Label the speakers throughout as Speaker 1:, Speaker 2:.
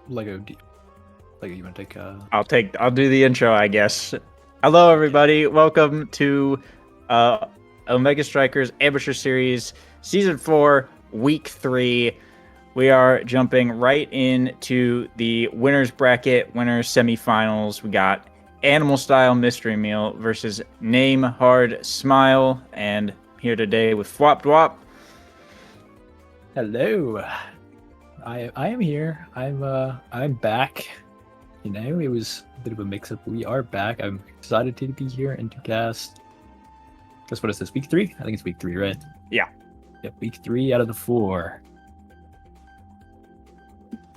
Speaker 1: Lego, Lego, you want to
Speaker 2: I'll do the intro, I guess. Hello, everybody. Welcome to Omega Strikers Amateur Series Season 4, Week 3. We are jumping right into the winners bracket, winners semifinals. We got Animal Style Mystery Meal versus Name Hard Smile, and here today with Fwop Dwop.
Speaker 1: Hello. I am here. I'm back. You know, it was a bit of a mix-up. We are back. I'm excited to be here and to cast. Guess what is this? Week 3? I think it's week 3, right?
Speaker 2: Yeah.
Speaker 1: Yep, week 3 out of the 4.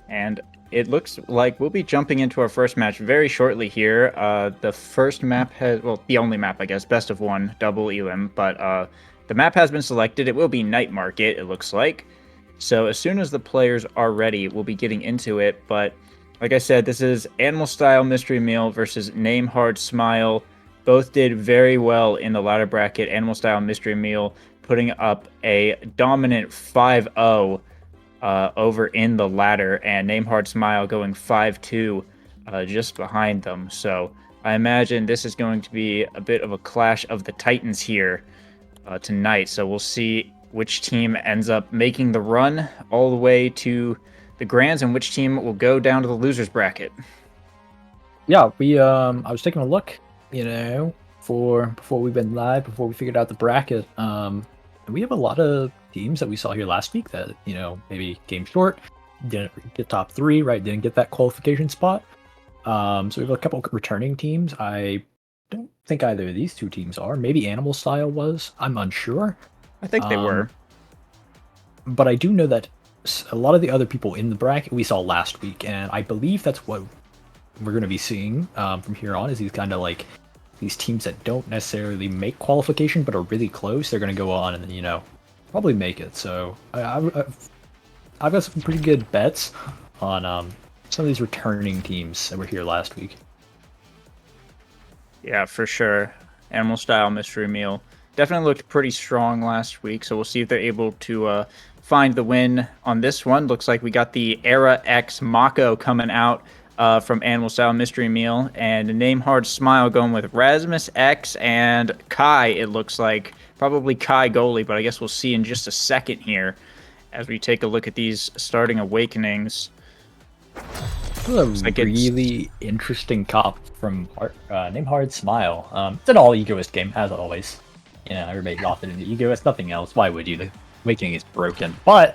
Speaker 2: And it looks like we'll be jumping into our first match very shortly here. The first map has, well, the only map, I guess, best of one, double elim, but the map has been selected. It will be Night Market, it looks like. So as soon as the players are ready, we'll be getting into it. But like I said, this is Animal Style Mystery Meal versus Name Hard Smile. Both did very well in the ladder bracket. Animal Style Mystery Meal putting up a dominant 5-0 over in the ladder, and Name Hard Smile going 5-2 just behind them. So I imagine this is going to be a bit of a clash of the titans here tonight. So we'll see which team ends up making the run all the way to the grands and which team will go down to the losers bracket.
Speaker 1: Yeah, I was taking a look, you know, before we went live, before we figured out the bracket. And we have a lot of teams that we saw here last week that, you know, maybe came short, didn't get top 3, right? Didn't get that qualification spot. So we have a couple of returning teams. I don't think either of these two teams are. Maybe Animal Style was. I'm unsure.
Speaker 2: I think they were.
Speaker 1: But I do know that a lot of the other people in the bracket we saw last week, and I believe that's what we're going to be seeing from here on, is these kind of like these teams that don't necessarily make qualification but are really close. They're going to go on and, you know, probably make it. So I've got some pretty good bets on some of these returning teams that were here last week.
Speaker 2: Yeah, for sure. Animal Style Mystery Meal definitely looked pretty strong last week, so we'll see if they're able to find the win on this one. Looks like we got the Era X Mako coming out from Animal Style Mystery Meal, and Name Hard Smile going with Rasmus X and Kai, it looks like. Probably Kai goalie, but I guess we'll see in just a second here as we take a look at these starting awakenings.
Speaker 1: This is a really interesting cop from Name Hard Smile. It's an all egoist game, as always. You know, everybody got it into egoist, nothing else. Why would you? The awakening is broken. But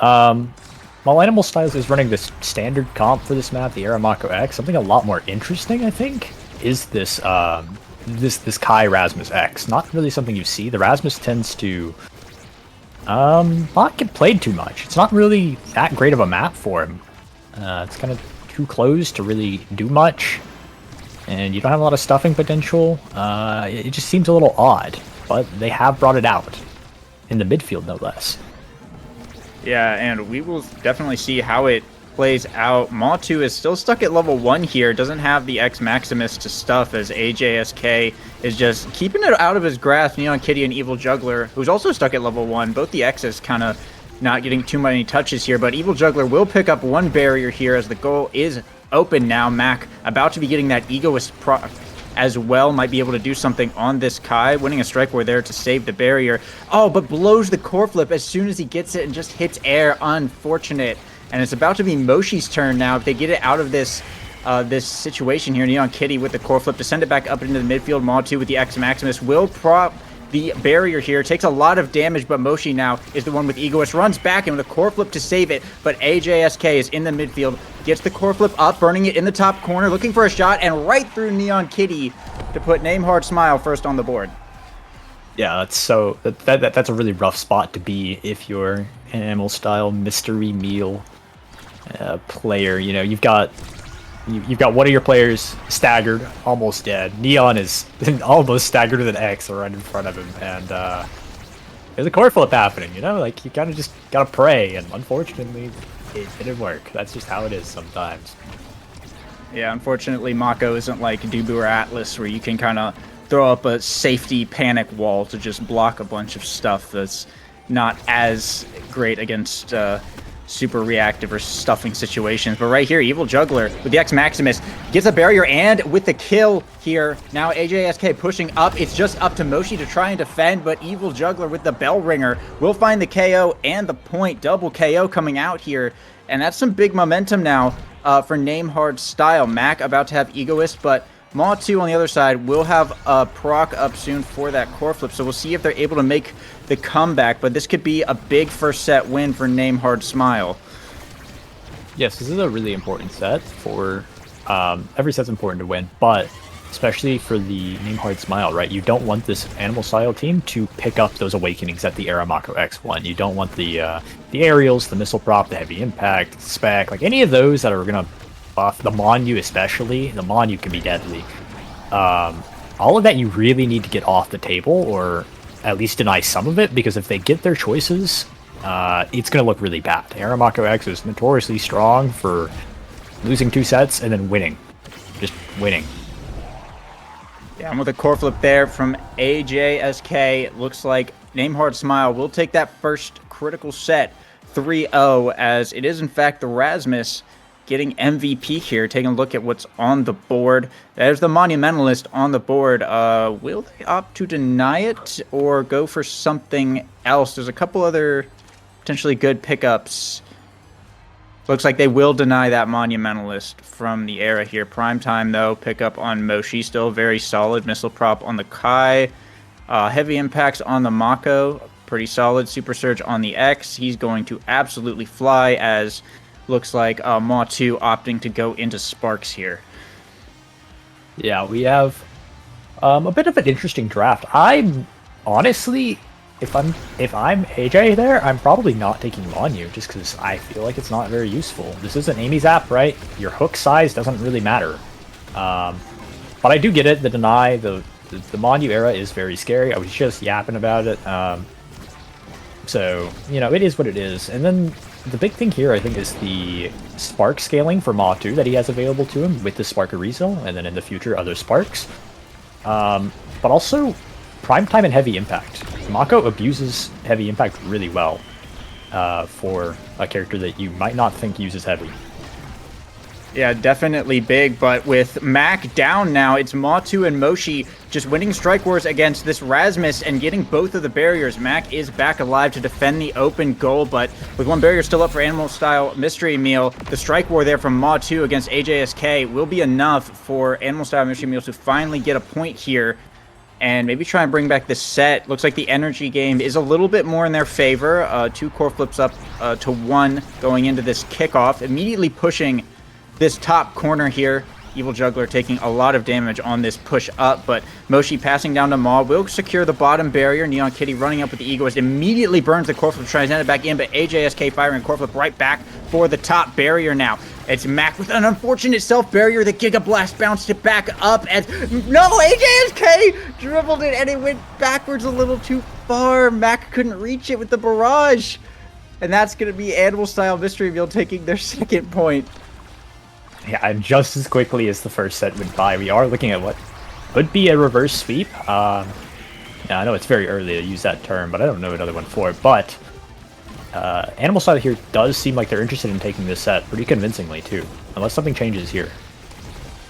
Speaker 1: while Animal Styles is running this standard comp for this map, the Aramako X, something a lot more interesting, I think, is this this Kai Rasmus X. Not really something you see. The Rasmus tends to not get played too much. It's not really that great of a map for him. It's kind of too close to really do much, and you don't have a lot of stuffing potential. It just seems a little odd, but they have brought it out in the midfield, no less.
Speaker 2: Yeah, and we will definitely see how it plays out. Matu is still stuck at level 1 here, doesn't have the X Maximus to stuff, as AJSK is just keeping it out of his grasp. Neon Kitty and Evil Juggler, who's also stuck at level 1. Both the X's kind of not getting too many touches here, but Evil Juggler will pick up one barrier here as the goal is open now. Mac about to be getting that egoist as well, might be able to do something on this Kai, winning a strike where there to save the barrier. Oh, but blows the core flip as soon as he gets it and just hits air. Unfortunate. And it's about to be Moshi's turn now. If they get it out of this this situation here, Neon Kitty with the core flip to send it back up into the midfield. Matu with the X Maximus will prop the barrier here. Takes a lot of damage, but Moshi now is the one with Egoist. Runs back and with a core flip to save it, but AJSK is in the midfield. Gets the core flip up, burning it in the top corner, looking for a shot, and right through Neon Kitty to put Name Hard Smile first on the board.
Speaker 1: Yeah, that's a really rough spot to be if you're an Animal Style Mystery Meal player. You know, you've got one of your players staggered, almost dead. Neon is almost staggered with an X right in front of him, and there's a core flip happening. You know, like you kind of just gotta pray, and unfortunately, it didn't work. That's just how it is sometimes.
Speaker 2: Yeah, unfortunately, Mako isn't like Dubu or Atlas, where you can kind of throw up a safety panic wall to just block a bunch of stuff that's not as great against super reactive or stuffing situations. But right here, Evil Juggler with the X Maximus gets a barrier and with the kill here. Now AJSK pushing up. It's just up to Moshi to try and defend, but Evil Juggler with the Bell Ringer will find the KO and the point. Double KO coming out here. And that's some big momentum now for Name Hard Style. Mac about to have Egoist, but Maw2 on the other side will have a proc up soon for that core flip, so we'll see if they're able to make the comeback, but this could be a big first set win for Name Hard Smile.
Speaker 1: Yes, this is a really important set for... every set's important to win, but especially for the Name Hard Smile, right? You don't want this Animal Style team to pick up those Awakenings at the Aramako X1. You don't want the aerials, the missile prop, the heavy impact, spec, like any of those that are going to buff, the Monyu especially. The Monyu can be deadly. All of that you really need to get off the table, or at least deny some of it, because if they get their choices, it's going to look really bad. Aramako X is notoriously strong for losing 2 sets and then winning. Just winning.
Speaker 2: Yeah, and with a core flip there from AJSK, looks like Name Hard Smile will take that first critical set 3-0, as it is in fact the Rasmus getting MVP here. Taking a look at what's on the board. There's the Monumentalist on the board. Will they opt to deny it or go for something else? There's a couple other potentially good pickups. Looks like they will deny that Monumentalist from the era here. Primetime, though, pickup on Moshi. Still very solid. Missile prop on the Kai. Heavy impacts on the Mako. Pretty solid. Super Surge on the X. He's going to absolutely fly, as looks like Maw2 opting to go into Sparks here.
Speaker 1: Yeah, we have a bit of an interesting draft. I'm honestly... If I'm AJ there, I'm probably not taking Monyu, just because I feel like it's not very useful. This isn't Amy's app, right? Your hook size doesn't really matter. But I do get it. The deny, the Monyu era is very scary. I was just yapping about it. So, you know, it is what it is. And then the big thing here, I think, is the spark scaling for Maw2 that he has available to him with the Spark Arizo, and then in the future, other sparks. But also Primetime and Heavy Impact. Mako abuses Heavy Impact really well for a character that you might not think uses Heavy.
Speaker 2: Yeah, definitely big, but with Mac down now, it's Maw2 and Moshi just winning Strike Wars against this Rasmus and getting both of the barriers. Mac is back alive to defend the open goal, but with one barrier still up for Animal Style Mystery Meal, the Strike War there from Maw2 against AJSK will be enough for Animal Style Mystery Meal to finally get a point here and maybe try and bring back the set. Looks like the energy game is a little bit more in their favor. 2 core flips up to 1 going into this kickoff, immediately pushing this top corner here. Evil Juggler taking a lot of damage on this push up, but Moshi passing down to Maw will secure the bottom barrier. Neon Kitty running up with the Egoist immediately burns the core flip, tries to send it back in, but AJSK firing core flip right back for the top barrier now. It's Mac with an unfortunate self barrier. The Giga Blast bounced it back up as no, AJSK dribbled it and it went backwards a little too far. Mac couldn't reach it with the barrage, and that's going to be Animal Style Mystery Meal taking their second point.
Speaker 1: Yeah, and just as quickly as the first set went by, we are looking at what could be a reverse sweep. Yeah, I know it's very early to use that term, but I don't know another one for it. But Animal Style here does seem like they're interested in taking this set pretty convincingly, too. Unless something changes here.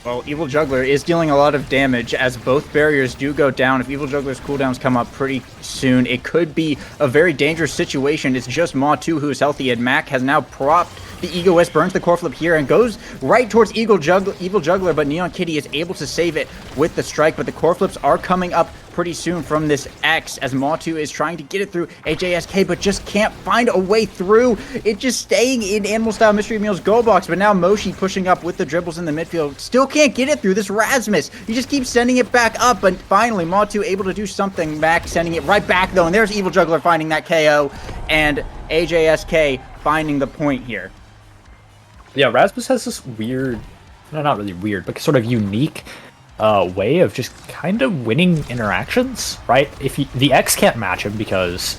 Speaker 2: Well, Evil Juggler is dealing a lot of damage as both barriers do go down. If Evil Juggler's cooldowns come up pretty soon, it could be a very dangerous situation. It's just Maw2 who is healthy, and Mac has now propped the Egoist, burns the core flip here, and goes right towards Evil Juggler, but Neon Kitty is able to save it with the strike, but the core flips are coming up pretty soon from this X as Maw2 is trying to get it through AJSK, but just can't find a way through. It just staying in Animal Style Mystery Meal's goal box, but now Moshi pushing up with the dribbles in the midfield. Still can't get it through this Rasmus. He just keeps sending it back up, but finally Maw2 able to do something. Mac sending it right back though, and there's Evil Juggler finding that KO, and AJSK finding the point here.
Speaker 1: Yeah, Rasmus has this weird, no, not really weird, but sort of unique way of just kind of winning interactions, right? If the X can't match him because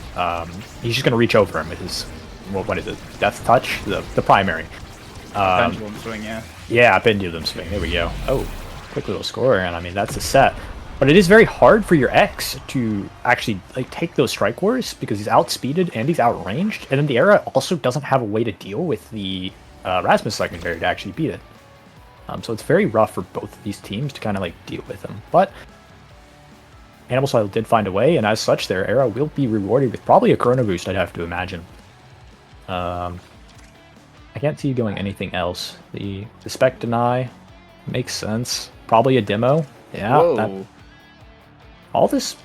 Speaker 1: he's just going to reach over him with his, what is it, Death Touch? The primary.
Speaker 2: Pendulum swing, yeah.
Speaker 1: Yeah, Pendulum swing, there we go. Oh, quick little score, and I mean, that's a set. But it is very hard for your X to actually like take those strike wars because he's outspeeded and he's outranged, and then the Era also doesn't have a way to deal with the Rasmus secondary to actually beat it. So it's very rough for both of these teams to kind of like deal with him. But Animal Style did find a way, and as such, their Era will be rewarded with probably a Chrono Boost, I'd have to imagine. I can't see you going anything else. The Spec Deny makes sense. Probably a demo. Yeah. All this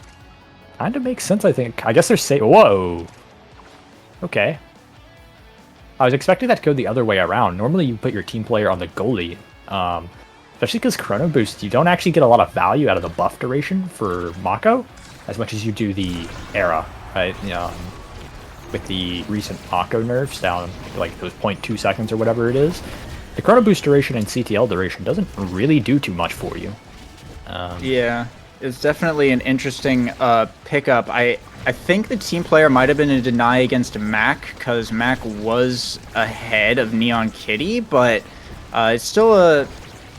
Speaker 1: kind of makes sense, I think. I guess they're saying... Whoa! Okay. I was expecting that to go the other way around. Normally you put your team player on the goalie. Especially because Chrono Boost, you don't actually get a lot of value out of the buff duration for Mako as much as you do the Era, right? With the recent Mako nerfs down like those 0.2 seconds or whatever it is. The Chrono Boost duration and CTL duration doesn't really do too much for you.
Speaker 2: Yeah. It's definitely an interesting pickup. I think the team player might have been a deny against Mac because Mac was ahead of Neon Kitty, but it's still a...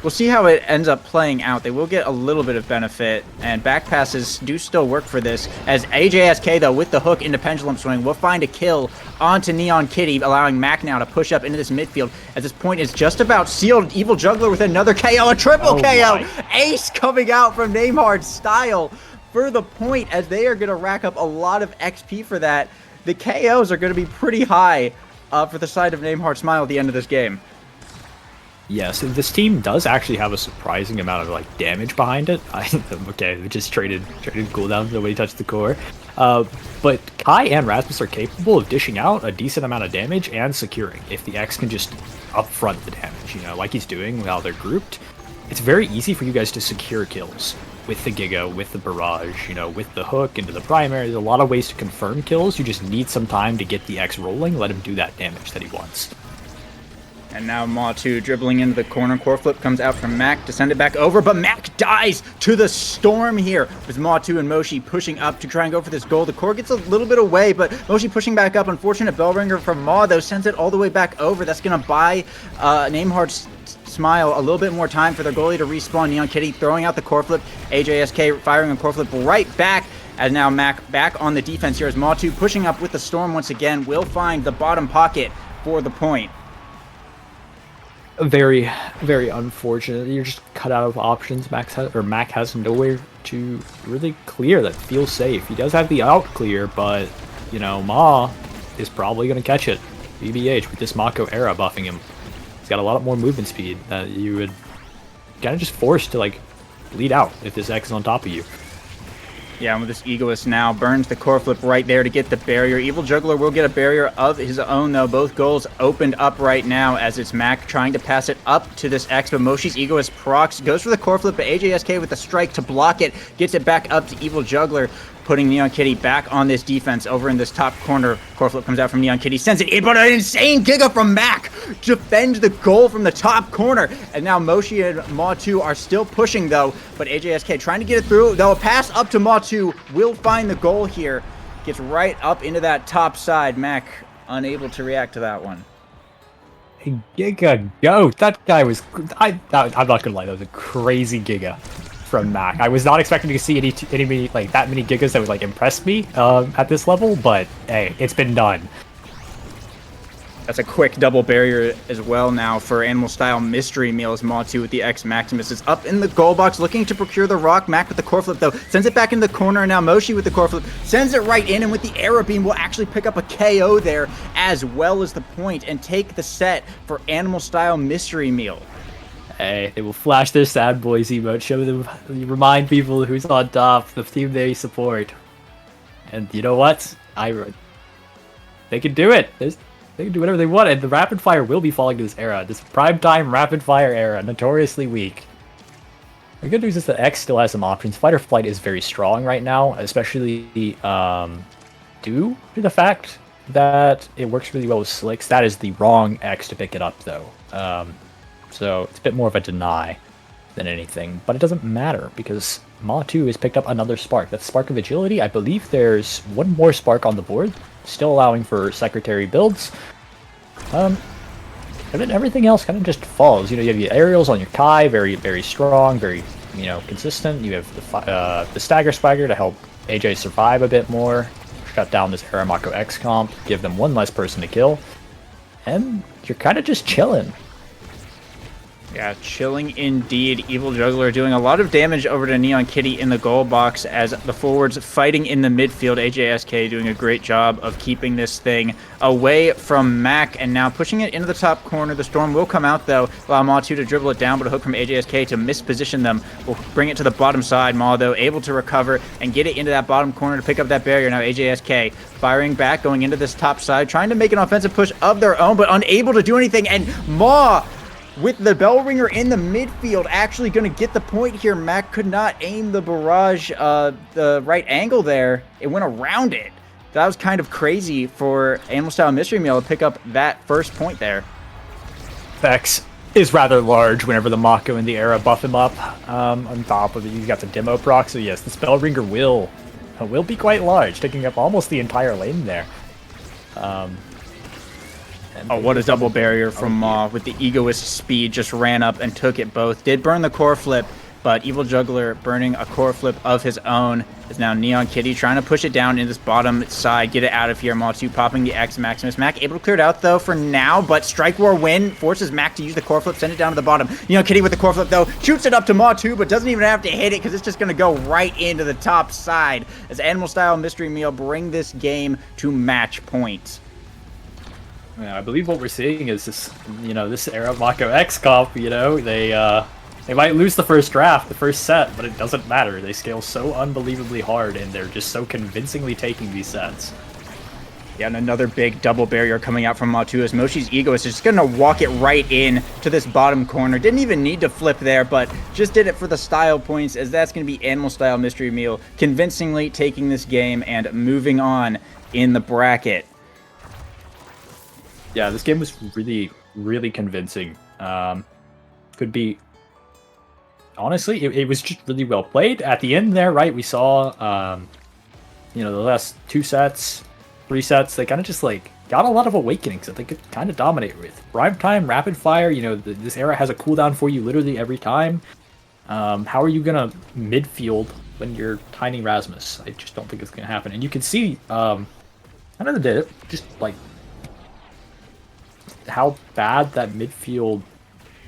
Speaker 2: We'll see how it ends up playing out. They will get a little bit of benefit, and back passes do still work for this. As AJSK, though, with the hook into Pendulum Swing, will find a kill onto Neon Kitty, allowing Mac now to push up into this midfield. As this point is just about sealed. Evil Juggler with another KO, a triple KO! My. Ace coming out from Namehard Style for the point, as they are going to rack up a lot of XP for that. The KOs are going to be pretty high for the side of Namehard Smile at the end of this game.
Speaker 1: Yes, this team does actually have a surprising amount of like damage behind it. Okay, we just traded cooldown the way he touched the core. But Kai and Rasmus are capable of dishing out a decent amount of damage and securing if the X can just upfront the damage, like he's doing while they're grouped. It's very easy for you guys to secure kills with the Giga, with the Barrage, with the hook into the primary. There's a lot of ways to confirm kills. You just need some time to get the X rolling, let him do that damage that he wants.
Speaker 2: And now Ma2 dribbling into the corner. Core flip comes out from Mac to send it back over, but Mac dies to the storm here with Ma2 and Moshi pushing up to try and go for this goal. The core gets a little bit away, but Moshi pushing back up. Unfortunate bell ringer from Ma, though, sends it all the way back over. That's going to buy Namehard Smile a little bit more time for their goalie to respawn. Neon Kitty throwing out the core flip. AJSK firing a core flip right back. As now Mac back on the defense here as Ma2 pushing up with the storm once again will find the bottom pocket for the point.
Speaker 1: Very, very unfortunate. You're just cut out of options. Mac has nowhere to really clear that feels safe. He does have the out clear, but Ma is probably going to catch it. BBH with this Mako Era buffing him. He's got a lot more movement speed that you would kind of just force to like bleed out if this X is on top of you.
Speaker 2: Yeah, and with this Egoist now, burns the core flip right there to get the barrier. Evil Juggler will get a barrier of his own, though. Both goals opened up right now as it's Mac trying to pass it up to this X, but Moshi's Egoist procs, goes for the core flip, but AJSK with the strike to block it, gets it back up to Evil Juggler, putting Neon Kitty back on this defense over in this top corner. Core flip comes out from Neon Kitty, sends it in, but an insane Giga from Mac defends the goal from the top corner. And now Moshi and Ma2 are still pushing, though, but AJSK trying to get it through, though a pass up to Ma2 will find the goal here. Gets right up into that top side. Mac unable to react to that one.
Speaker 1: Giga goat. That guy was... I'm not gonna lie, that was a crazy Giga from Mac. I was not expecting to see any like that many Gigas that would like impress me at this level, but hey, it's been done.
Speaker 2: That's a quick double barrier as well now for Animal Style Mystery Meal as Ma2 with the X Maximus is up in the goal box looking to procure the rock. Mac with the core flip, though, sends it back in the corner, and now Moshi with the core flip sends it right in, and with the arrow beam will actually pick up a KO there as well as the point and take the set for Animal Style Mystery Meal.
Speaker 1: Hey, they will flash their sad boys emote, show them, remind people who's on top, the team they support. And you know what? They can do it. They can do whatever they want, and the rapid fire will be falling to this era. This primetime rapid fire era, notoriously weak. The good news is that X still has some options. Fight or flight is very strong right now, especially due to the fact that it works really well with Slicks. That is the wrong X to pick it up, though. So it's a bit more of a deny than anything, but it doesn't matter because Ma2 has picked up another spark. That's Spark of Agility. I believe there's one more spark on the board, still allowing for secretary builds. And then everything else kind of just falls. You have your aerials on your Kai, very, very strong, very consistent. You have the Stagger Swagger to help AJ survive a bit more, shut down this Aramako X comp, give them one less person to kill, and you're kind of just chilling.
Speaker 2: Yeah, chilling indeed. Evil Juggler doing a lot of damage over to Neon Kitty in the goal box as the forwards fighting in the midfield. AJSK doing a great job of keeping this thing away from Mac and now pushing it into the top corner. The Storm will come out though, allow Ma2 to dribble it down, but a hook from AJSK to misposition them will bring it to the bottom side. Ma though able to recover and get it into that bottom corner to pick up that barrier. Now AJSK firing back, going into this top side, trying to make an offensive push of their own, but unable to do anything. And Ma, with the bell ringer in the midfield, actually going to get the point here. Mac could not aim the barrage, the right angle there. It went around it. That was kind of crazy for Animal Style Mystery Meal to pick up that first point there.
Speaker 1: Vex is rather large whenever the Mako and the Era buff him up. On top of it, you got the demo proc, so yes, the spell ringer will be quite large, taking up almost the entire lane there.
Speaker 2: Oh, what a double barrier from Maw with the egoist speed, just ran up and took it both. Did burn the core flip, but Evil Juggler burning a core flip of his own is now Neon Kitty trying to push it down in this bottom side, get it out of here. Maw 2 popping the X Maximus. Mac able to clear it out though for now, but Strike War win forces Mac to use the core flip, send it down to the bottom. Neon Kitty with the core flip though, shoots it up to Maw 2, but doesn't even have to hit it because it's just going to go right into the top side as Animal Style Mystery Meal bring this game to match point.
Speaker 1: Yeah, I believe what we're seeing is this, this Era Mako X comp, they might lose the first draft, the first set, but it doesn't matter. They scale so unbelievably hard, and they're just so convincingly taking these sets.
Speaker 2: Yeah, and another big double barrier coming out from Ma2 as Moshi's Ego is just going to walk it right in to this bottom corner. Didn't even need to flip there, but just did it for the style points, as that's going to be Animal Style Mystery Meal convincingly taking this game and moving on in the bracket.
Speaker 1: Yeah, this game was really, really convincing. Could be... Honestly, it was just really well played. At the end there, right, we saw, the last 2 sets, 3 sets, they kind of just, got a lot of awakenings that they could kind of dominate with. Prime time, rapid fire, this Era has a cooldown for you literally every time. How are you going to midfield when you're Tiny Rasmus? I just don't think it's going to happen. And you can see, I never did it, just, how bad that midfield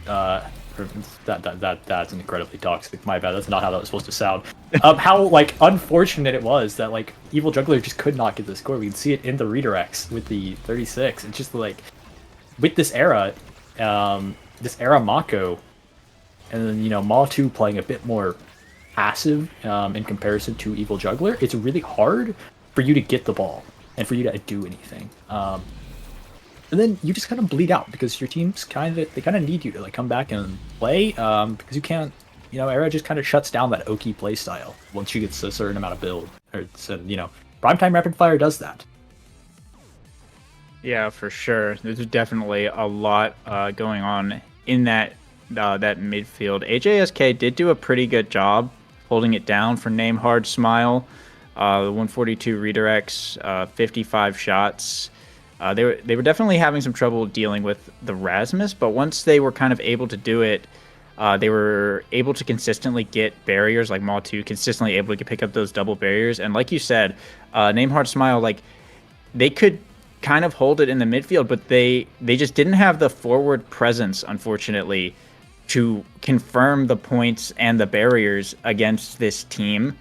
Speaker 1: that's incredibly toxic. My bad, that's not how that was supposed to sound. How unfortunate it was that Evil Juggler just could not get the score. We can see it in the redirects with the 36. It's just with this Era Mako, and then Ma 2 playing a bit more passive in comparison to Evil Juggler. It's really hard for you to get the ball and for you to do anything. And then you just kind of bleed out because your teams kind of need you to come back and play because you can't, Era just kind of shuts down that Oki play style once she gets a certain amount of build. Primetime Rapid Fire does that.
Speaker 2: Yeah, for sure. There's definitely a lot going on in that midfield. AJSK did do a pretty good job holding it down for Name Hard Smile. The 142 redirects, 55 shots. They were definitely having some trouble dealing with the Rasmus, but once they were kind of able to do it, they were able to consistently get barriers, like Maw 2, consistently able to pick up those double barriers. And like you said, Name Hard Smile, they could kind of hold it in the midfield, but they just didn't have the forward presence, unfortunately, to confirm the points and the barriers against this team.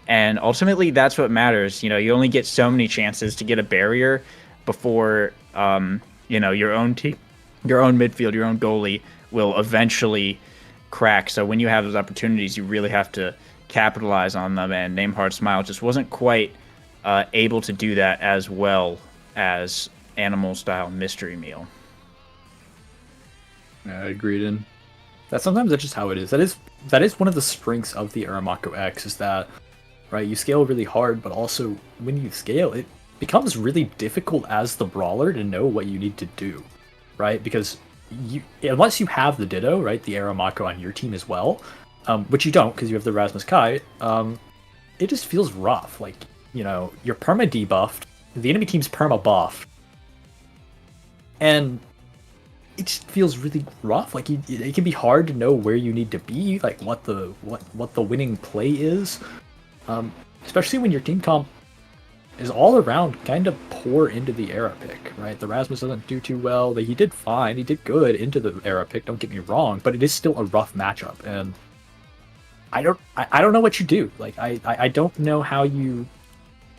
Speaker 2: And ultimately, that's what matters. You only get so many chances to get a barrier before your own team, your own midfield, your own goalie will eventually crack. So when you have those opportunities, you really have to capitalize on them. And Name Hard Smile just wasn't quite able to do that as well as Animal Style Mystery Meal.
Speaker 1: Yeah, agreed. And sometimes that's just how it is. That is one of the strengths of the Aramako X, is that, right, you scale really hard, but also when you scale, it becomes really difficult as the brawler to know what you need to do, right? Because unless you have the Ditto, right, the Aramako on your team as well, which you don't because you have the Rasmus Kai, it just feels rough. You're perma debuffed, the enemy team's perma buffed, and it just feels really rough. Like it can be hard to know where you need to be, like what the winning play is, especially when your team comp is all around kind of poor into the era pick, right? The Rasmus doesn't do too well. He did fine, he did good into the era pick. Don't get me wrong, but it is still a rough matchup, and I don't know what you do. Like I don't know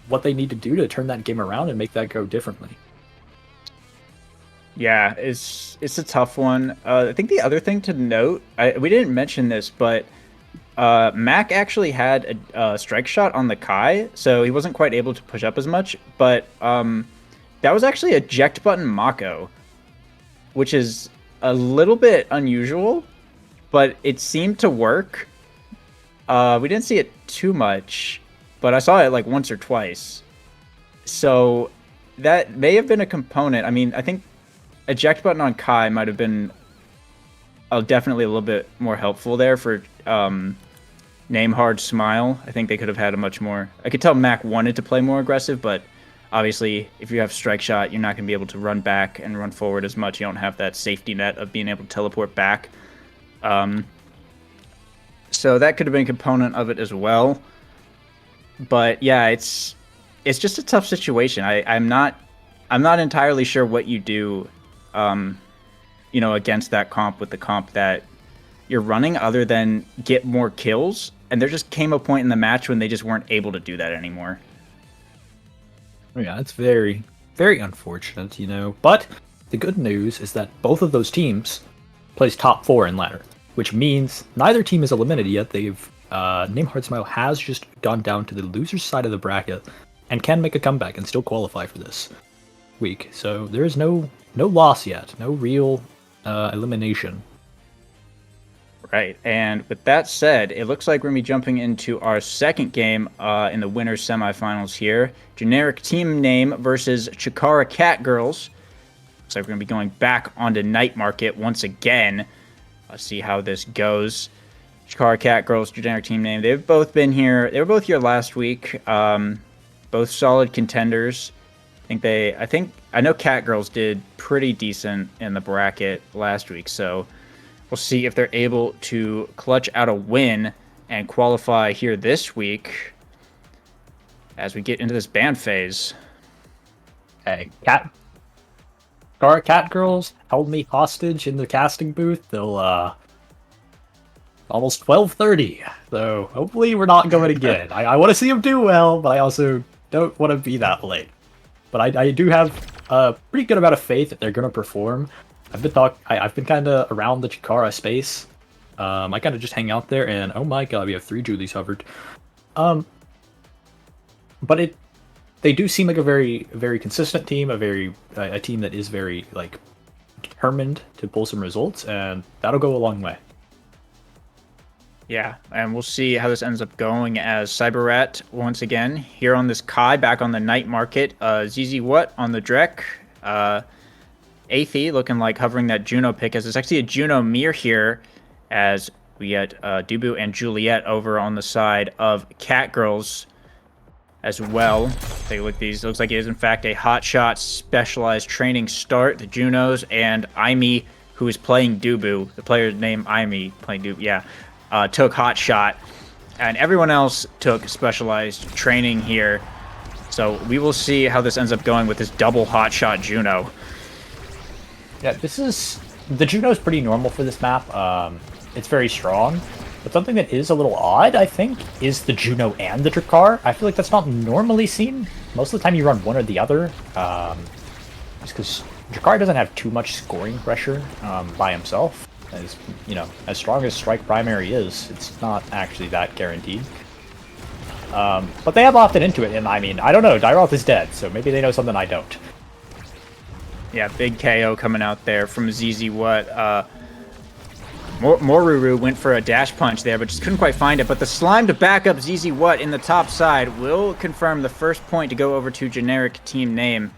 Speaker 1: what they need to do to turn that game around and make that go differently.
Speaker 2: Yeah, it's a tough one. I think the other thing to note, we didn't mention this, but Mac actually had a strike shot on the Kai, so he wasn't quite able to push up as much. But that was actually eject button Mako, which is a little bit unusual, but it seemed to work. We didn't see it too much, but I saw it like once or twice. So that may have been a component. I mean, I think eject button on Kai might have been definitely a little bit more helpful there for Name Hard Smile. I think they could have had a much more... I could tell Mac wanted to play more aggressive, but obviously if you have strike shot, you're not going to be able to run back and run forward as much. You don't have that safety net of being able to teleport back. So that could have been a component of it as well. But yeah, it's just a tough situation. I'm not entirely sure what you do against that comp with the comp that you're running other than get more kills. And there just came a point in the match when they just weren't able to do that anymore.
Speaker 1: Yeah, it's very, very unfortunate, But the good news is that both of those teams plays top 4 in ladder, which means neither team is eliminated yet. They've Name Hard Smile has just gone down to the loser's side of the bracket and can make a comeback and still qualify for this week. So there is no loss yet, no real elimination.
Speaker 2: Right, and with that said, it looks like we're going to be jumping into our second game in the winners semifinals here. Generic team name versus Chikara Catgirls. Looks like we're going to be going back onto Night Market once again. Let's see how this goes. Chikara Catgirls, generic team name. They've both been here. They were both here last week. Both solid contenders. I know Catgirls did pretty decent in the bracket last week, so we'll see if they're able to clutch out a win and qualify here this week as we get into this ban phase.
Speaker 1: Hey, Catgirls held me hostage in the casting booth till almost 12:30. So hopefully we're not going again. I want to see them do well, but I also don't want to be that late. But I do have a pretty good amount of faith that they're going to perform. I've been kind of around the Chikara space. I kind of just hang out there, and oh my god, we have 3 Julies hovered. But they do seem like a very, very consistent team, a team that is very determined to pull some results, and that'll go a long way.
Speaker 2: Yeah, and we'll see how this ends up going as Cyberrat once again here on this Kai back on the Night Market. ZZ What on the Drek. Athey looking like hovering that Juno pick as it's actually a Juno Mir here as we get Dubu and Juliet over on the side of Catgirls as well. Take a look at these. Looks like it is in fact a hotshot specialized training start. The Junos and Aimee, who is playing Dubu, the player's name Aimee playing Dubu, yeah, took hotshot, and everyone else took specialized training here. So we will see how this ends up going with this double hotshot Juno.
Speaker 1: Yeah, the Juno's pretty normal for this map. It's very strong, but something that is a little odd, I think, is the Juno and the Drakkar. I feel like that's not normally seen. Most of the time you run one or the other, just because Drakkar doesn't have too much scoring pressure by himself. As strong as Strike Primary is, it's not actually that guaranteed. But they have opted into it, and I mean, I don't know, Dyroth is dead, so maybe they know something I don't.
Speaker 2: Yeah, big KO coming out there from ZZ What. Moruru went for a dash punch there, but just couldn't quite find it. But the slime to back up ZZ What in the top side will confirm the first point to go over to generic team name.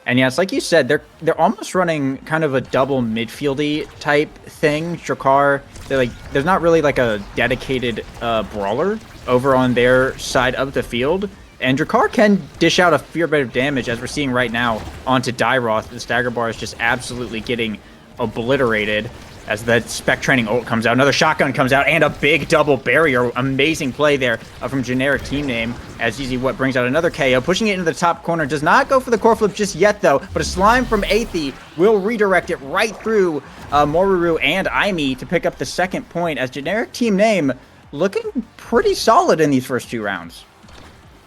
Speaker 2: And yeah, it's like you said, they're almost running kind of a double midfieldy type thing. Drakkar, there's not really like a dedicated brawler over on their side of the field. And Drakkar can dish out a fair bit of damage, as we're seeing right now, onto Dyroth. The stagger bar is just absolutely getting obliterated as the spec training ult comes out. Another shotgun comes out and a big double barrier. Amazing play there from generic team name as ZZ What brings out another KO, pushing it into the top corner. Does not go for the core flip just yet though, but a slime from Aethy will redirect it right through Moruru and Aimi to pick up the second point as generic team name looking pretty solid in these first 2 rounds.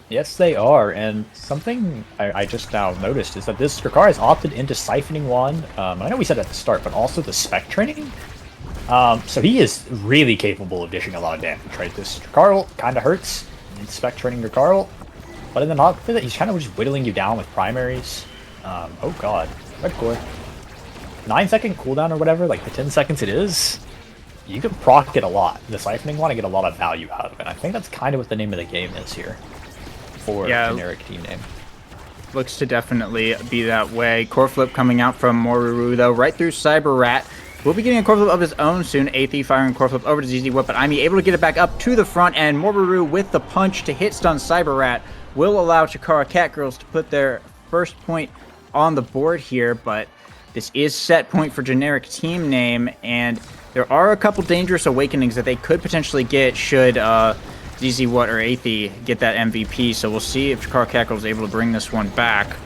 Speaker 1: Yes, they are, and something I just now noticed is that this Drakkar has opted into Siphoning Wand. I know we said at the start, but also the Spec Training. So he is really capable of dishing a lot of damage, right? This Drakkar kind of hurts, Spec Training Drakkar, but in the not that he's kind of just whittling you down with primaries. Oh god, Red Core. 9-second cooldown or whatever, like the 10 seconds it is, you can proc it a lot. The Siphoning Wand, to get a lot of value out of it. I think that's kind of what the name of the game is here. For generic team name.
Speaker 2: Looks to definitely be that way. Core flip coming out from Moruru though, right through Cyber Rat. We'll be getting a core flip of his own soon. Aethy firing core flip over to ZZ Whip, but Aimi able to get it back up to the front, and Moruru with the punch to hit stun Cyber Rat will allow Chikara Catgirls to put their first point on the board here, but this is set point for generic team name, and there are a couple dangerous awakenings that they could potentially get should ZZ What or Aethy get that MVP, so we'll see if Chikara Cackle is able to bring this one back.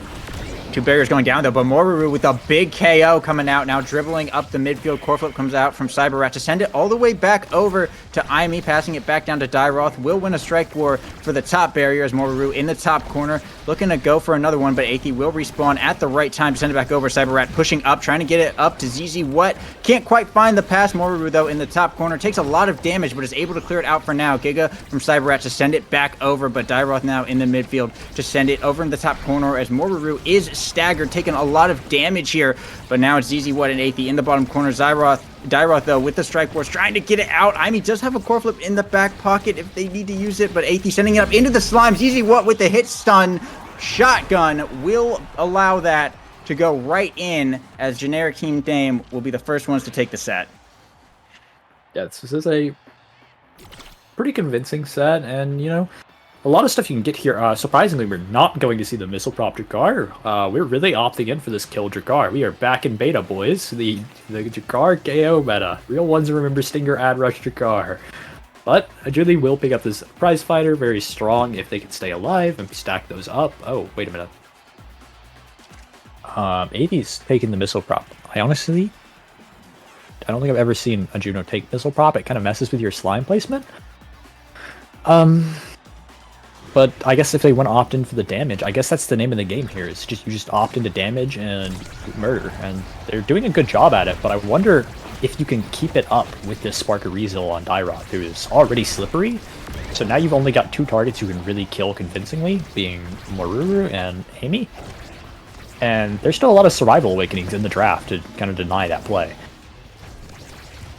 Speaker 2: 2 barriers going down though, but Moruru with a big KO coming out now, dribbling up the midfield. Core flip comes out from Cyber Rat to send it all the way back over to Aimi, passing it back down to Dairoth. Will win a strike war for the top barrier as Moruru in the top corner, looking to go for another one, but Aethy will respawn at the right time to send it back over. Cyber Rat pushing up, trying to get it up to ZZ What. Can't quite find the pass. Moruru though in the top corner, takes a lot of damage, but is able to clear it out for now. Giga from Cyber Rat to send it back over, but Dairoth now in the midfield to send it over in the top corner as Moruru is staggered, taking a lot of damage here, but now it's ZZ What and Aethy in the bottom corner. Dairoth though with the strike force trying to get it out. Aimi does have a core flip in the back pocket if they need to use it, but Aethy sending it up into the slime. ZZ What with the hit stun shotgun will allow that to go right in as generic team name will be the first ones to take the set.
Speaker 1: Yeah, this is a pretty convincing set, and you know, a lot of stuff you can get here. Surprisingly, we're not going to see the Missile Prop Drakkar. We're really opting in for this Kill Drakkar. We are back in beta, boys. The Drakkar KO meta. Real ones remember Stinger Ad Rush Drakkar. But Agility will pick up this prize fighter, very strong if they can stay alive and stack those up. Oh, wait a minute. Aethy's taking the Missile Prop. I don't think I've ever seen a Juno take Missile Prop. It kind of messes with your slime placement. But I guess if they want to opt in for the damage, I guess that's the name of the game here. Is just you just opt into damage and murder, and they're doing a good job at it. But I wonder if you can keep it up with this Spark of Rezel on Dairoth, who is already slippery. So now you've only got 2 targets you can really kill convincingly, being Moruru and Aimi. And there's still a lot of survival awakenings in the draft to kind of deny that play.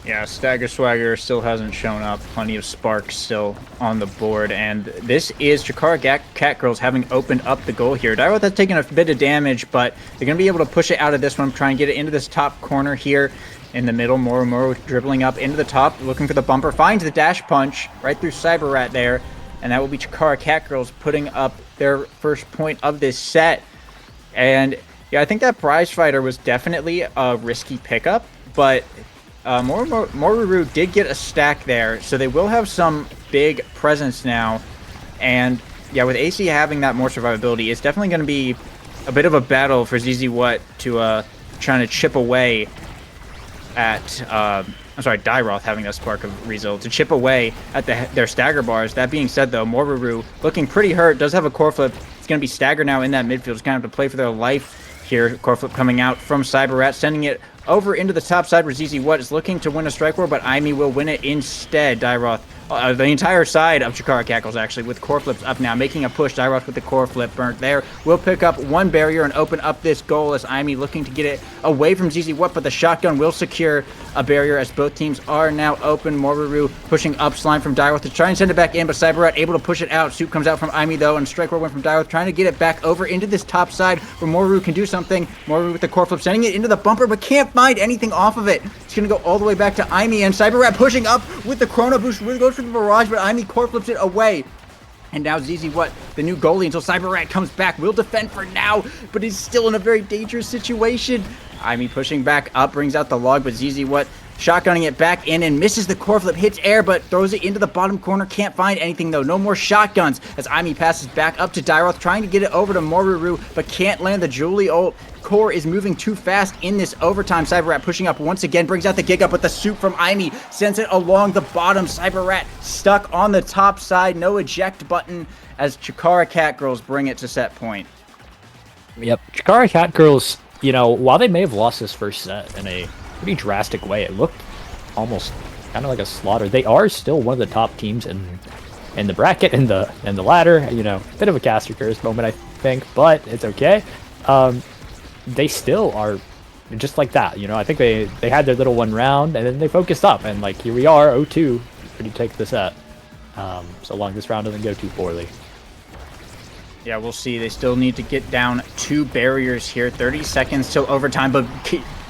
Speaker 2: Yeah, Stagger Swagger still hasn't shown up. Plenty of sparks still on the board. And this is Chikara Catgirls having opened up the goal here. Dairoth has taken a bit of damage, but they're going to be able to push it out of this one, try and get it into this top corner here in the middle. Moro dribbling up into the top, looking for the bumper. Finds the dash punch right through Cyber Rat there. And that will be Chikara Catgirls putting up their first point of this set. And yeah, I think that prize fighter was definitely a risky pickup, but Moruru did get a stack there, so they will have some big presence now. And yeah, with AC having that more survivability, it's definitely going to be a bit of a battle for ZZ What to trying to chip away at Dairoth having that Spark of Rezel to chip away at their stagger bars. That being said though, Moruru looking pretty hurt, does have a core flip. It's going to be staggered now in that midfield. It's going to have to play for their life here. Core flip coming out from Cyber Rat, sending it over into the top side where ZZ What is looking to win a strike war, but Aimi will win it instead. Dairoth, the entire side of Chikara Cackles actually, with core flips up now, making a push. Dairoth with the core flip burnt there. Will pick up one barrier and open up this goal as Aimi looking to get it away from ZZ What, but the shotgun will secure a barrier as both teams are now open. Moruru pushing up slime from Dairoth to try and send it back in, but Cyber Rat able to push it out. Soup comes out from Aimi though, and strike war went from Dairoth, trying to get it back over into this top side where Moruru can do something. Moruru with the core flip, sending it into the bumper, but can't find anything off of it. It's going to go all the way back to Aimi, and Cyber Rat pushing up with the Chrono Boost, really goes for the barrage, but Aimi core flips it away. And now ZZ What, the new goalie, until Cyber Rat comes back, will defend for now, but he's still in a very dangerous situation. Aimi pushing back up, brings out the log, but ZZ What shotgunning it back in and misses the core flip, hits air, but throws it into the bottom corner. Can't find anything though. No more shotguns as Aimi passes back up to Dairoth, trying to get it over to Moruru, but can't land the Julie ult. Core is moving too fast in this overtime. CyberRat pushing up once again, brings out the Giga, but the soup from Aimi sends it along the bottom. CyberRat stuck on the top side, no eject button as Chikara Catgirls bring it to set point.
Speaker 1: Yep, Chikara Catgirls, you know, while they may have lost this first set in a pretty drastic way, it looked almost kind of like a slaughter. They are still one of the top teams in the bracket and the ladder. You know, bit of a Caster Curse moment, I think, but it's okay. They still are just like that, you know. I think they had their little one round and then they focused up, and like here we are, 0-2, ready to take the set. So long this round doesn't go too poorly.
Speaker 2: Yeah, we'll see. They still need to get down 2 barriers here. 30 seconds till overtime, but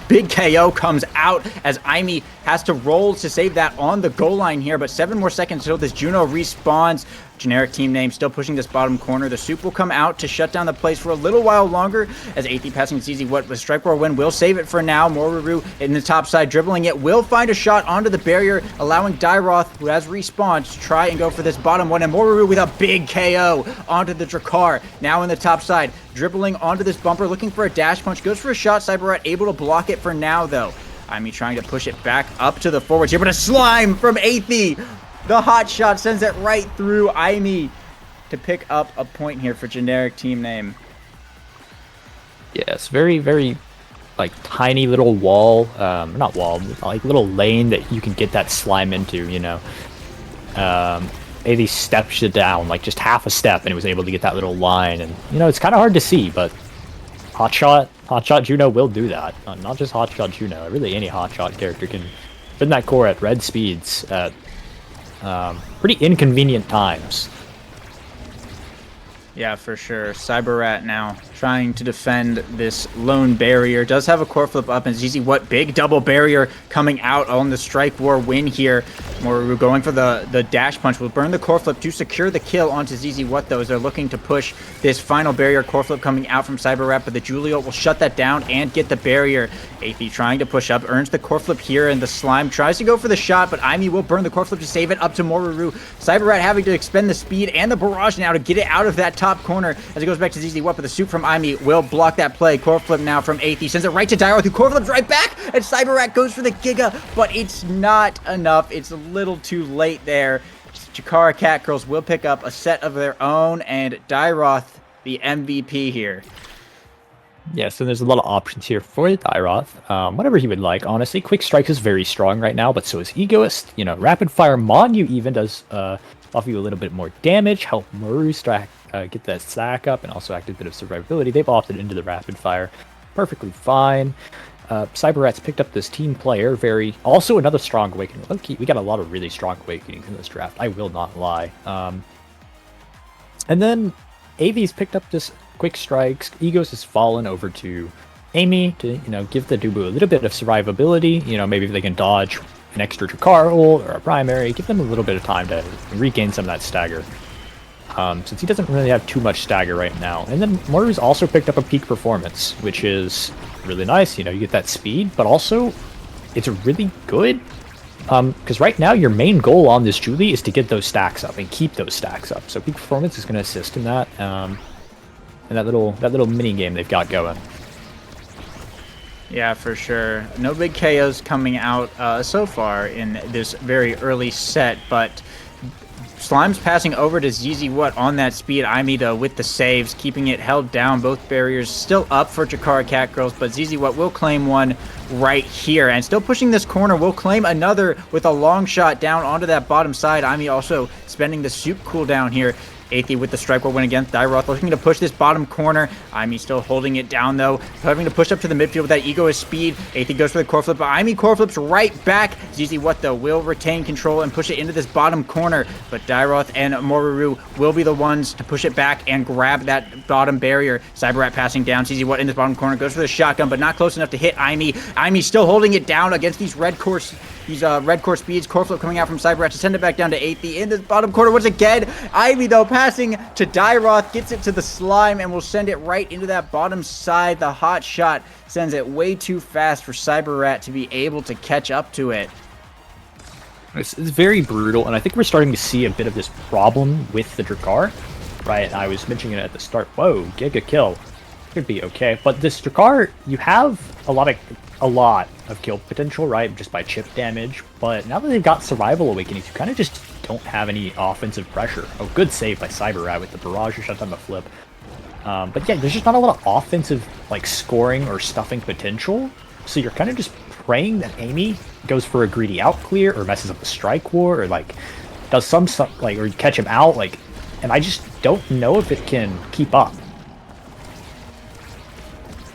Speaker 2: big KO comes out as Aimi has to roll to save that on the goal line here, but 7 more seconds until this Juno respawns. Generic team name still pushing this bottom corner. The soup will come out to shut down the place for a little while longer as Athi passing ZZ What with Strike Roar win will save it for now. Moruru in the top side dribbling it, will find a shot onto the barrier, allowing Dairoth, who has respawned, to try and go for this bottom one, and Moruru with a big KO onto the Drakkar. Now in the top side, dribbling onto this bumper, looking for a dash punch, goes for a shot. CyberRat able to block it for now though. Aimi trying to push it back up to the forwards here, but a slime from Athi. The hot shot sends it right through Aimi to pick up a point here for generic team name.
Speaker 1: Yes, very, very like tiny little wall, not wall, like little lane that you can get that slime into, you know. Athi steps it down, like just half a step, and it was able to get that little line, and you know, it's kind of hard to see, but Hotshot Juno will do that. Not just Hotshot Juno, really any Hotshot character can spin that core at red speeds at pretty inconvenient times.
Speaker 2: Yeah, for sure. CyberRat now trying to defend this lone barrier. Does have a core flip up, and ZZ What big double barrier coming out on the Strike War win here. Moruru going for the dash punch will burn the core flip to secure the kill onto ZZ What though, as they're looking to push this final barrier. Core flip coming out from CyberRat, but the Julio will shut that down and get the barrier. Athi trying to push up, earns the core flip here, and the slime tries to go for the shot, but Aimi will burn the core flip to save it up to Moruru. CyberRat having to expend the speed and the barrage now to get it out of that top corner as it goes back to ZZ What, but the soup from Aimi will block that play. Core flip now from Athi, sends it right to Dairoth, who core flips right back, and CyberRat goes for the Giga, but it's not enough. It's a little too late there. Chikara Catgirls will pick up a set of their own, and Dairoth the MVP here.
Speaker 1: Yeah, so there's a lot of options here for Dairoth. Whatever he would like, honestly. Quick Strike is very strong right now, but so is Egoist. You know, Rapid Fire Monu even does offer you a little bit more damage, help Moruru get that stack up, and also act a bit of survivability. They've opted into the Rapid Fire. Perfectly fine. CyberRat's picked up this team player, also another strong awakening. Low-key, we got a lot of really strong awakenings in this draft, I will not lie. And then Avi's picked up this Quick Strikes. Egos has fallen over to Aimi to, you know, give the Dubu a little bit of survivability. You know, maybe if they can dodge an extra Drakkar ult or a primary, give them a little bit of time to regain some of that stagger. Since he doesn't really have too much stagger right now. And then Moru's also picked up a peak performance, which is really nice. You know, you get that speed, but also it's really good. Because right now your main goal on this Julie is to get those stacks up and keep those stacks up. So peak performance is going to assist in that. And that little mini game they've got going.
Speaker 2: Yeah, for sure. No big KOs coming out so far in this very early set, but Slime's passing over to ZZ What on that speed. Aimi though with the saves, keeping it held down. Both barriers still up for Chikara Catgirls, but ZZ What will claim one right here. And still pushing this corner, will claim another with a long shot down onto that bottom side. Aimi also spending the soup cooldown here. Athi with the Strike War win against Dairoth, looking to push this bottom corner. Aimi still holding it down though, having to push up to the midfield with that Egoist speed. Athi goes for the core flip, but Aimi core flips right back. ZZ What though will retain control and push it into this bottom corner, but Dairoth and Moruru will be the ones to push it back and grab that bottom barrier. CyberRat passing down. ZZ What in this bottom corner goes for the shotgun, but not close enough to hit Aimi. Aimi still holding it down against these red core these red core speeds. Core flip coming out from Cyberrat to send it back down to Aethy in this bottom corner once again. Ivy, though, passing to Dairoth, gets it to the slime and will send it right into that bottom side. The hot shot sends it way too fast for Cyberrat to be able to catch up to it.
Speaker 1: It's very brutal, and I think we're starting to see a bit of this problem with the Drakkar, right? I was mentioning it at the start. Whoa, Giga kill. Could be okay, but this Drakkar, you have a lot of kill potential, right? Just by chip damage, but now that they've got Survival Awakenings, you kind of just don't have any offensive pressure. Oh, good save by Cyberrat with the barrage shot on the flip. But yeah, there's just not a lot of offensive, like, scoring or stuffing potential, so you're kind of just praying that Amy goes for a greedy out clear or messes up the strike war or like does some stuff like or catch him out, like, and I just don't know if it can keep up.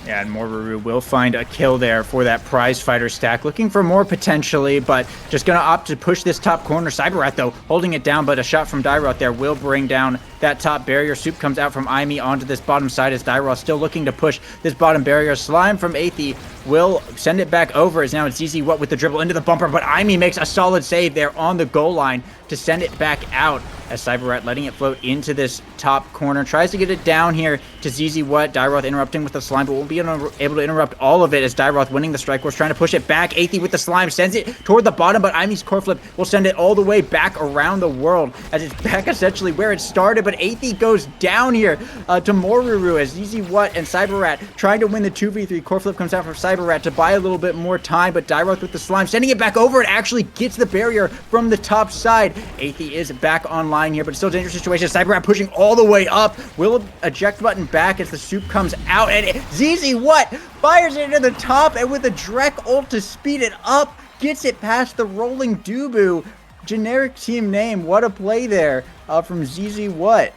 Speaker 2: Yeah, and Moraru will find a kill there for that prize fighter stack. Looking for more potentially, but just going to opt to push this top corner. Cyberrat, though, holding it down, but a shot from Dairoth there will bring down that top barrier. Soup comes out from Aimi onto this bottom side as Dairoth still looking to push this bottom barrier. Slime from Aethy will send it back over as now it's easy what with the dribble into the bumper, but Aimi makes a solid save there on the goal line to send it back out as Cyberrat letting it float into this top corner. Tries to get it down here to ZZ What. Dairoth interrupting with the slime, but won't be able to interrupt all of it as Dairoth winning the strike force, trying to push it back. Aethy with the slime sends it toward the bottom, but Aimi's core flip will send it all the way back around the world as it's back essentially where it started, but Aethy goes down here to Moruru as ZZ What and Cyberrat trying to win the 2v3. Core flip comes out from Cyberrat to buy a little bit more time, but Dairoth with the slime sending it back over. It actually gets the barrier from the top side. Aethy is back online here, but still a dangerous situation. Cyberrat pushing all the way up. Will eject button back as the soup comes out, and ZZ What fires it into the top, and with a Drek ult to speed it up, gets it past the rolling Dubu. Generic team name. What a play there from ZZ What.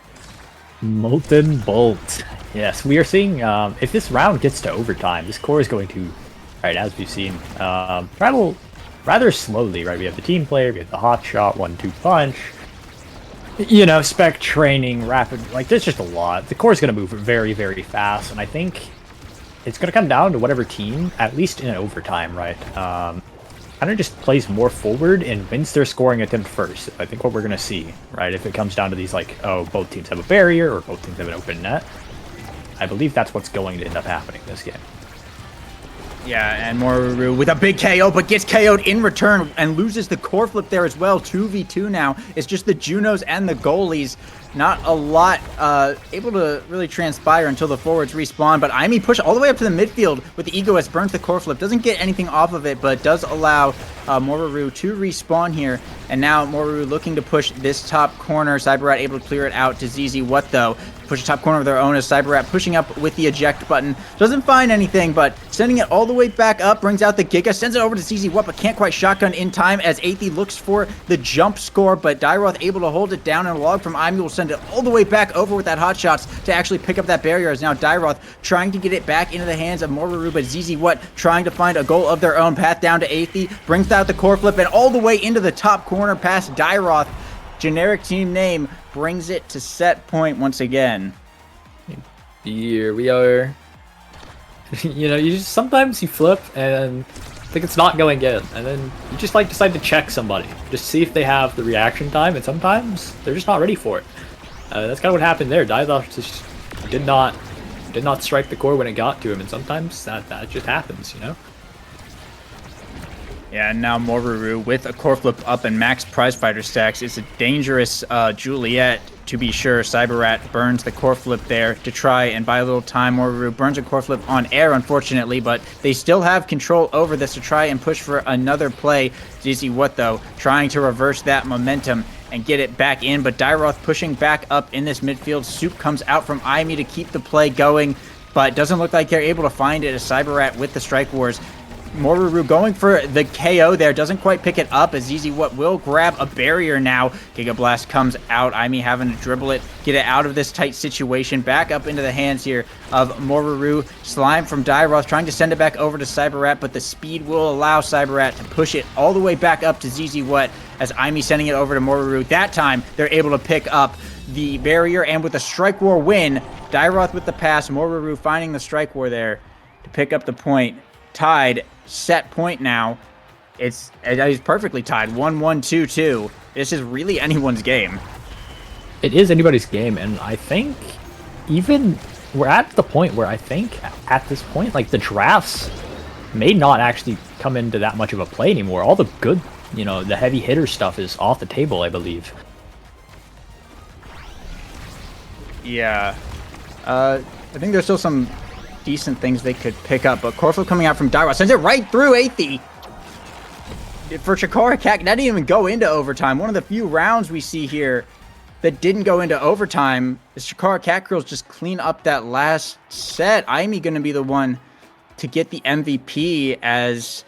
Speaker 1: Molten Bolt. Yes, we are seeing, if this round gets to overtime, this core is going to, right, as we've seen, travel rather slowly, right? We have the team player, we have the hot shot, 1-2 punch, you know, spec training, rapid, like, there's just a lot. The core is going to move very, very fast, and I think it's going to come down to whatever team, at least in overtime, right? Kind of just plays more forward and wins their scoring attempt first. I think what we're going to see, right, if it comes down to these, like, oh, both teams have a barrier or both teams have an open net, I believe that's what's going to end up happening this game.
Speaker 2: Yeah, and Moraru with a big KO, but gets KO'd in return and loses the core flip there as well. 2v2 now. It's just the Junos and the goalies. Not a lot able to really transpire until the forwards respawn, but Aimi push all the way up to the midfield with the Egoist, burns the core flip, doesn't get anything off of it, but does allow Moraru to respawn here, and now Moraru looking to push this top corner. Cyberrat able to clear it out to ZZ What, though. Push a top corner of their own as Cyberrat pushing up with the eject button. Doesn't find anything, but sending it all the way back up, brings out the Giga, sends it over to ZZ What, but can't quite shotgun in time as Aethy looks for the jump score, but Dairoth able to hold it down, and a log from Aimi will send it all the way back over with that hot shots to actually pick up that barrier as now Dairoth trying to get it back into the hands of Moraru, but ZZ What trying to find a goal of their own. Path down to Aethy, brings out the core flip, and all the way into the top corner past Dairoth. Generic team name brings it to set point once again.
Speaker 1: Here we are. You know, sometimes you flip and think it's not going in, and then you just like decide to check somebody, just see if they have the reaction time, and sometimes they're just not ready for it. That's kind of what happened there. Dairoth just did not strike the core when it got to him, and sometimes that just happens, you know.
Speaker 2: Yeah, and now Moraru with a core flip up and max prize fighter stacks. It's a dangerous Juliet, to be sure. Cyberrat burns the core flip there to try and buy a little time. Moraru burns a core flip on air, unfortunately, but they still have control over this to try and push for another play. ZZ What, though, trying to reverse that momentum and get it back in, but Dairoth pushing back up in this midfield. Soup comes out from Aimi to keep the play going, but doesn't look like they're able to find it as Cyberrat with the strike wars. Moraru going for the KO there, doesn't quite pick it up as ZZ What will grab a barrier now. Giga Blast comes out, Aimi having to dribble it, get it out of this tight situation, back up into the hands here of Moraru. Slime from Dairoth trying to send it back over to Cyberrat, but the speed will allow Cyberrat to push it all the way back up to ZZ What as Aimi sending it over to Moraru. That time, they're able to pick up the barrier, and with a strike war win, Dairoth with the pass, Moraru finding the strike war there to pick up the point. Tied, set point now. It's perfectly tied. 1-1, 2-2. This is really anyone's game.
Speaker 1: It is anybody's game, and I think even we're at the point where I think at this point, like the drafts may not actually come into that much of a play anymore. All the good, the heavy hitter stuff is off the table, I believe.
Speaker 2: Yeah. I think there's still some decent things they could pick up, but Corflip coming out from Dairoth sends it right through Athey. For Chikara Cat, that didn't even go into overtime. One of the few rounds we see here that didn't go into overtime is Chikara Cat Girls just clean up that last set. Aimi going to be the one to get the MVP, as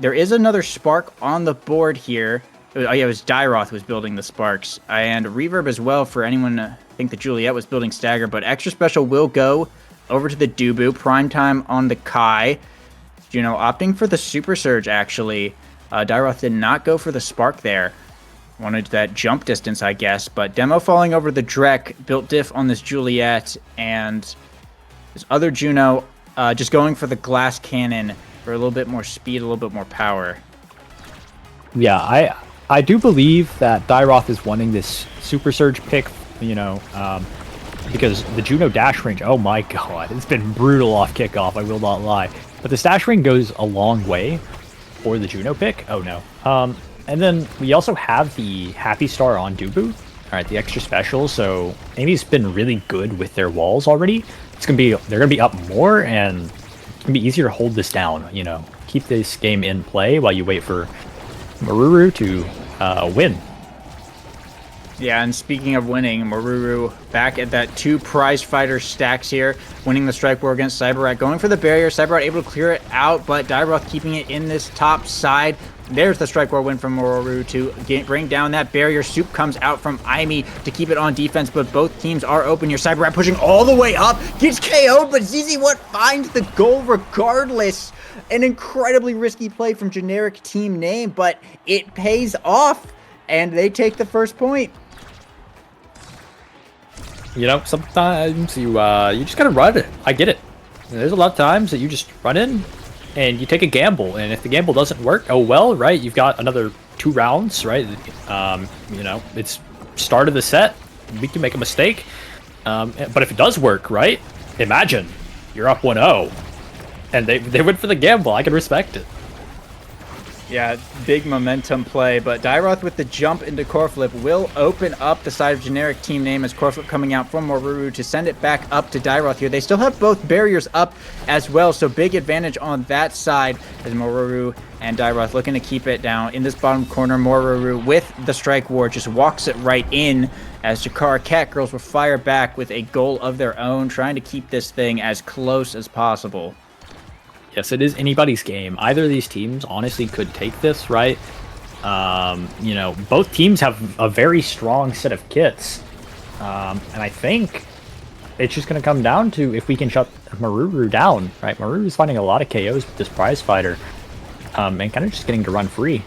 Speaker 2: there is another spark on the board here. Oh yeah, it was Dairoth who was building the sparks, and Reverb as well for anyone. I think that Juliet was building Stagger, but extra special will go over to the Dubu. Prime time on the Kai. Juno opting for the Super Surge, actually. Dairoth did not go for the spark there. Wanted that jump distance, I guess, but Demo falling over the Drek, built diff on this Juliet, and this other Juno just going for the glass cannon for a little bit more speed, a little bit more power.
Speaker 1: Yeah, I do believe that Dairoth is wanting this Super Surge pick, because the Juno dash range, oh my god, it's been brutal off kickoff, I will not lie. But the dash range goes a long way for the Juno pick. Oh no. And then we also have the Happy Star on Dubu. All right, the extra special. So Amy's been really good with their walls already. They're gonna be up more, and it's gonna be easier to hold this down. Keep this game in play while you wait for Maruru to win.
Speaker 2: Yeah, and speaking of winning, Maruru back at that 2 prize fighter stacks here, winning the strike war against Cyberrat, going for the barrier. Cyberrat able to clear it out, but Dairoth keeping it in this top side. There's the strike war win from Maruru to bring down that barrier. Soup comes out from Aimi to keep it on defense, but both teams are open here. Cyberrat pushing all the way up, gets KO'd, but ZZ What finds the goal regardless. An incredibly risky play from generic team name, but it pays off, and they take the first point.
Speaker 1: Sometimes you just gotta run it. I get it. There's a lot of times that you just run in and you take a gamble, and if the gamble doesn't work, oh well, right? You've got another 2 rounds, right? It's start of the set. We can make a mistake, but if it does work, right? Imagine you're up 1-0, and they went for the gamble. I can respect it.
Speaker 2: Yeah, big momentum play, but Dairoth with the jump into Corflip will open up the side of generic team name, as Corflip coming out from Maruru to send it back up to Dairoth here. They still have both barriers up as well, so big advantage on that side as Maruru and Dairoth looking to keep it down in this bottom corner. Maruru with the strike war just walks it right in, as Chikara Cat Girls will fire back with a goal of their own, trying to keep this thing as close as possible.
Speaker 1: Yes, it is anybody's game. Either of these teams honestly could take this, right? Both teams have a very strong set of kits. And I think it's just going to come down to if we can shut Maruru down, right? Maruru's finding a lot of KOs with this prize fighter, and kind of just getting to run free.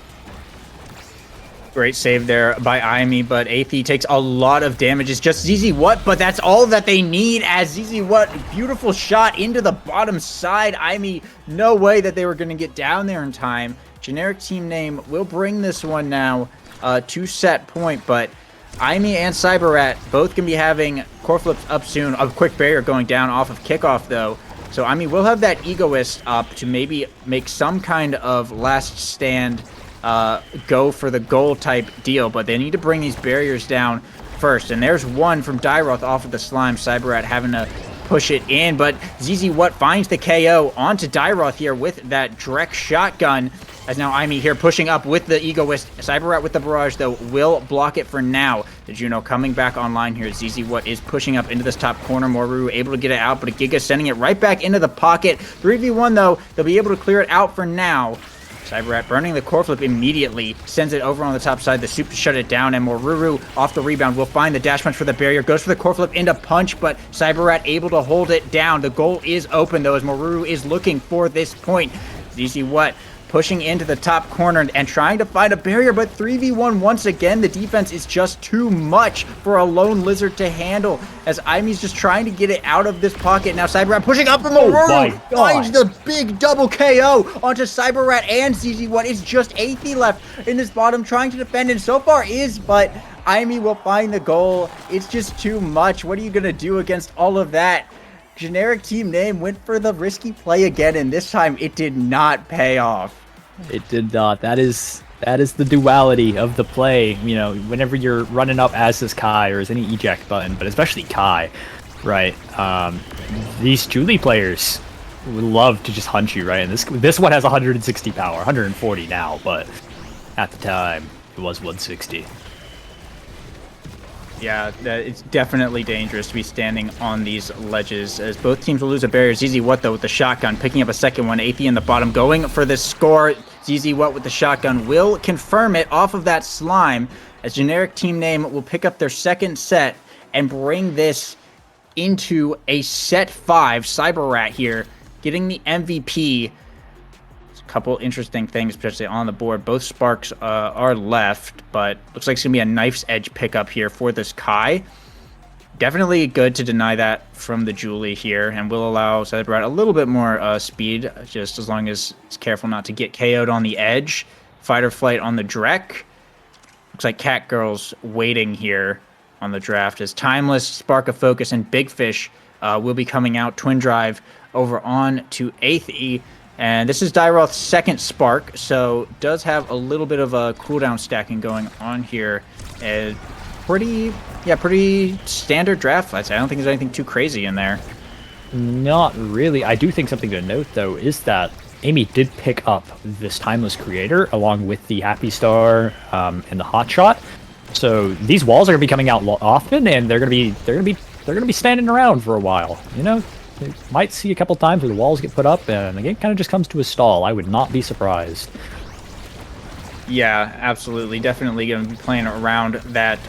Speaker 2: Great save there by Aimi, but Athey takes a lot of damage. It's just ZZ What, but that's all that they need, as ZZ What, beautiful shot into the bottom side. Aimi, no way that they were going to get down there in time. Generic team name will bring this one now to set point, but Aimi and Cyberrat both can be having Corflips up soon. A quick barrier going down off of kickoff, though. So Aimi will have that Egoist up to maybe make some kind of last stand go for the goal type deal, but they need to bring these barriers down first. And there's one from Dairoth off of the slime. Cyberrat having to push it in, but ZZ What finds the KO onto Dairoth here with that Drek shotgun, as now Aimi here pushing up with the Egoist. Cyberrat with the barrage, though, will block it for now. The Juno coming back online here. ZZ What is pushing up into this top corner. Moru able to get it out, but a Giga sending it right back into the pocket. 3v1, though, they'll be able to clear it out for now. Cyberrat burning the Corflip immediately, sends it over on the top side, the Soup to shut it down, and Maruru off the rebound will find the dash punch for the barrier, goes for the Corflip into punch, but Cyberrat able to hold it down. The goal is open, though, as Maruru is looking for this point. ZZ What pushing into the top corner and trying to find a barrier, but 3v1 once again. The defense is just too much for a lone lizard to handle, as Imi's just trying to get it out of this pocket. Now Cyberrat pushing up from Maru, finds the big double KO onto Cyberrat and ZZ1. It's just Athey left in this bottom trying to defend, and so far is, but Imi will find the goal. It's just too much. What are you going to do against all of that? Generic team name went for the risky play again, and this time it did not pay off.
Speaker 1: It did not. That is the duality of the play. You know, whenever you're running up as this Kai or as any eject button, but especially Kai, right? These Julie players would love to just hunt you, right? And this one has 160 power, 140 now, but at the time it was 160.
Speaker 2: Yeah, it's definitely dangerous to be standing on these ledges, as both teams will lose a barrier. ZZ What, though, with the shotgun, picking up a second one. Athey in the bottom, going for the score. ZZ What with the shotgun will confirm it off of that slime, as Generic Team Name will pick up their second set and bring this into a set 5. Cyberrat here, getting the MVP. Couple interesting things potentially on the board. Both sparks are left, but looks like it's gonna be a knife's edge pickup here for this Kai. Definitely good to deny that from the Julie here, and will allow Cyberrat a little bit more speed, just as long as it's careful not to get KO'd on the edge. Fight or flight on the Drek. Looks like Cat Girl's waiting here on the draft, as Timeless, Spark of Focus, and Big Fish will be coming out. Twin Drive over on to Athey. And this is Dyroth's second spark, so does have a little bit of a cooldown stacking going on here. Pretty standard draft, I'd say. I don't think there's anything too crazy in there.
Speaker 1: Not really. I do think something to note, though, is that Amy did pick up this Timeless Creator along with the Happy Star and the Hotshot. So these walls are gonna be coming out often, and they're gonna be standing around for a while. You know. You might see a couple times where the walls get put up and the game kind of just comes to a stall. I would not be surprised.
Speaker 2: Yeah, absolutely. Definitely going to be playing around that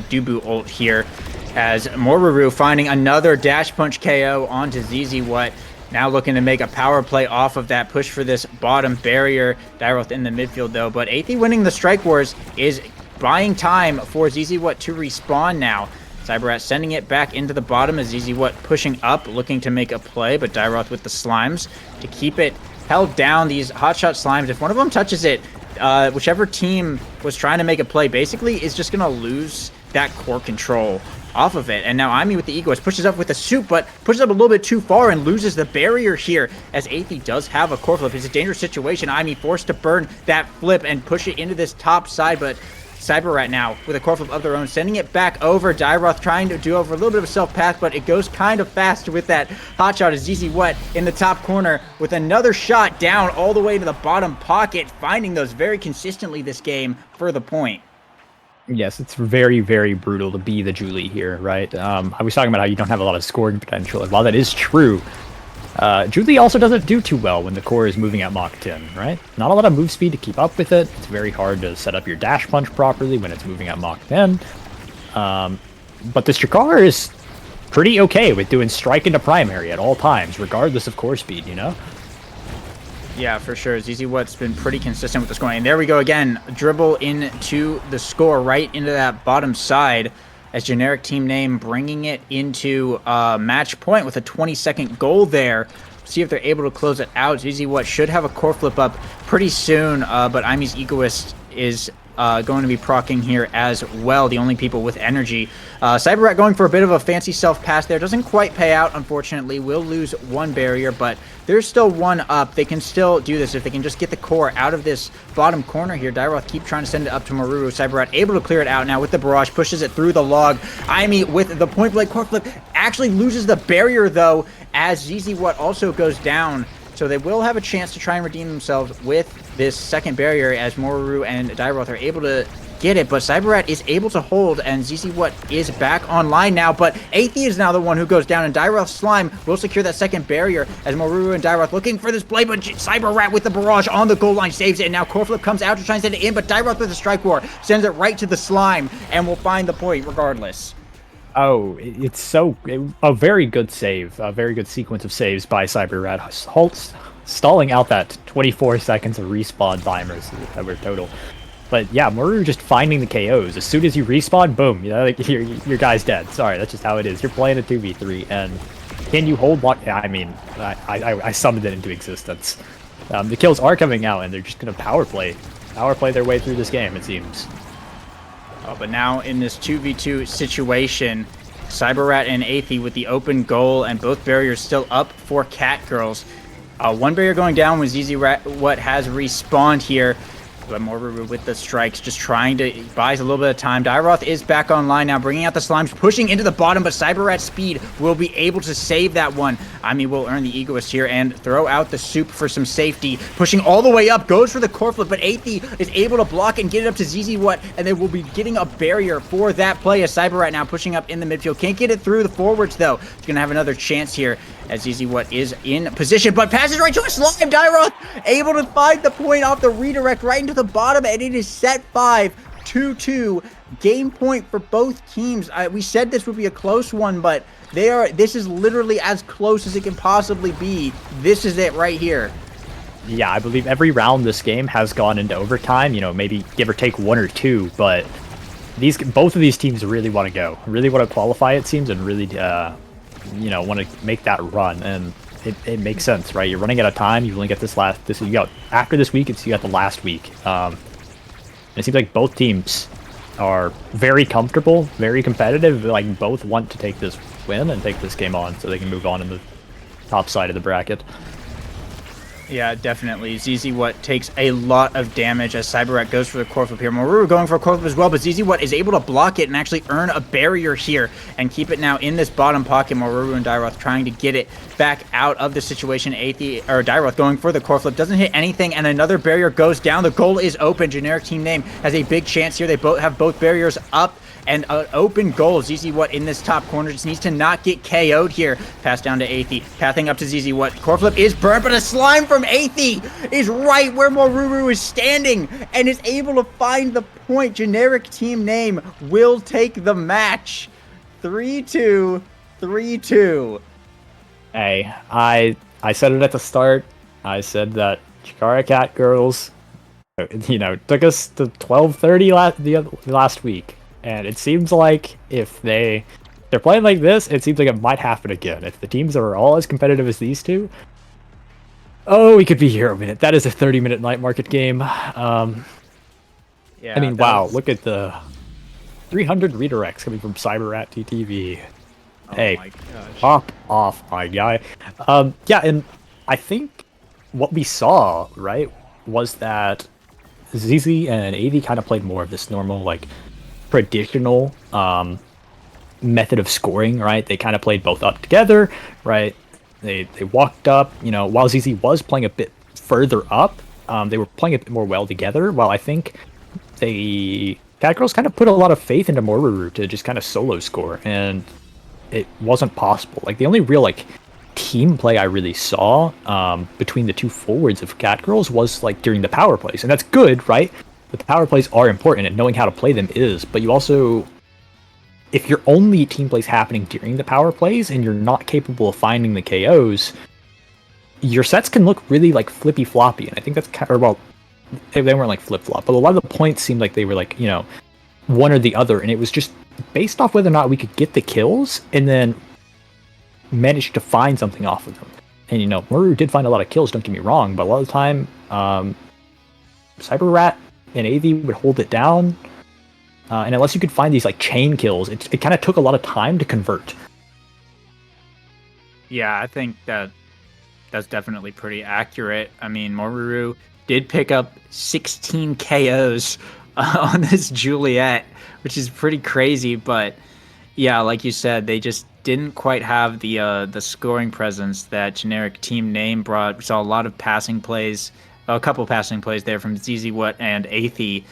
Speaker 2: Dubu ult here, as Moraru finding another dash punch KO onto ZZ What. Now looking to make a power play off of that push for this bottom barrier. Dyroth in the midfield, though. But Athey winning the Strike Wars is buying time for ZZ What to respawn now. Cyberrat sending it back into the bottom as ZZ What pushing up, looking to make a play, but Dyroth with the slimes to keep it held down. These hotshot slimes, if one of them touches it, whichever team was trying to make a play basically is just going to lose that core control off of it. And now Imi with the Egoist pushes up with the soup, but pushes up a little bit too far and loses the barrier here, as Athey does have a core flip. It's a dangerous situation. Imi forced to burn that flip and push it into this top side, but Cyberrat now with a core flip of their own, sending it back over. Dyroth trying to do over a little bit of a self-path, but it goes kind of fast with that hotshot as ZZ What in the top corner with another shot down all the way to the bottom pocket, finding those very consistently this game for the point.
Speaker 1: Yes, it's very, very brutal to be the Julie here, right? I was talking about how you don't have a lot of scoring potential, and while that is true, Julie also doesn't do too well when the core is moving at Mach 10, right? Not a lot of move speed to keep up with it. It's very hard to set up your dash punch properly when it's moving at Mach 10. But this Jakar is pretty okay with doing strike into primary at all times, regardless of core speed, you know?
Speaker 2: Yeah, for sure. ZZ What's been pretty consistent with the scoring. And there we go again. Dribble into the score, right into that bottom side, as Generic Team Name bringing it into match point with a 20-second goal there. See if they're able to close it out. ZZ What should have a core flip up pretty soon, but Imi's Egoist is going to be proccing here as well. The only people with energy. Cyberrat going for a bit of a fancy self-pass there. Doesn't quite pay out, unfortunately. Will lose one barrier, but there's still one up. They can still do this if they can just get the core out of this bottom corner here. Dyroth keep trying to send it up to Maruru. Cyberrat able to clear it out now with the barrage. Pushes it through the log. Imi with the point blank core flip. Actually loses the barrier, though, as ZZ What also goes down. So they will have a chance to try and redeem themselves with this second barrier, as Moraru and Dyroth are able to get it, but Cyberrat is able to hold, and ZZ What is back online now, but Athey is now the one who goes down, and Dyroth's slime will secure that second barrier, as Moraru and Dyroth looking for this play, but Cyberrat with the barrage on the goal line saves it, and now Core Flip comes out to try and send it in, but Dyroth with the Strike War sends it right to the slime, and will find the point regardless.
Speaker 1: Oh, it's a very good save, a very good sequence of saves by Cyberrat. stalling out that 24 seconds of respawn timers that were total. But yeah, Maru just finding the KOs. As soon as you respawn, boom, you know, like your guy's dead. Sorry, that's just how it is. You're playing a 2v3, and can you hold one? I mean, I summoned it into existence. The kills are coming out, and they're just gonna power play their way through this game, it seems.
Speaker 2: Oh, but now in this 2v2 situation, CyberRat and Athey with the open goal, and both barriers still up for Cat Girls. One barrier going down when ZZ what has respawned here. But Moruru with the strikes, just trying to buys a little bit of time. Dairoth is back online now, bringing out the slimes, pushing into the bottom, but CyberRat's speed will be able to save that one. Ami will earn the Egoist here and throw out the soup for some safety. Pushing all the way up, goes for the core flip, but Athey is able to block and get it up to ZZ What, and they will be getting a barrier for that play as CyberRat now pushing up in the midfield. Can't get it through the forwards, though. He's going to have another chance here as ZZ What is in position, but passes right to a slime. Dairoth able to find the point off the redirect right into the bottom, and it is set 5-2-2. Game point for both teams. We said this would be a close one, but this is literally as close as it can possibly be. This is it right here.
Speaker 1: Yeah, I believe every round this game has gone into overtime, you know, maybe give or take 1 or 2, but both of these teams really want to go. Really want to qualify, it seems, and really you know, want to make that run, and it makes sense, right? You're running out of time. You only get you got after this week. You got the last week. And it seems like both teams are very comfortable, very competitive. Like both want to take this win and take this game on, so they can move on in the top side of the bracket.
Speaker 2: Yeah, definitely. ZZ What takes a lot of damage as CyberRat goes for the core flip here. Maru going for a core flip as well, but ZZ What is able to block it and actually earn a barrier here and keep it now in this bottom pocket. Maru and Dairoth trying to get it back out of the situation. Dairoth going for the core flip, doesn't hit anything, and another barrier goes down. The goal is open. Generic team name has a big chance here. They both have both barriers up. And an open goal. ZZ What in this top corner just needs to not get KO'd here. Pass down to Athey. Pathing up to ZZ What. Core flip is burnt, but a slime from Athey is right where Moruru is standing and is able to find the point. Generic team name will take the match. 3-2. 3-2.
Speaker 1: Hey, I said it at the start. I said that Chikara Cat Girls, you know, took us to 12:30 last week. And it seems like if they're playing like this, it seems like it might happen again. If the teams are all as competitive as these two, oh, we could be here a minute. That is a 30-minute night market game. Yeah, I mean, wow, look at the 300 redirects coming from CyberRat TTV. Oh, hey, pop off, my guy. Yeah, and I think what we saw, right, was that ZZ and AV kind of played more of this normal, like, traditional method of scoring, right? They kind of played both up together, right? They walked up, you know, while ZZ was playing a bit further up, they were playing a bit more well together, while I think the Cat Girls kind of put a lot of faith into Moruru to just kind of solo score, and it wasn't possible. Like, the only real, like, team play I really saw between the two forwards of Cat Girls was, like, during the power plays, and that's good, right? The power plays are important, and knowing how to play them is, but you also, if your only team plays happening during the power plays and you're not capable of finding the KOs, your sets can look really like flippy floppy, and I think that's kind of, well, they weren't like flip flop, but a lot of the points seemed like they were like, you know, one or the other, and it was just based off whether or not we could get the kills and then manage to find something off of them. And you know, Maru did find a lot of kills, don't get me wrong, but a lot of the time, CyberRat and AV would hold it down, and unless you could find these like chain kills, it kind of took a lot of time to convert.
Speaker 2: Yeah, I think that's definitely pretty accurate. I mean, Moruru did pick up 16 KOs on this Juliet, which is pretty crazy, but yeah, like you said, they just didn't quite have the scoring presence that generic team name brought. We saw a lot of passing plays, a couple passing plays there from ZZ What and Athey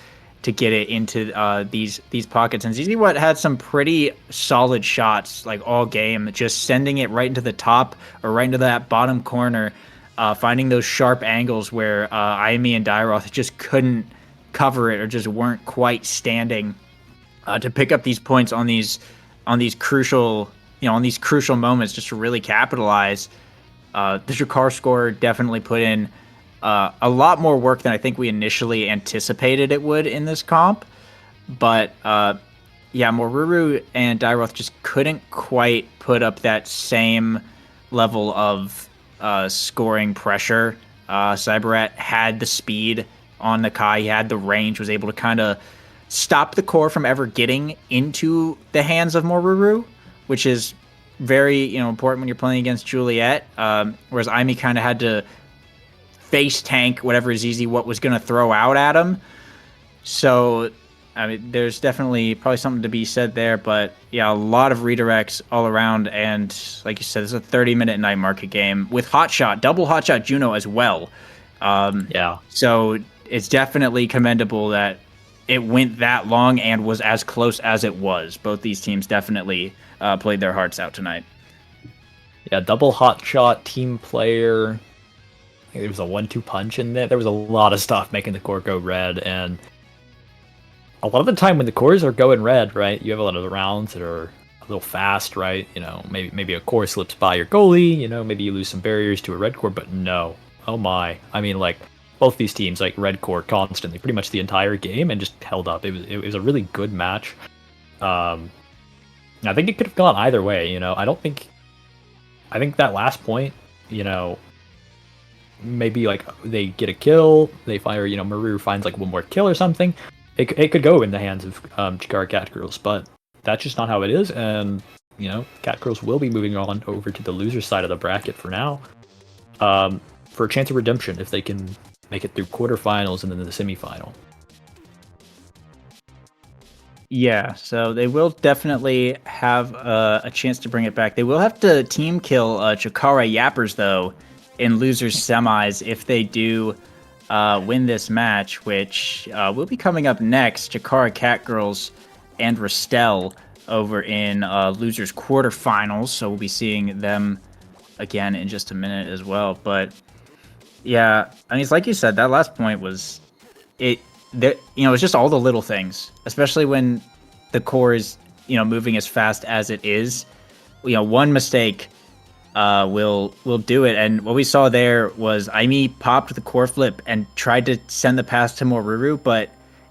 Speaker 2: to get it into these pockets. And ZZ What had some pretty solid shots like all game, just sending it right into the top or right into that bottom corner, finding those sharp angles where Aimi and Dairoth just couldn't cover it or just weren't quite standing to pick up these points on these crucial moments, just to really capitalize. The Jakar score definitely put in a lot more work than I think we initially anticipated it would in this comp. But yeah, Moruru and Dairoth just couldn't quite put up that same level of scoring pressure. Cyberrat had the speed on the Kai, he had the range, was able to kind of stop the core from ever getting into the hands of Moruru, which is very important when you're playing against Juliet. Whereas Aimi kind of had to face tank whatever Zizi what was going to throw out at him. So I mean, there's definitely probably something to be said there, but yeah, a lot of redirects all around, and like you said, it's a 30-minute night market game with Hotshot, double Hotshot Juno as well.
Speaker 1: Yeah.
Speaker 2: So it's definitely commendable that it went that long and was as close as it was. Both these teams definitely played their hearts out tonight.
Speaker 1: Yeah, double Hotshot, team player. There was a 1-2 punch in there. There was a lot of stuff making the core go red, and a lot of the time when the cores are going red, right, you have a lot of the rounds that are a little fast, right? Maybe a core slips by your goalie, maybe you lose some barriers to a red core, but no. Oh my. I mean, like, both these teams, like, red core constantly, pretty much the entire game, and just held up. It was a really good match. I think it could have gone either way, I think that last point, maybe, like, they get a kill, they fire, Maru finds, like, one more kill or something. It could go in the hands of Chikara Catgirls, but that's just not how it is, and, Catgirls will be moving on over to the loser side of the bracket for now, for a chance of redemption if they can make it through quarterfinals and then the semifinal.
Speaker 2: Yeah, so they will definitely have a chance to bring it back. They will have to team kill Chikara Yappers, though, in losers semis if they do win this match, which will be coming up next. Chikara Catgirls and Rastel over in losers quarterfinals, so we'll be seeing them again in just a minute as well. But yeah, I mean, it's like you said, that last point was it's just all the little things, especially when the core is moving as fast as it is. One mistake will do it. And what we saw there was Aimi popped the core flip and tried to send the pass to Moruru, but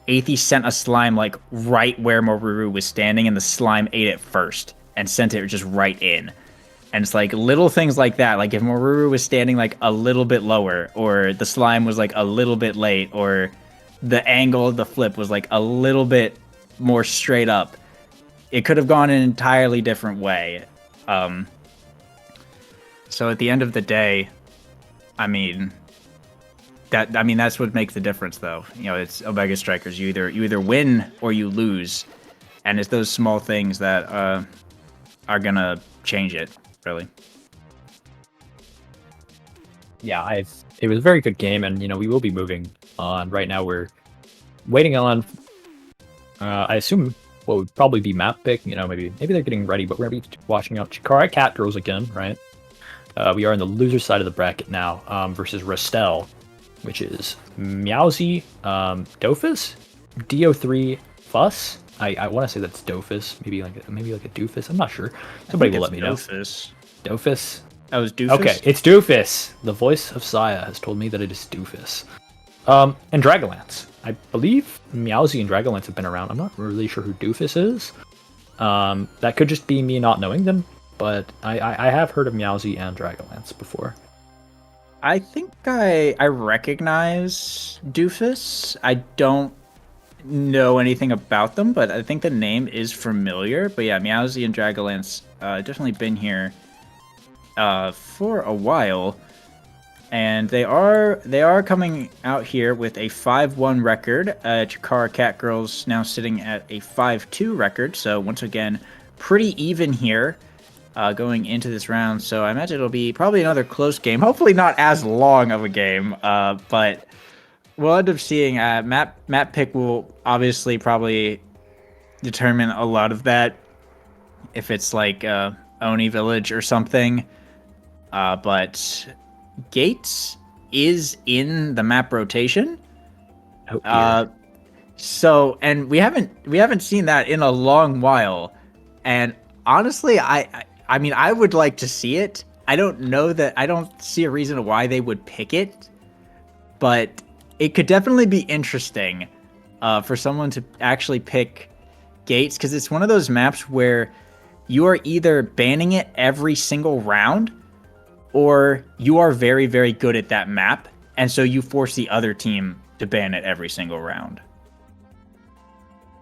Speaker 2: Athey sent a slime like right where Moruru was standing, and the slime ate it first and sent it just right in. And it's like little things like that. Like if Moruru was standing like a little bit lower, or the slime was like a little bit late, or the angle of the flip was like a little bit more straight up, it could have gone an entirely different way. So at the end of the day, I mean, that's what makes the difference, though. It's Omega Strikers. You either win or you lose, and it's those small things that are gonna change it, really.
Speaker 1: Yeah, it was a very good game, and we will be moving on. Right now, we're waiting on. I assume what would probably be map pick. Maybe they're getting ready, but we're gonna be watching out Chikara Catgirls again, right? We are on the loser side of the bracket now, versus Rastel, which is Meowsy, Dofus, Do3 Fuss. I want to say that's Dofus, maybe like a Doofus. I'm not sure. Somebody will let me know. Dofus.
Speaker 2: That was Doofus.
Speaker 1: Okay, it's Doofus. The voice of Saya has told me that it is Doofus. And Dragonlance. I believe Meowsy and Dragonlance have been around. I'm not really sure who Doofus is. That could just be me not knowing them, but I have heard of Meowsy and Dragonlance before.
Speaker 2: I think I recognize Doofus. I don't know anything about them, but I think the name is familiar. But yeah, Meowsy and Dragonlance definitely been here for a while, and they are coming out here with a 5-1 record. Chikara Catgirls now sitting at a 5-2 record. So once again, pretty even here going into this round. So I imagine it'll be probably another close game. Hopefully not as long of a game, but we'll end up seeing. Map pick will obviously probably determine a lot of that. If it's like Oni Village or something. But Gates is in the map rotation. So, and we haven't seen that in a long while. And honestly, I mean, I would like to see it. I don't know that I don't see a reason why they would pick it, but it could definitely be interesting for someone to actually pick Gates, because it's one of those maps where you are either banning it every single round, or you are very, very good at that map, and so you force the other team to ban it every single round.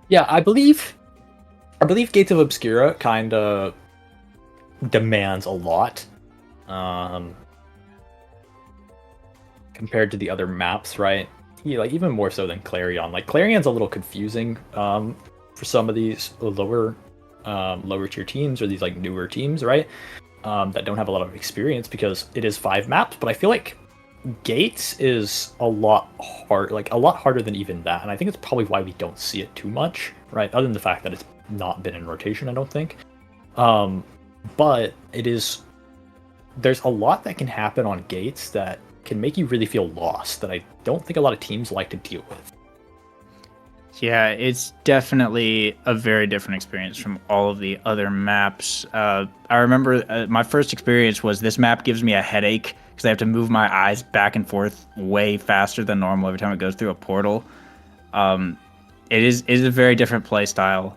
Speaker 1: Yeah, I believe Gates of Obscura kind of demands a lot compared to the other maps, right? Yeah, like even more so than Clarion. Like Clarion's a little confusing for some of these lower tier teams or these like newer teams, right? That don't have a lot of experience because it is 5 maps. But I feel like Gates is a lot harder than even that, and I think it's probably why we don't see it too much, right? Other than the fact that it's not been in rotation, I don't think. But it is. There's a lot that can happen on Gates that can make you really feel lost that I don't think a lot of teams like to deal with.
Speaker 2: Yeah, it's definitely a very different experience from all of the other maps. I remember my first experience was this map gives me a headache because I have to move my eyes back and forth way faster than normal every time it goes through a portal. It is a very different play style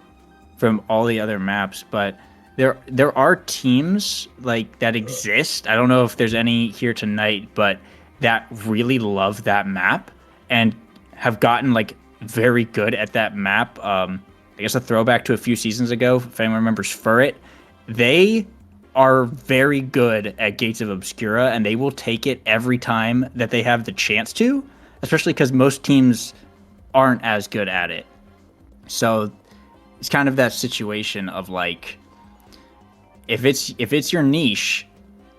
Speaker 2: from all the other maps, but there are teams like that exist. I don't know if there's any here tonight, but that really love that map and have gotten like very good at that map. I guess a throwback to a few seasons ago, if anyone remembers Furret, they are very good at Gates of Obscura, and they will take it every time that they have the chance to, especially because most teams aren't as good at it. So it's kind of that situation of like, if it's your niche,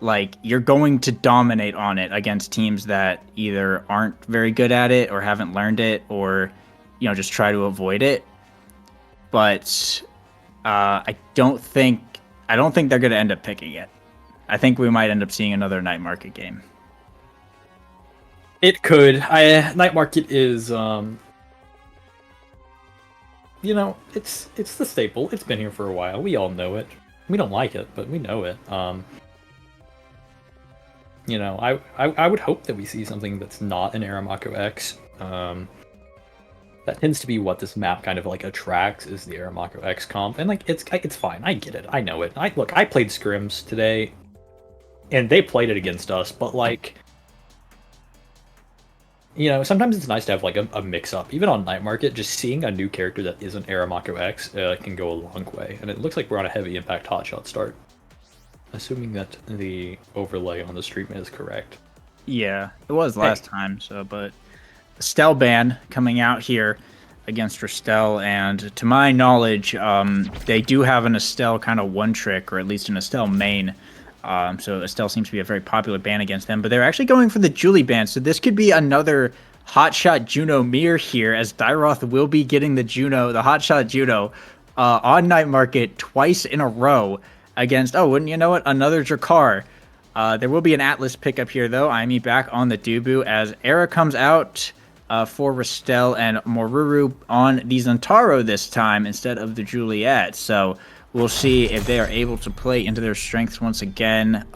Speaker 2: like you're going to dominate on it against teams that either aren't very good at it or haven't learned it, or just try to avoid it. But I don't think they're going to end up picking it. I think we might end up seeing another Night Market game.
Speaker 1: It could. Night Market is it's the staple. It's been here for a while. We all know it. We don't like it, but we know it. I would hope that we see something that's not an Aramako X. That tends to be what this map kind of like attracts, is the Aramako X comp, and like it's fine. I get it. I know it. I played scrims today, and they played it against us, but like, sometimes it's nice to have like a mix up. Even on Night Market, just seeing a new character that isn't Aramako X can go a long way. And it looks like we're on a heavy impact hotshot start, assuming that the overlay on the stream is correct.
Speaker 2: Yeah, it was last time. So, but Estelle ban coming out here against Ristel, and to my knowledge, they do have an Estelle kind of one trick, or at least an Estelle main. So Estelle seems to be a very popular ban against them, but they're actually going for the Julie ban. So this could be another hotshot Juno mirror here, as Dyroth will be getting the hotshot Juno on Night Market twice in a row against, wouldn't you know it, another Drakkar. There will be an Atlas pickup here, though. Aimi back on the Dubu as Era comes out for Ristel, and Moruru on the Zantaro this time instead of the Juliet. So we'll see if they are able to play into their strengths once again.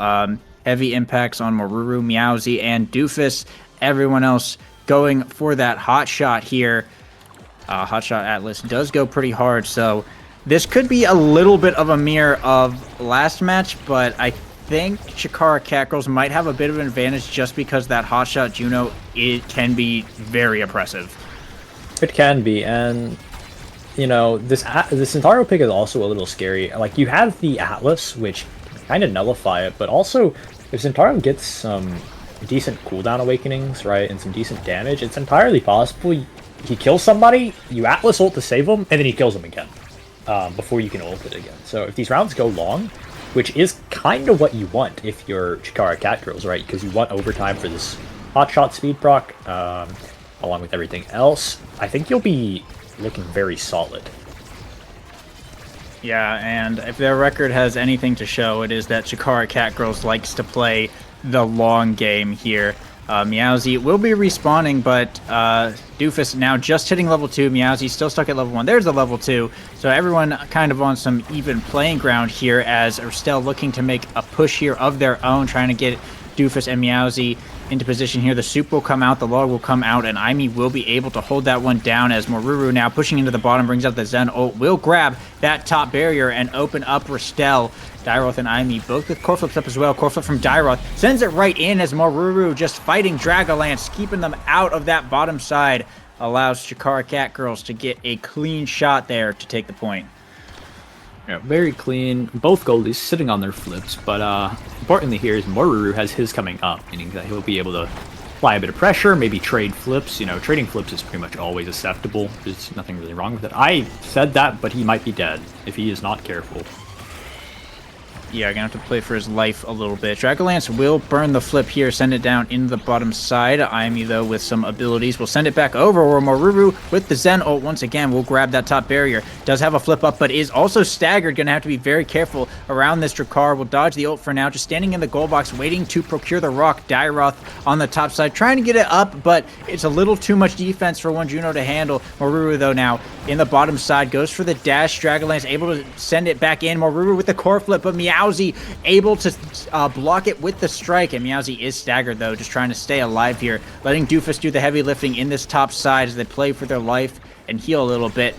Speaker 2: Heavy impacts on Moruru, Meowsy, and Doofus. Everyone else going for that hot shot here. Hotshot Atlas does go pretty hard, so this could be a little bit of a mirror of last match, but I think Chikara Catgirls might have a bit of an advantage just because that hotshot Juno, it can be very oppressive.
Speaker 1: It can be, and this Zantaro pick is also a little scary. Like, you have the Atlas, which kind of nullify it, but also if Zantaro gets some decent cooldown awakenings, right, and some decent damage, it's entirely possible he kills somebody, you Atlas ult to save him, and then he kills him again before you can ult it again. So if these rounds go long, which is kind of what you want if you're Chikara Catgirls, right, because you want overtime for this hotshot speed proc, along with everything else, I think you'll be looking very solid.
Speaker 2: Yeah, and if their record has anything to show, it is that Chikara Catgirls likes to play the long game here. Meowsy will be respawning, but Doofus now just hitting level 2. Meowsy still stuck at level 1. There's the level 2. So everyone kind of on some even playing ground here as Estelle looking to make a push here of their own, trying to get Doofus and Meowsy into position here. The soup will come out, the log will come out, and Aimi will be able to hold that one down as Moruru now pushing into the bottom brings out the Zen ult, will grab that top barrier and open up Restel. Dairoth and Aimi both with core flips up as well. Core flip from Dairoth sends it right in as Moruru just fighting Dragolance, keeping them out of that bottom side. Allows Chikara Catgirls to get a clean shot there to take the point.
Speaker 1: Yeah, very clean. Both goalies sitting on their flips, but importantly here is Moruru has his coming up, meaning that he'll be able to apply a bit of pressure, maybe trade flips. You know, trading flips is pretty much always acceptable. There's nothing really wrong with it. I said that, but he might be dead if he is not careful.
Speaker 2: Yeah, gonna have to play for his life a little bit. Dragolance will burn the flip here, send it down into the bottom side. Aimi, though, with some abilities, will send it back over, or Moruru with the Zen ult once again will grab that top barrier. Does have a flip up, but is also staggered. Gonna have to be very careful around this Drakkar. Will dodge the ult for now, just standing in the goal box, waiting to procure the rock. Dairoth on the top side, trying to get it up, but it's a little too much defense for one Juno to handle. Moruru, though, now in the bottom side, goes for the dash. Dragolance able to send it back in. Moruru with the core flip, but Meowsy able to block it with the strike, and Meowsy is staggered though, just trying to stay alive here, letting Doofus do the heavy lifting in this top side as they play for their life and heal a little bit.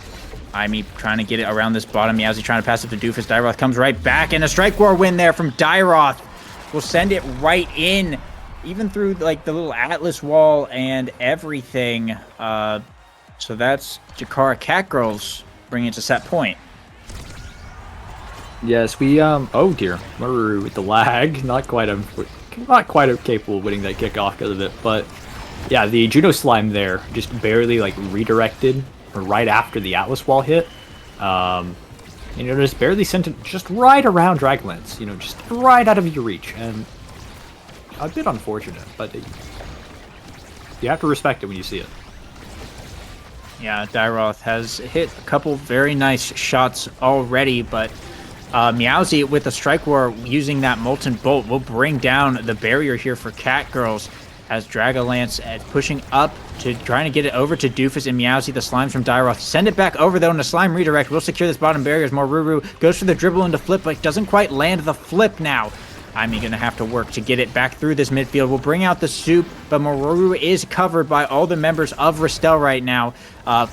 Speaker 2: Aimi trying to get it around this bottom. Meowsy trying to pass it to Doofus. Dairoth comes right back, and a strike war win there from Dairoth will send it right in, even through like the little Atlas wall and everything. So that's Chikara Catgirls bringing it to set point.
Speaker 1: Yes, we oh dear, Moruru with the lag, not quite capable of winning that kickoff because of it, but yeah, the Juno slime there just barely like redirected right after the Atlas wall hit. You know, just barely sent it just right around Dragolance, you know, just right out of your reach, and a bit unfortunate, but you have to respect it when you see it.
Speaker 2: Yeah, Dairoth has hit a couple very nice shots already, but Meowsy with the strike war using that Molten Bolt will bring down the barrier here for Catgirls as Dragolance pushing up to trying to get it over to Doofus and Meowsy. The slimes from Dairoth send it back over though, and the slime redirect will secure this bottom barrier as Moruru goes for the dribble into flip, but doesn't quite land the flip now. Aimi gonna have to work to get it back through this midfield. We'll bring out the soup, but Moruru is covered by all the members of Restel right now.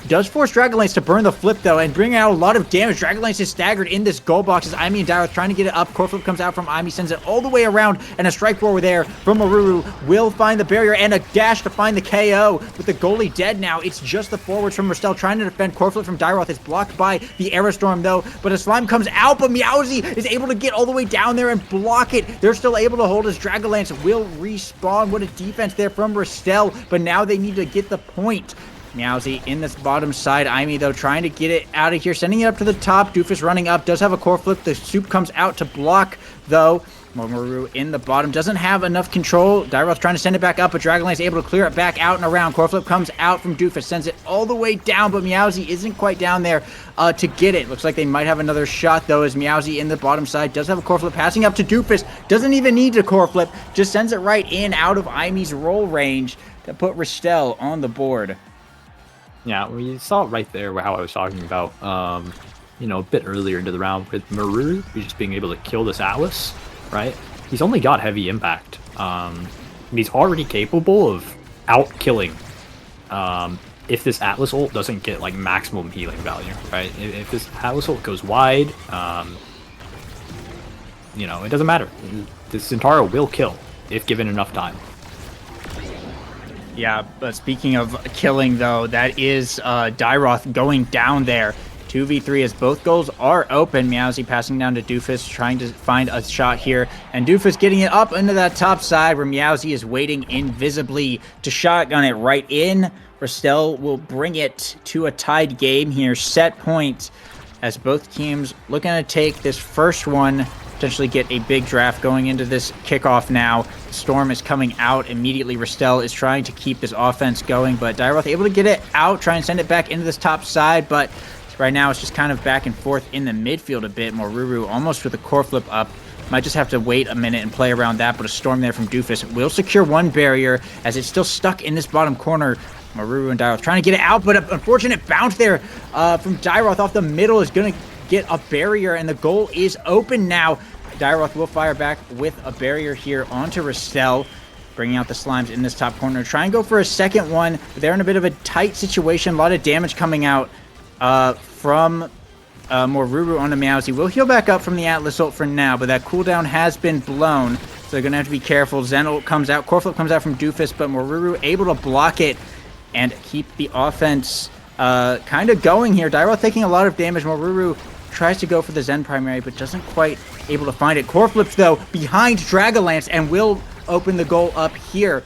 Speaker 2: Does force Dragolance to burn the flip though and bring out a lot of damage. Dragolance is staggered in this goal box as Aimi and Dairoth trying to get it up. Core flip comes out from Aimi, sends it all the way around, and a strike roar there from Moruru will find the barrier and a dash to find the KO with the goalie dead now. It's just the forwards from Restel trying to defend. Core flip from Dairoth is blocked by the Aerostorm though, but a slime comes out, but Meowsy is able to get all the way down there and block it. They're still able to hold as Dragolance will respawn. What a defense there from Restel, but now they need to get the point. Meowsy in this bottom side. Aimi, though, trying to get it out of here, sending it up to the top. Doofus running up, does have a core flip. The soup comes out to block, though. Moruru in the bottom, doesn't have enough control. Dairoth trying to send it back up, but Dragolance able to clear it back out and around. Core flip comes out from Doofus, sends it all the way down, but Meowsy isn't quite down there to get it. Looks like they might have another shot, though, as Meowsy in the bottom side does have a core flip, passing up to Doofus. Doesn't even need to core flip, just sends it right in out of Aimi's roll range to put Restel on the board.
Speaker 1: Yeah, we saw it right there how I was talking about, you know, a bit earlier into the round with Moruru just being able to kill this Atlas, right? He's only got heavy impact. He's already capable of out-killing if this Atlas ult doesn't get, like, maximum healing value, right? If this Atlas ult goes wide, you know, it doesn't matter. This Centauro will kill if given enough time.
Speaker 2: Yeah, but speaking of killing, though, that is Dairoth going down there. 2v3 as both goals are open. Meowsy passing down to Doofus, trying to find a shot here. And Doofus getting it up into that top side where Meowsy is waiting invisibly to shotgun it right in. Restel will bring it to a tied game here. Set point as both teams looking to take this first one, potentially get a big draft going into this kickoff now. The Storm is coming out immediately. Restel is trying to keep this offense going, but Dairoth able to get it out, try and send it back into this top side, but right now it's just kind of back and forth in the midfield a bit. Moruru almost with a core flip up, Might just have to wait a minute and play around that, but a storm there from Doofus will secure one barrier as it's still stuck in this bottom corner. Maruru and Dyroth trying to get it out, but an unfortunate bounce there from Dyroth off the middle is going to get a barrier, and the goal is open now. Dyroth will fire back with a barrier here onto Ristel, bringing out the Slimes in this top corner. Try and go for a second one, but they're in a bit of a tight situation. A lot of damage coming out from Maruru onto Meowsy. Will heal back up from the Atlas ult for now, but that cooldown has been blown, so they're going to have to be careful. Zen ult comes out, Core Flip comes out from Doofus, but Maruru able to block it and keep the offense kind of going here. Dyroth taking a lot of damage. Maruru tries to go for the Zen primary, but doesn't quite able to find it. Core Flips, though, behind Dragalance and will open the goal up here.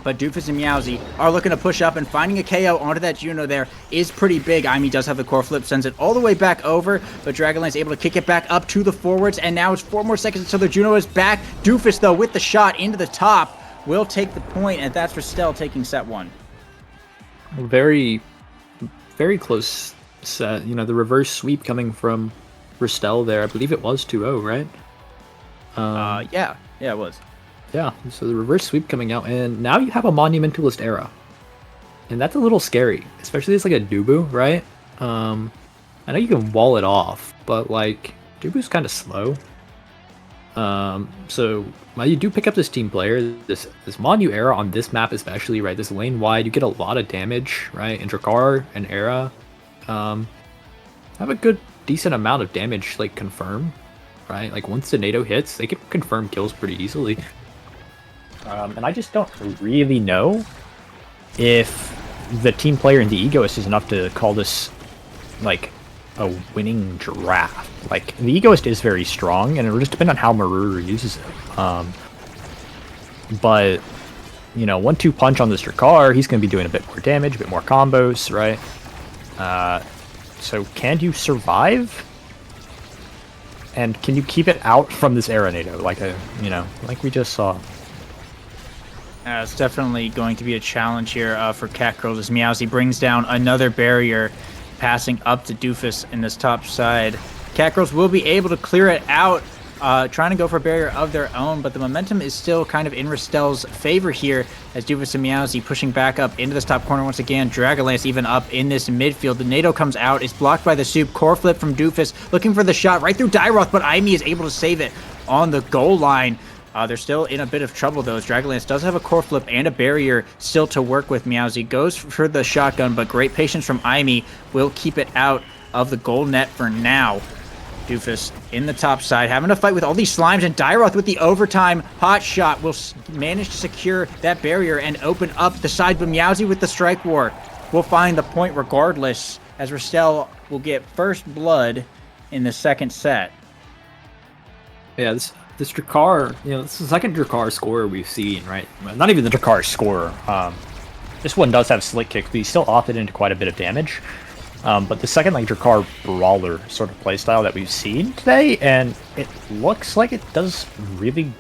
Speaker 2: But Doofus and Meowsy are looking to push up, and finding a KO onto that Juno there is pretty big. Aimee does have the Core Flip, sends it all the way back over, but Dragalance able to kick it back up to the forwards, and now it's 4 more seconds until the Juno is back. Doofus, though, with the shot into the top, will take the point, and that's Ristel taking set 1.
Speaker 1: Very, very close set. You know, the reverse sweep coming from Ristel there. I believe it was 2-0, right?
Speaker 2: Yeah, it was.
Speaker 1: Yeah, so the reverse sweep coming out, and now you have a Monumentalist era. And that's a little scary, especially as like a Dubu, right? I know you can wall it off, but like, Dubu's kind of slow. So while you do pick up this team player, this Monu era on this map especially, right? This lane wide, you get a lot of damage, right? And Drakkar and Era have a good decent amount of damage like confirm, right? Like once the NATO hits, they can confirm kills pretty easily. And I just don't really know if the team player in the Egoist is enough to call this like a winning draft. Like the Egoist is very strong, and it will just depend on how Maruru uses it. But you know, 1-2 punch on this Drakkar, he's going to be doing a bit more damage, a bit more combos, right? So can you survive? And can you keep it out from this era NATO, like like we just saw?
Speaker 2: It's definitely going to be a challenge here for Catgirls as Meowsy brings down another barrier, passing up to Doofus in this top side. Catgirls will be able to clear it out, trying to go for a barrier of their own, but the momentum is still kind of in Ristel's favor here as Doofus and Meowsy pushing back up into this top corner once again. Dragalance even up in this midfield. The NATO comes out, is blocked by the Soup. Core Flip from Doofus, looking for the shot right through Dyroth, but Aimee is able to save it on the goal line. They're still in a bit of trouble, though, as Dragalance does have a Core Flip and a barrier still to work with. Meowsy goes for the shotgun, but great patience from Aimee will keep it out of the goal net for now. Doofus in the top side, having to fight with all these Slimes, and Dyroth with the overtime hot shot will manage to secure that barrier and open up the side, but Meowsy with the Strike War will find the point regardless, as Ristel will get first blood in the second set.
Speaker 1: Yeah, this Drakkar, this is the second Drakkar scorer we've seen, right? Not even the Drakkar scorer. This one does have slick kicks, but he's still opted into quite a bit of damage. But the second like Drakkar brawler sort of playstyle that we've seen today, and it looks like it does really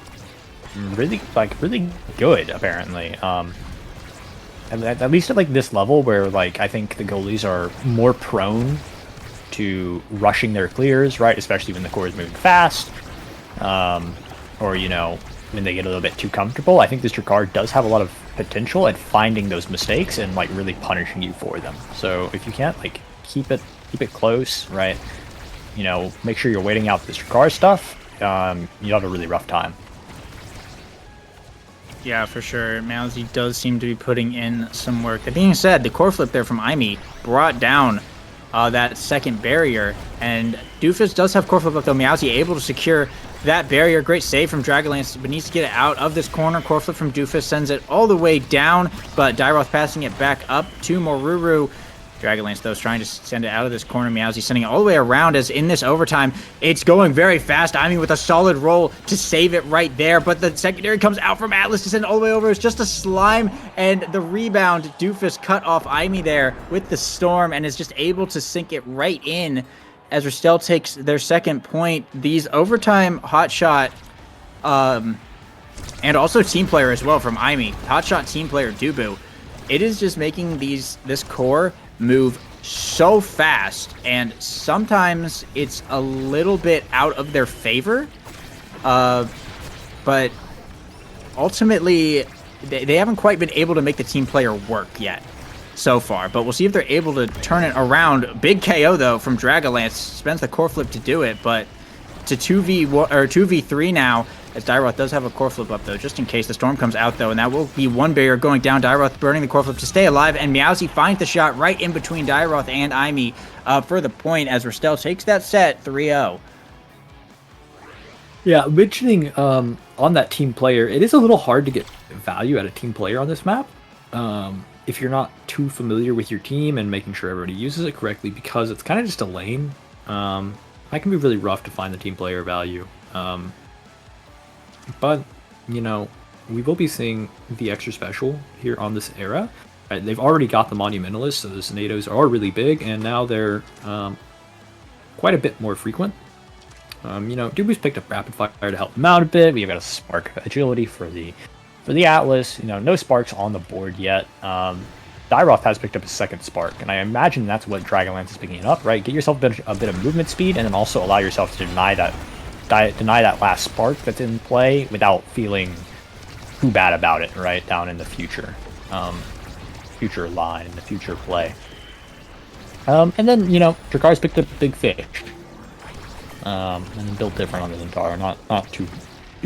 Speaker 1: good apparently. And at least at like this level, where like I think the goalies are more prone to rushing their clears, right? Especially when the core is moving fast. Or when they get a little bit too comfortable. I think this Drakkar does have a lot of potential at finding those mistakes and like really punishing you for them. So if you can't like keep it close, right? Make sure you're waiting out this Drakkar stuff. You have a really rough time.
Speaker 2: Yeah, for sure. Meowsy does seem to be putting in some work. That being said, the Core Flip there from Aimee brought down that second barrier, and Doofus does have Core Flip up, though. Meowsy able to secure that barrier. Great save from Dragalance, but needs to get it out of this corner. Core Flip from Doofus sends it all the way down, but Dyroth passing it back up to Maruru. Dragalance, though, is trying to send it out of this corner. Meowsy sending it all the way around, as in this overtime, it's going very fast. Aimee with a solid roll to save it right there, but the secondary comes out from Atlas to send it all the way over. It's just a Slime, and the rebound. Doofus cut off Aimee there with the Storm, and is just able to sink it right in as Ristel takes their second point. These overtime hotshot, and also team player as well from Aimee. Hotshot team player Dubu. It is just making this core move so fast, and sometimes it's a little bit out of their favor. But ultimately, they haven't quite been able to make the team player work yet so far. But we'll see if they're able to turn it around. Big KO, though, from Dragalance. Spends the core flip to do it, but to 2v3 now, as Dairoth does have a core flip up, though, just in case the storm comes out, though, and that will be one barrier going down. Dairoth burning the core flip to stay alive, and Meowsy finds the shot right in between Dairoth and Aimi for the point, as Rastel takes that set 3-0.
Speaker 1: Yeah, mentioning on that team player, it is a little hard to get value out of team player on this map if you're not too familiar with your team and making sure everybody uses it correctly, because it's kind of just a lane. That can be really rough to find the team player value. But, you know, we will be seeing the extra special here on this era. Right, they've already got the Monumentalists, so the Sonatos are really big, and now they're quite a bit more frequent. You know, Dubu's picked up Rapid Fire to help him out a bit. We've got a Spark Agility for the Atlas. You know, no Sparks on the board yet. Dairoth has picked up a second Spark, and I imagine that's what Dragalance is picking up, right? Get yourself a bit of movement speed, and then also allow yourself to deny that last Spark that's in play without feeling too bad about it, right? Down in the future, future line, in the future play. And then, you know, Drakar's picked up Big Fish. And then built different on the Zentara. Not too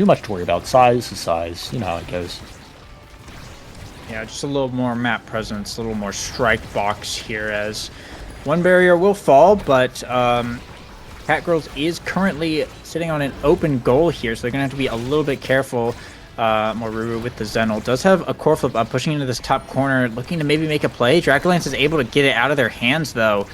Speaker 1: much to worry about. Size is size. You know how it goes.
Speaker 2: Yeah, just a little more map presence, a little more strike box here, as one barrier will fall, but Catgirls is currently sitting on an open goal here, so they're going to have to be a little bit careful. Moruru with the Zenol does have a core flip up, pushing into this top corner, looking to maybe make a play. Dragalance is able to get it out of their hands, though,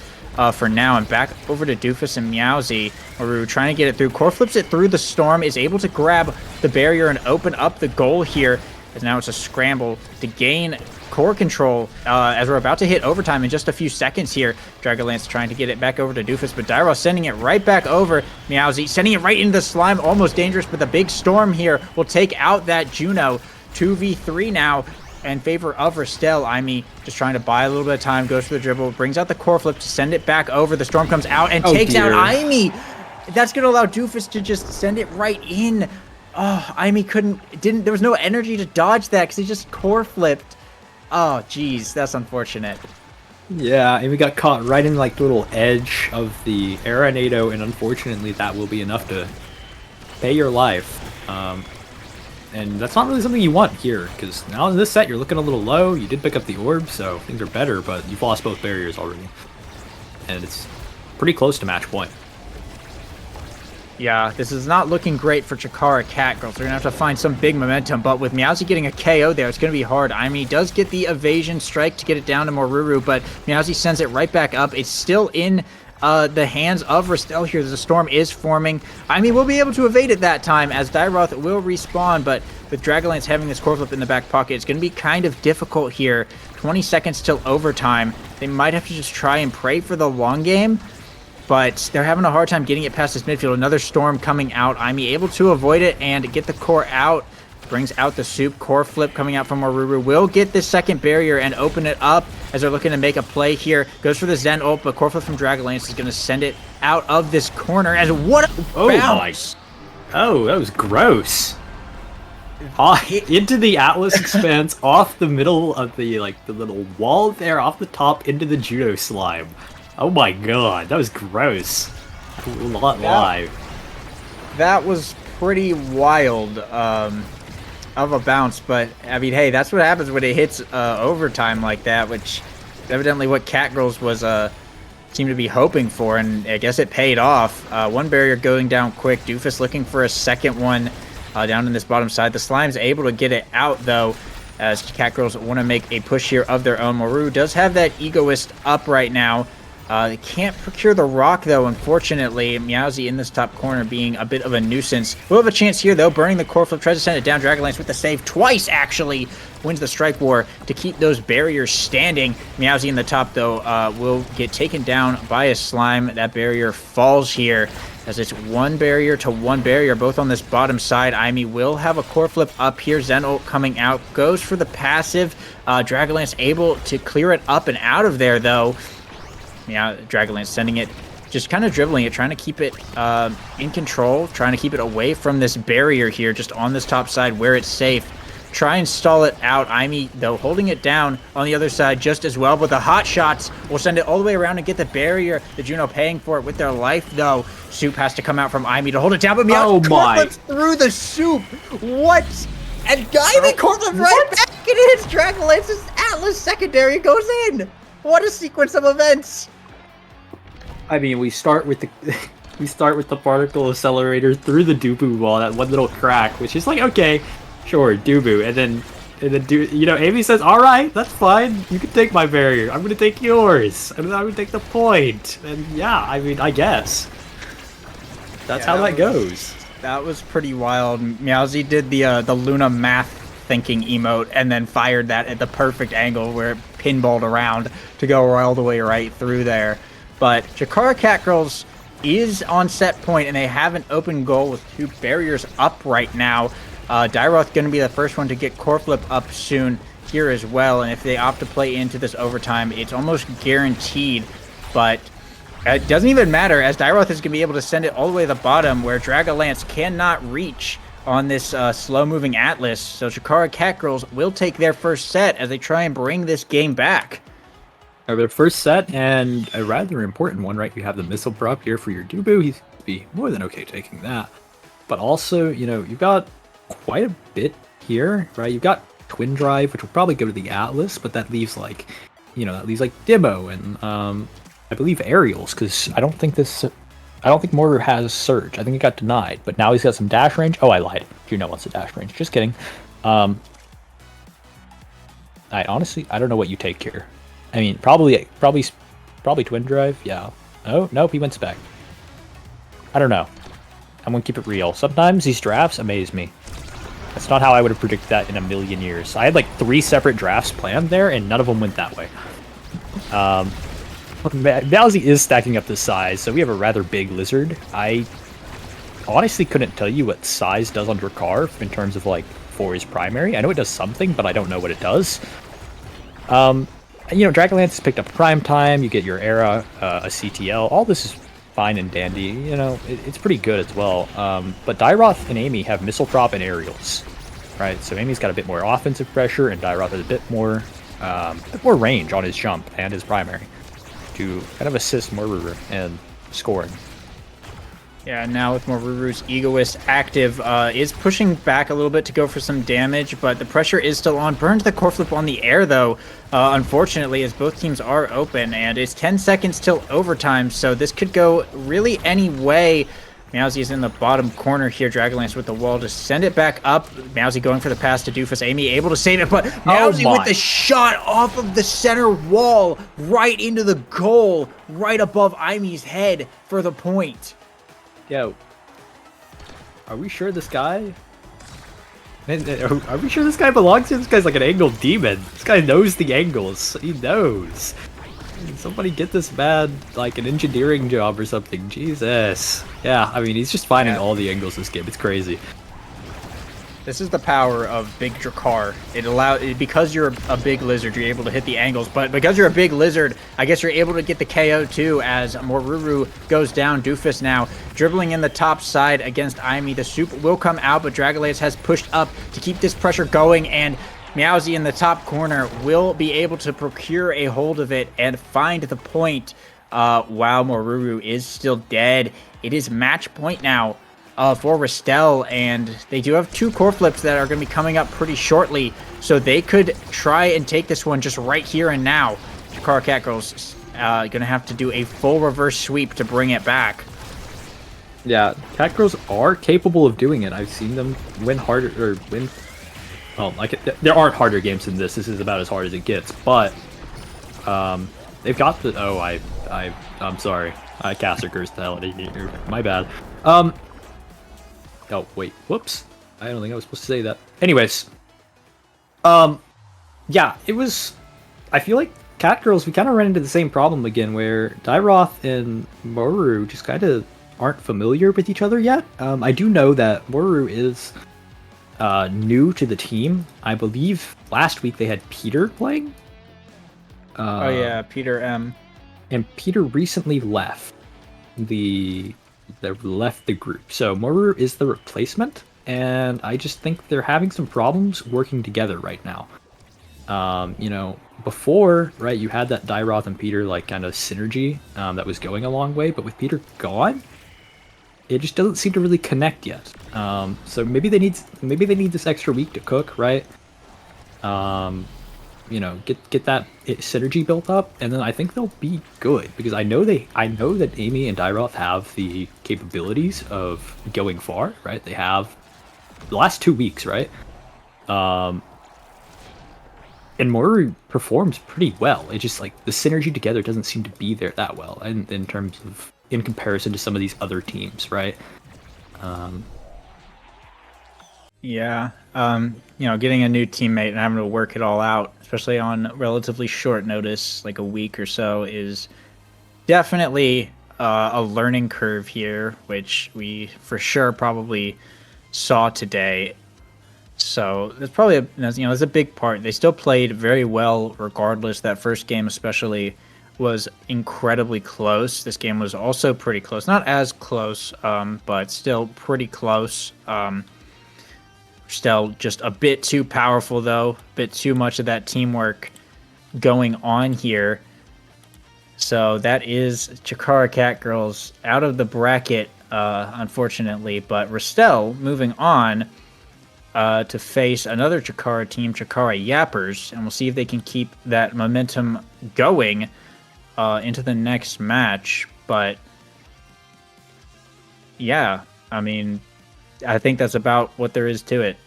Speaker 2: for now, and back over to Doofus and Meowsy. Moruru trying to get it through. Core flips it through the storm, is able to grab the barrier and open up the goal here, as now it's a scramble to gain core control as we're about to hit overtime in just a few seconds here. Dragalance trying to get it back over to Doofus, but Dairoth sending it right back over. Meowsy sending it right into the slime, almost dangerous, but the big storm here will take out that Juno. 2v3 now in favor of Rastel. Aimi just trying to buy a little bit of time, goes for the dribble, brings out the core flip to send it back over. The storm comes out and takes out Aimi. That's going to allow Doofus to just send it right in. Oh, Aimi there was no energy to dodge that because he just core flipped. Oh, geez, that's unfortunate.
Speaker 1: Yeah, and we got caught right in like the little edge of the Aranado, and unfortunately that will be enough to pay your life. And that's not really something you want here, because now in this set you're looking a little low. You did pick up the orb, so things are better, but you've lost both barriers already. And it's pretty close to match point.
Speaker 2: Yeah, this is not looking great for Chikara Catgirls. They're going to have to find some big momentum, but with Meowsy getting a KO there, it's going to be hard. Aimi does get the evasion strike to get it down to Moruru, but Meowsy sends it right back up. It's still in the hands of Rastel here. The storm is forming. Aimi will be able to evade it that time, as Dairoth will respawn, but with Dragalance having this core flip in the back pocket, it's going to be kind of difficult here. 20 seconds till overtime. They might have to just try and pray for the long game, but they're having a hard time getting it past this midfield. Another storm coming out. Aimi able to avoid it and get the core out. Brings out the soup. Core flip coming out from Moruru. Will get this second barrier and open it up as they're looking to make a play here. Goes for the Zen ult, but core flip from Dragalance is going to send it out of this corner. As what a bounce!
Speaker 1: Oh, that was gross. Into the Atlas expanse, off the middle of the little wall there, off the top into the judo slime. Oh my god, that was gross. Not live.
Speaker 2: That was pretty wild of a bounce, but I mean, hey, that's what happens when it hits overtime like that, which is evidently what Catgirls was seemed to be hoping for, and I guess it paid off. One barrier going down quick. Doofus looking for a second one down in this bottom side. The Slime's able to get it out, though, as Catgirls want to make a push here of their own. Moruru does have that Egoist up right now. They can't procure the rock, though, unfortunately. Meowsy in this top corner being a bit of a nuisance. We'll have a chance here, though. Burning the core flip, tries to send it down. Dragalance with the save twice, actually. Wins the strike war to keep those barriers standing. Meowsy in the top, though, will get taken down by a slime. That barrier falls here, as it's one barrier to one barrier, both on this bottom side. Aimi will have a core flip up here. Zen ult coming out. Goes for the passive. Dragalance able to clear it up and out of there, though. Yeah, Dragalance sending it just kind of dribbling it, trying to keep it in control, trying to keep it away from this barrier here, just on this top side where it's safe. Try and stall it out. Aimi, though, holding it down on the other side just as well, but the hot shots will send it all the way around and get the barrier. The Juno paying for it with their life, though. Soup has to come out from Aimi to hold it down, but Meow through the Soup. What? And Aimi Cortland right back, and it hits Dragonlance's Atlas secondary, goes in. What a sequence of events.
Speaker 1: I mean, we start with the we start with the particle accelerator through the Dubu wall, that one little crack, which is like, okay, sure, Dubu, and then you know, Amy says, all right, that's fine. You can take my barrier. I'm gonna take yours, and then I'm gonna take the point. And yeah, I mean, I guess that's how that goes.
Speaker 2: That was pretty wild. Meowsy did the Luna math thinking emote, and then fired that at the perfect angle where it pinballed around to go all the way right through there. But Jakara Catgirls is on set point, and they have an open goal with 2 barriers up right now. Dyroth going to be the first one to get core flip up soon here as well, and if they opt to play into this overtime, it's almost guaranteed. But it doesn't even matter, as Dyroth is going to be able to send it all the way to the bottom, where Dragonlance cannot reach on this slow-moving Atlas. So Jakara Catgirls will take their first set as they try and bring this game back.
Speaker 1: Their first set, and a rather important one, right? You have the missile prop here for your Dubu. He's going to be more than okay taking that. But also, you know, you've got quite a bit here, right? You've got Twin Drive, which will probably go to the Atlas, but that leaves like, you know, that leaves like Dimo and I believe Aerials, because I don't think Moru has Surge. I think it got denied, but now he's got some dash range. Oh, I lied. Juno wants a dash range. Just kidding. I honestly, I don't know what you take here. I mean, probably Twin Drive. Yeah. Oh, nope, he went Spec. I don't know. I'm gonna keep it real. Sometimes these drafts amaze me. That's not how I would have predicted that in a million years. I had like 3 separate drafts planned there, and none of them went that way. Bowsy is stacking up the size, so we have a rather big lizard. I honestly couldn't tell you what size does under Carve in terms of like for his primary. I know it does something, but I don't know what it does. You know, Dragonlance has picked up Prime Time. You get your Era, a CTL. All this is fine and dandy. You know, it's pretty good as well. But Dyroth and Amy have Missile Prop and Aerials, right? So Amy's got a bit more offensive pressure, and Dyroth has a bit more range on his jump and his primary to kind of assist Moruru and scoring.
Speaker 2: Yeah, now with Moruru's Egoist active, is pushing back a little bit to go for some damage, but the pressure is still on. Burned the core flip on the air, though, unfortunately, as both teams are open, and it's 10 seconds till overtime, so this could go really any way. Meowsy is in the bottom corner here. Dragonlance with the wall to send it back up. Meowsy going for the pass to Doofus. Amy able to save it, but Meowsy with the shot off of the center wall right into the goal, right above Amy's head for the point.
Speaker 1: Yo, are we sure this guy? Are we sure this guy belongs here? This guy's like an angle demon. This guy knows the angles. He knows. Somebody get this man like an engineering job or something. Jesus. Yeah, I mean, he's just finding all the angles this game. It's crazy.
Speaker 2: This is the power of Big Drakkar. Because you're a big lizard, you're able to hit the angles, but because you're a big lizard, I guess you're able to get the KO too, as Moruru goes down. Doofus now dribbling in the top side against Aimi. The Soup will come out, but Dragonlance has pushed up to keep this pressure going, and Meowsy in the top corner will be able to procure a hold of it and find the point while Moruru is still dead. It is match point now for Restel, and they do have 2 core flips that are going to be coming up pretty shortly, so they could try and take this one just right here and now. Jakara Catgirls going to have to do a full reverse sweep to bring it back.
Speaker 1: Yeah, Catgirls are capable of doing it. I've seen them win harder, or win... Well, like, there aren't harder games than this. This is about as hard as it gets, but they've got the... Oh, I'm sorry. I caster cursed the hell out of you. My bad. Oh, wait. Whoops. I don't think I was supposed to say that. Anyways. Yeah, it was... I feel like Catgirls, we kind of ran into the same problem again, where Dyroth and Moru just kind of aren't familiar with each other yet. I do know that Moru is new to the team. I believe last week they had Peter playing.
Speaker 2: Oh yeah, Peter M.
Speaker 1: And Peter recently left. they've left the group. So Moru is the replacement, and I just think they're having some problems working together right now. Before, right, you had that Dairoth and Peter like kind of synergy that was going a long way, but with Peter gone, it just doesn't seem to really connect yet. So maybe they need this extra week to cook, right? Get that synergy built up, and then I think they'll be good because I know that Amy and Dairoth have the capabilities of going far, right? They have the last 2 weeks, right? And Moru performs pretty well. It's just like the synergy together doesn't seem to be there that well, and in terms of in comparison to some of these other teams, right?
Speaker 2: Yeah. Getting a new teammate and having to work it all out, especially on relatively short notice, like a week or so, is definitely a learning curve here, which we for sure probably saw today. So that's probably that's a big part. They still played very well regardless. That first game especially was incredibly close. This game was also pretty close, not as close, but still pretty close. Still just a bit too powerful though, a bit too much of that teamwork going on here. So that is Chikara Catgirls out of the bracket, unfortunately. But Ristel moving on to face another Chikara team, Chikara Yappers, and we'll see if they can keep that momentum going into the next match. But yeah, I mean, I think that's about what there is to it.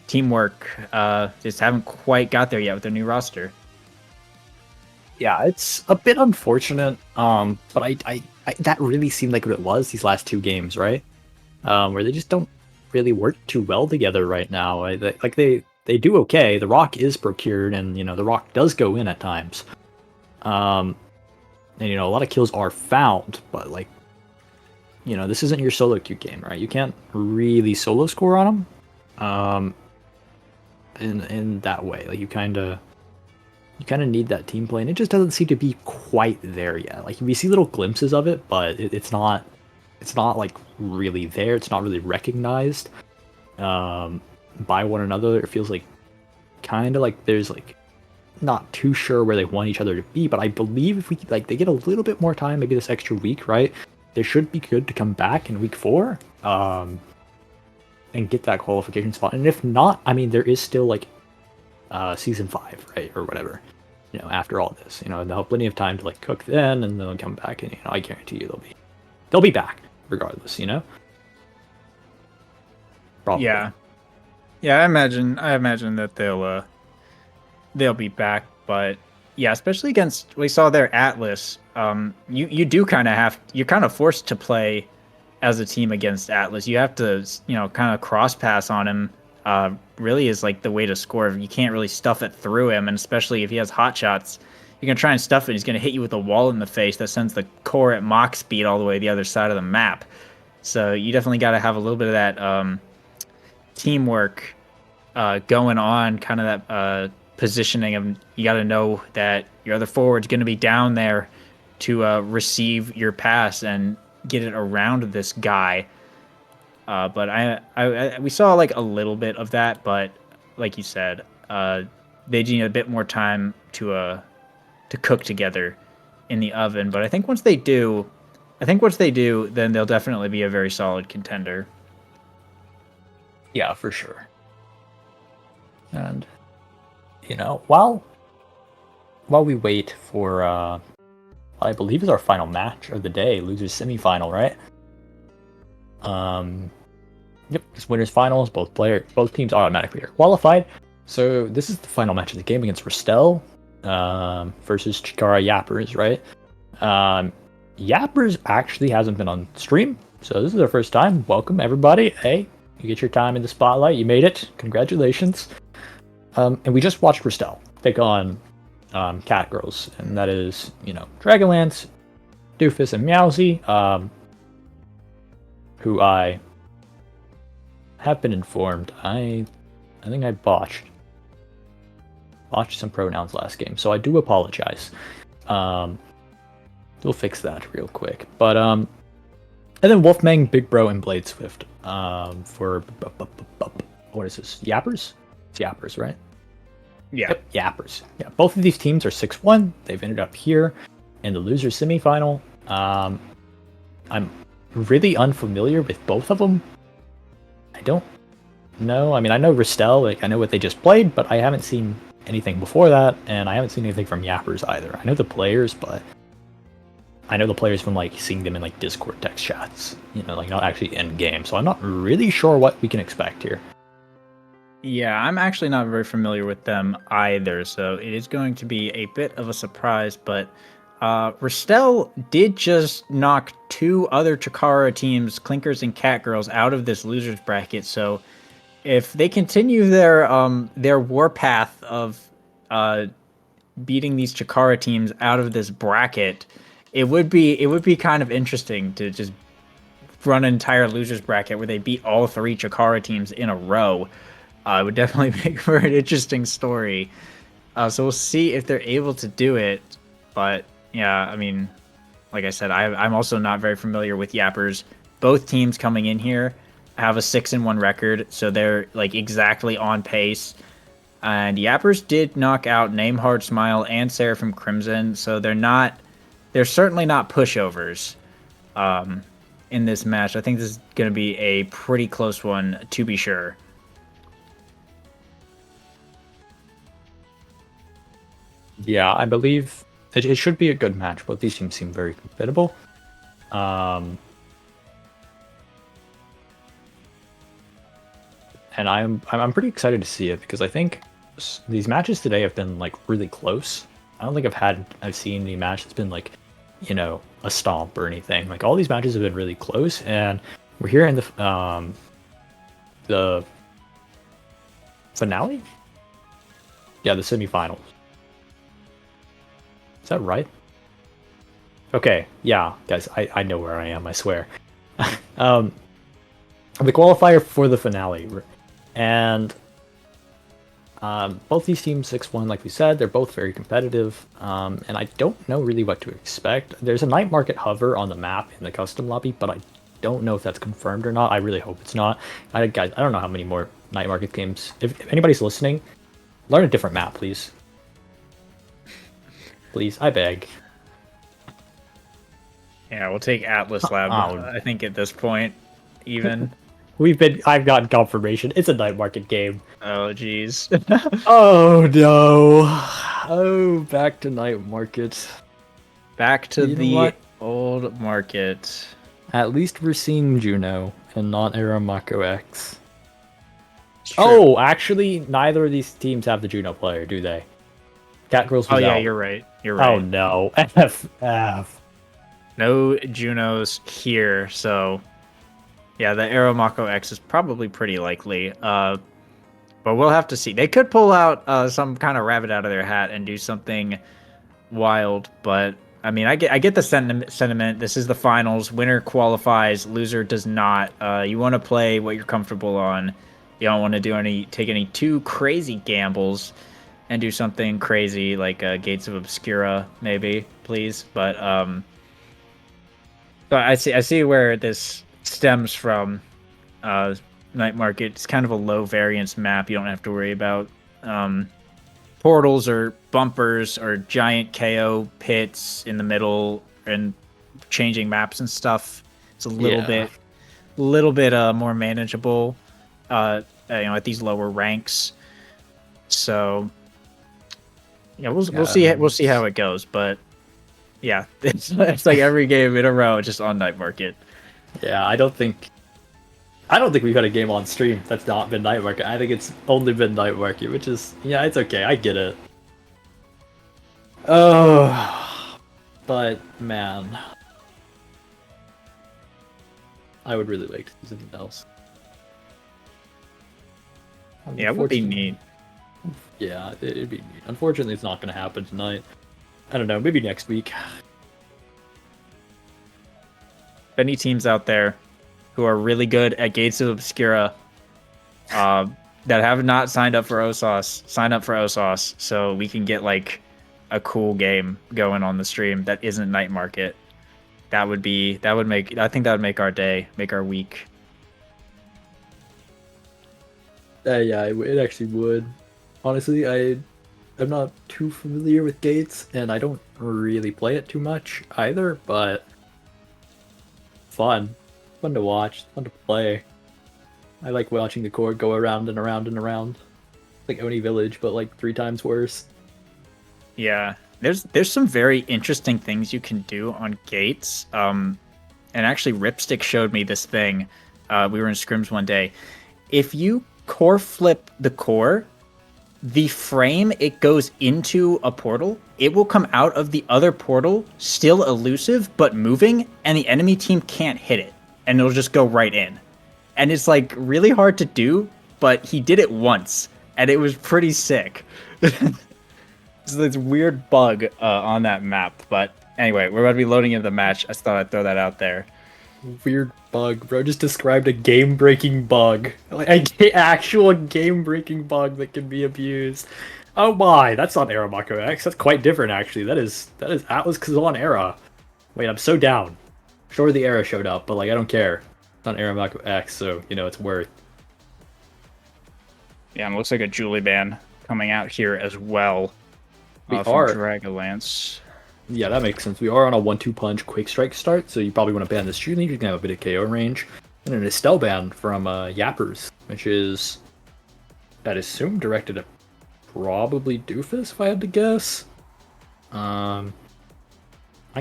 Speaker 2: Teamwork just haven't quite got there yet with their new roster.
Speaker 1: Yeah, it's a bit unfortunate. But I that really seemed like what it was these last 2 games, right? Where they just don't really work too well together right now. They do okay. The rock is procured, and the rock does go in at times. And a lot of kills are found, but this isn't your solo queue game, right? You can't really solo score on them. In that way, you kind of need that team play, and it just doesn't seem to be quite there yet. Like we see little glimpses of it, but it's not like really there. It's not really recognized by one another. It feels like kind of like there's not too sure where they want each other to be. But I believe if they get a little bit more time, maybe this extra week, right? They should be good to come back in week 4 and get that qualification spot. And if not, I mean, there is still season 5, right, or whatever. After all this, they'll have plenty of time to cook then, and they'll come back, and I guarantee you they'll be back regardless. Probably.
Speaker 2: Yeah, I imagine that they'll be back, but yeah, especially against we saw their Atlas. You do you're kind of forced to play as a team against Atlas. You have to kind of cross pass on him. Really is the way to score. You can't really stuff it through him, and especially if he has hot shots, you're gonna try and stuff it. He's gonna hit you with a wall in the face that sends the core at Mach speed all the way to the other side of the map. So you definitely got to have a little bit of that teamwork going on, kind of that positioning of you got to know that your other forward's going to be down there to receive your pass and get it around this guy. But we saw a little bit of that, but like you said, they need a bit more time to cook together in the oven. But I think once they do, then they'll definitely be a very solid contender.
Speaker 1: Yeah, for sure. And while we wait for I believe is our final match of the day, losers semifinal, right? Yep, it's winners finals. Both teams automatically are qualified. So this is the final match of the game against Ristel versus Chikara Yappers, right? Yappers actually hasn't been on stream, so this is their first time. Welcome everybody. Hey, you get your time in the spotlight. You made it. Congratulations. And we just watched Ristel take on Catgirls, and that is, Dragonlance, Doofus, and Meowsy, who I have been informed. I think I botched some pronouns last game, so I do apologize. We'll fix that real quick. But and then Wolfmang, Big Bro, and Blade Swift. For what is this? Yappers? It's Yappers, right?
Speaker 2: Yeah.
Speaker 1: Yep, Yappers. Yeah, both of these teams are 6-1. They've ended up here in the loser semifinal. I'm really unfamiliar with both of them. I don't know. I mean, I know Ristel, like I know what they just played, but I haven't seen anything before that, and I haven't seen anything from Yappers either. I know the players, but I know the players from like seeing them in like Discord text chats, you know, like not actually in game. So I'm not really sure what we can expect here.
Speaker 2: Yeah, I'm actually not very familiar with them either, so it is going to be a bit of a surprise, but Ristel did just knock two other Chikara teams, Clinkers and Catgirls, out of this losers bracket, so if they continue their warpath of beating these Chikara teams out of this bracket, it would be kind of interesting to just run an entire losers bracket where they beat all three Chikara teams in a row. It would definitely make for an interesting story. So we'll see if they're able to do it. But yeah, I mean, like I said, I'm also not very familiar with Yappers. Both teams coming in here have a 6-1 record, so they're like exactly on pace. And Yappers did knock out Name Hard Smile and Seraphim Crimson, so they're certainly not pushovers in this match. I think this is going to be a pretty close one, to be sure.
Speaker 1: Yeah, I believe it should be a good match. Both these teams seem very compatible. And I'm pretty excited to see it because I think these matches today have been like really close. I don't think I've seen any match that's been like, you know, a stomp or anything. Like all these matches have been really close, and we're here in the finale. Yeah, the semifinals. Is that right? Okay, yeah, guys, I know where I am, I swear. The qualifier for the finale. And both these teams 6-1, like we said, they're both very competitive. And I don't know really what to expect. There's a night market hover on the map in the custom lobby, but I don't know if that's confirmed or not. I really hope it's not. Guys, I don't know how many more night market games. If anybody's listening, learn a different map, please. Please, I beg.
Speaker 2: Yeah, we'll take Atlas Lab, I think, at this point, even.
Speaker 1: I've gotten confirmation. It's a night market game.
Speaker 2: Oh, jeez.
Speaker 1: Oh, no. Oh, back to night market.
Speaker 2: Back to the old market.
Speaker 1: At least we're seeing Juno and not Aramako X. Oh, actually, neither of these teams have the Juno player, do they? Catgirls was
Speaker 2: yeah,
Speaker 1: out.
Speaker 2: you're right. You're right.
Speaker 1: Oh, no. F.
Speaker 2: No Junos here, so yeah, the Aramako X is probably pretty likely. But we'll have to see. They could pull out some kind of rabbit out of their hat and do something wild, but I mean, I get the sentiment. This is the finals. Winner qualifies. Loser does not. You want to play what you're comfortable on. You don't want to take any too crazy gambles and do something crazy like Gates of Obscura, maybe, please. But so I see where this stems from. Night Market. It's kind of a low variance map. You don't have to worry about portals or bumpers or giant KO pits in the middle and changing maps and stuff. It's a little bit more manageable, at these lower ranks. So yeah, we'll see how it goes. But yeah, it's like every game in a row just on Night Market.
Speaker 1: Yeah, I don't think we've had a game on stream that's not been Night Market. I think it's only been Night Market, which is, yeah, it's okay. I get it. Oh, but man, I would really like to see something else.
Speaker 2: Yeah, it would be neat.
Speaker 1: Yeah, it'd be neat. Unfortunately, it's not going to happen tonight. I don't know, maybe next week.
Speaker 2: If any teams out there who are really good at Gates of Obscura that have not signed up for OSOS, sign up for OSOS so we can get like a cool game going on the stream that isn't Night Market. I think that would make our day, make our week.
Speaker 1: Yeah, it actually would. Honestly, I'm not too familiar with Gates, and I don't really play it too much either, but fun. Fun to watch, fun to play. I like watching the core go around and around and around. Like Oni Village, but like 3 times worse.
Speaker 2: Yeah, there's some very interesting things you can do on Gates. And actually Ripstick showed me this thing. We were in scrims one day. If you core flip the core, the frame it goes into a portal, it will come out of the other portal, still elusive, but moving, and the enemy team can't hit it. And it'll just go right in. And it's like really hard to do, but he did it once, and it was pretty sick. It's this weird bug on that map. But anyway, we're about to be loading into the match. I just thought I'd throw that out there.
Speaker 1: Weird bug, bro. Just described a game-breaking bug. Like an actual game-breaking bug that can be abused. Oh my, that's not Aramako X. That's quite different, actually. That is Atlas Kazan Era. Wait, I'm so down. Sure, the Era showed up, but like I don't care. It's not Aramako X, so you know it's worth.
Speaker 2: Yeah, and it looks like a Julie ban coming out here as well.
Speaker 1: We
Speaker 2: from
Speaker 1: are
Speaker 2: Dragalance.
Speaker 1: Yeah, that makes sense. We are on a 1-2 punch quick strike start, so you probably want to ban this Julie. You can have a bit of KO range. And an Estelle ban from Yappers, which is, I'd assume, directed at probably Doofus, if I had to guess. I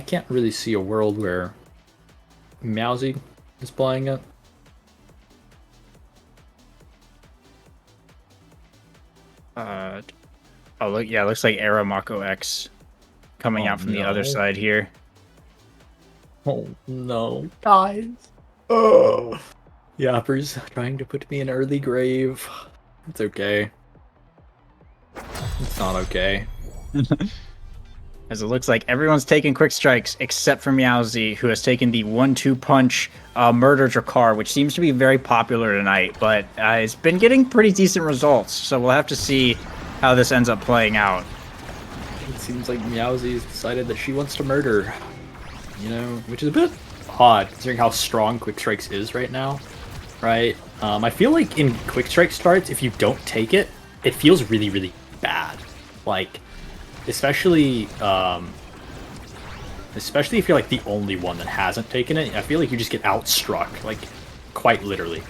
Speaker 1: can't really see a world where Meowsy is playing it.
Speaker 2: Oh, look, yeah, it looks like Aramako X coming out from the other side here.
Speaker 1: Oh no, guys. Oh, Yappers trying to put me in early grave. It's okay. It's not okay.
Speaker 2: As it looks like everyone's taking quick strikes except for Meowsy, who has taken the 1-2 punch Murder Drakkar, which seems to be very popular tonight, but it's been getting pretty decent results, so we'll have to see how this ends up playing out.
Speaker 1: It seems like Meowsy's decided that she wants to murder, you know, which is a bit odd considering how strong Quick Strikes is right now, right? I feel like in Quick Strike starts, if you don't take it, it feels really, really bad. Like, especially if you're like the only one that hasn't taken it, I feel like you just get outstruck, like, quite literally.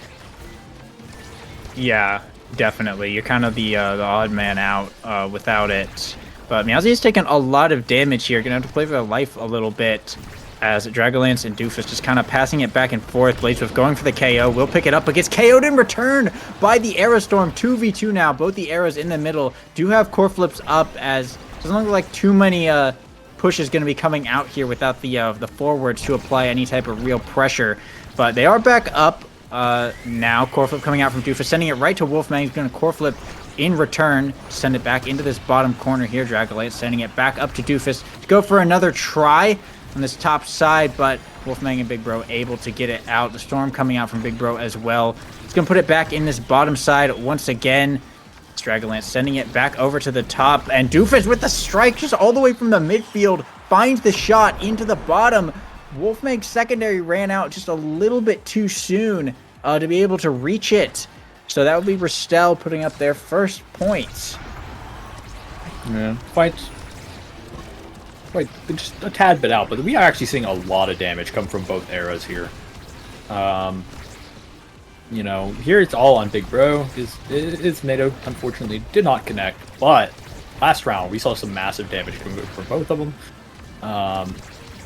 Speaker 2: Yeah, definitely. You're kind of the odd man out without it. But Meowsy has taken a lot of damage here. Gonna have to play for their life a little bit as Dragalance and Doofus just kind of passing it back and forth. Bladeswift going for the KO. Will pick it up, but gets KO'd in return by the Aerostorm. 2v2 now. Both the arrows in the middle do have core flips up, as doesn't look like too many pushes going to be coming out here without the forwards to apply any type of real pressure. But they are back up now. Core flip coming out from Doofus, sending it right to Wolfman. He's going to core flip in return, send it back into this bottom corner here. Dragalance sending it back up to Doofus to go for another try on this top side, but Wolfman and Big Bro able to get it out. The storm coming out from Big Bro as well. He's going to put it back in this bottom side once again. Dragalance sending it back over to the top, and Doofus with the strike just all the way from the midfield finds the shot into the bottom. Wolfman's secondary ran out just a little bit too soon to be able to reach it. So that would be Ristel putting up their first points.
Speaker 1: Yeah, quite just a tad bit out, but we are actually seeing a lot of damage come from both eras here. You know, here it's all on Big Bro. His NATO unfortunately did not connect, but last round we saw some massive damage from both of them.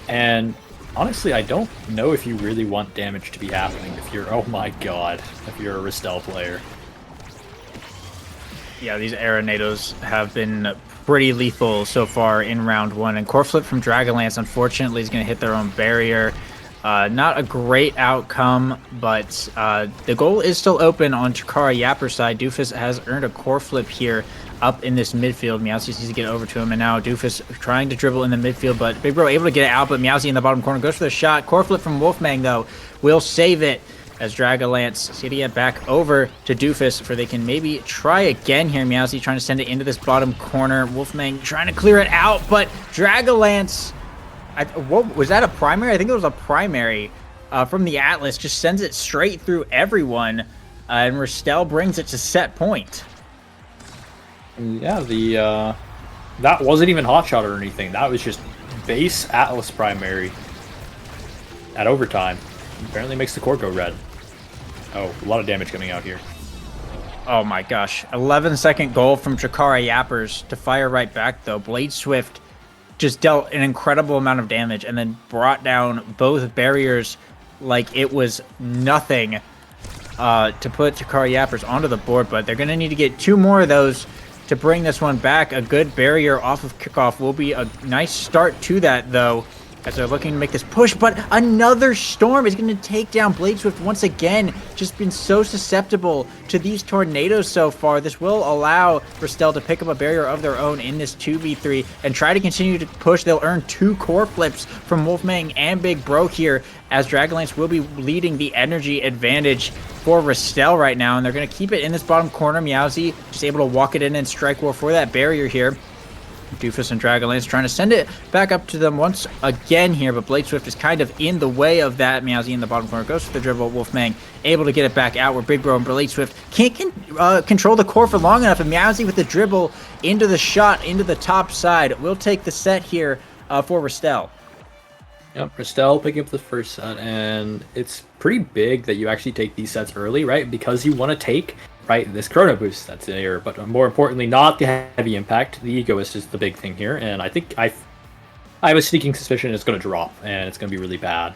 Speaker 1: And honestly, I don't know if you really want damage to be happening if you're, oh my god, if you're a Ristel player.
Speaker 2: Yeah, these Era NATOs have been pretty lethal so far in round one, and core flip from Dragalance unfortunately is going to hit their own barrier. Not a great outcome, but the goal is still open on Chikara Yapper's side. Doofus has earned a core flip here up in this midfield. Meowsy needs to get over to him, and now Doofus trying to dribble in the midfield, but Big Bro able to get it out, but Meowsy in the bottom corner goes for the shot. Core flip from Wolfman, though, will save it. as Dragalance getting it back over to Doofus for they can maybe try again here. Meowsy trying to send it into this bottom corner. Wolfmang trying to clear it out, but Dragalance, what was that, a primary? I think it was a primary from the Atlas, just sends it straight through everyone, and Ristel brings it to set point.
Speaker 1: Yeah, that wasn't even hot shot or anything. That was just base Atlas primary at overtime. Apparently makes the core go red. Oh, a lot of damage coming out here.
Speaker 2: Oh my gosh. 11-second goal from Chikara Yappers to fire right back, though. Blade Swift just dealt an incredible amount of damage and then brought down both barriers like it was nothing to put Chikara Yappers onto the board, but they're going to need to get 2 more of those to bring this one back. A good barrier off of kickoff will be a nice start to that, though, as they're looking to make this push, but another storm is going to take down Blade Swift once again. Just been so susceptible to these tornadoes so far. This will allow Ristel to pick up a barrier of their own in this 2v3 and try to continue to push. They'll earn 2 core flips from Wolfmang and Big Bro here, as Dragalance will be leading the energy advantage for Ristel right now, and they're going to keep it in this bottom corner. Meowsy just able to walk it in and strike war for that barrier here. Doofus and Dragalance trying to send it back up to them once again here, but Blade Swift is kind of in the way of that. Meowsy in the bottom corner goes for the dribble. Wolfmang able to get it back out where Big Bro and Blade Swift can't control the core for long enough, and Meowsy with the dribble into the shot into the top side will take the set here for Ristel.
Speaker 1: Yep, Ristel picking up the first set, and it's pretty big that you actually take these sets early, right? Because you want to take, right, this chrono boost that's there, but more importantly, not the heavy impact. The egoist is the big thing here, and I think I have a sneaking suspicion it's going to drop, and it's going to be really bad.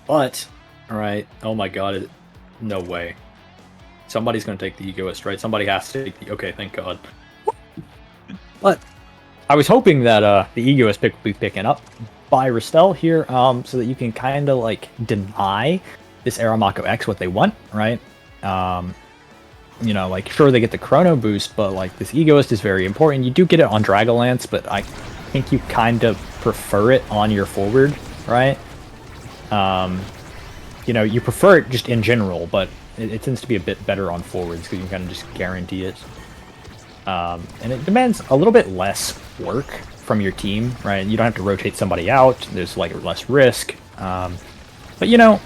Speaker 1: But, all right, oh my god, no way. Somebody's going to take the egoist, right? Somebody has to take the, okay, thank god. But I was hoping that the egoist pick would be picking up by Ristel here, so that you can kind of like deny this Aramako X what they want, right? You know, like, sure, they get the chrono boost, but like this egoist is very important. You do get it on Dragalance, but I think you kind of prefer it on your forward, right? You know, you prefer it just in general, but it tends to be a bit better on forwards because you can kind of just guarantee it. And it demands a little bit less work from your team, right? You don't have to rotate somebody out. There's like less risk. But you know,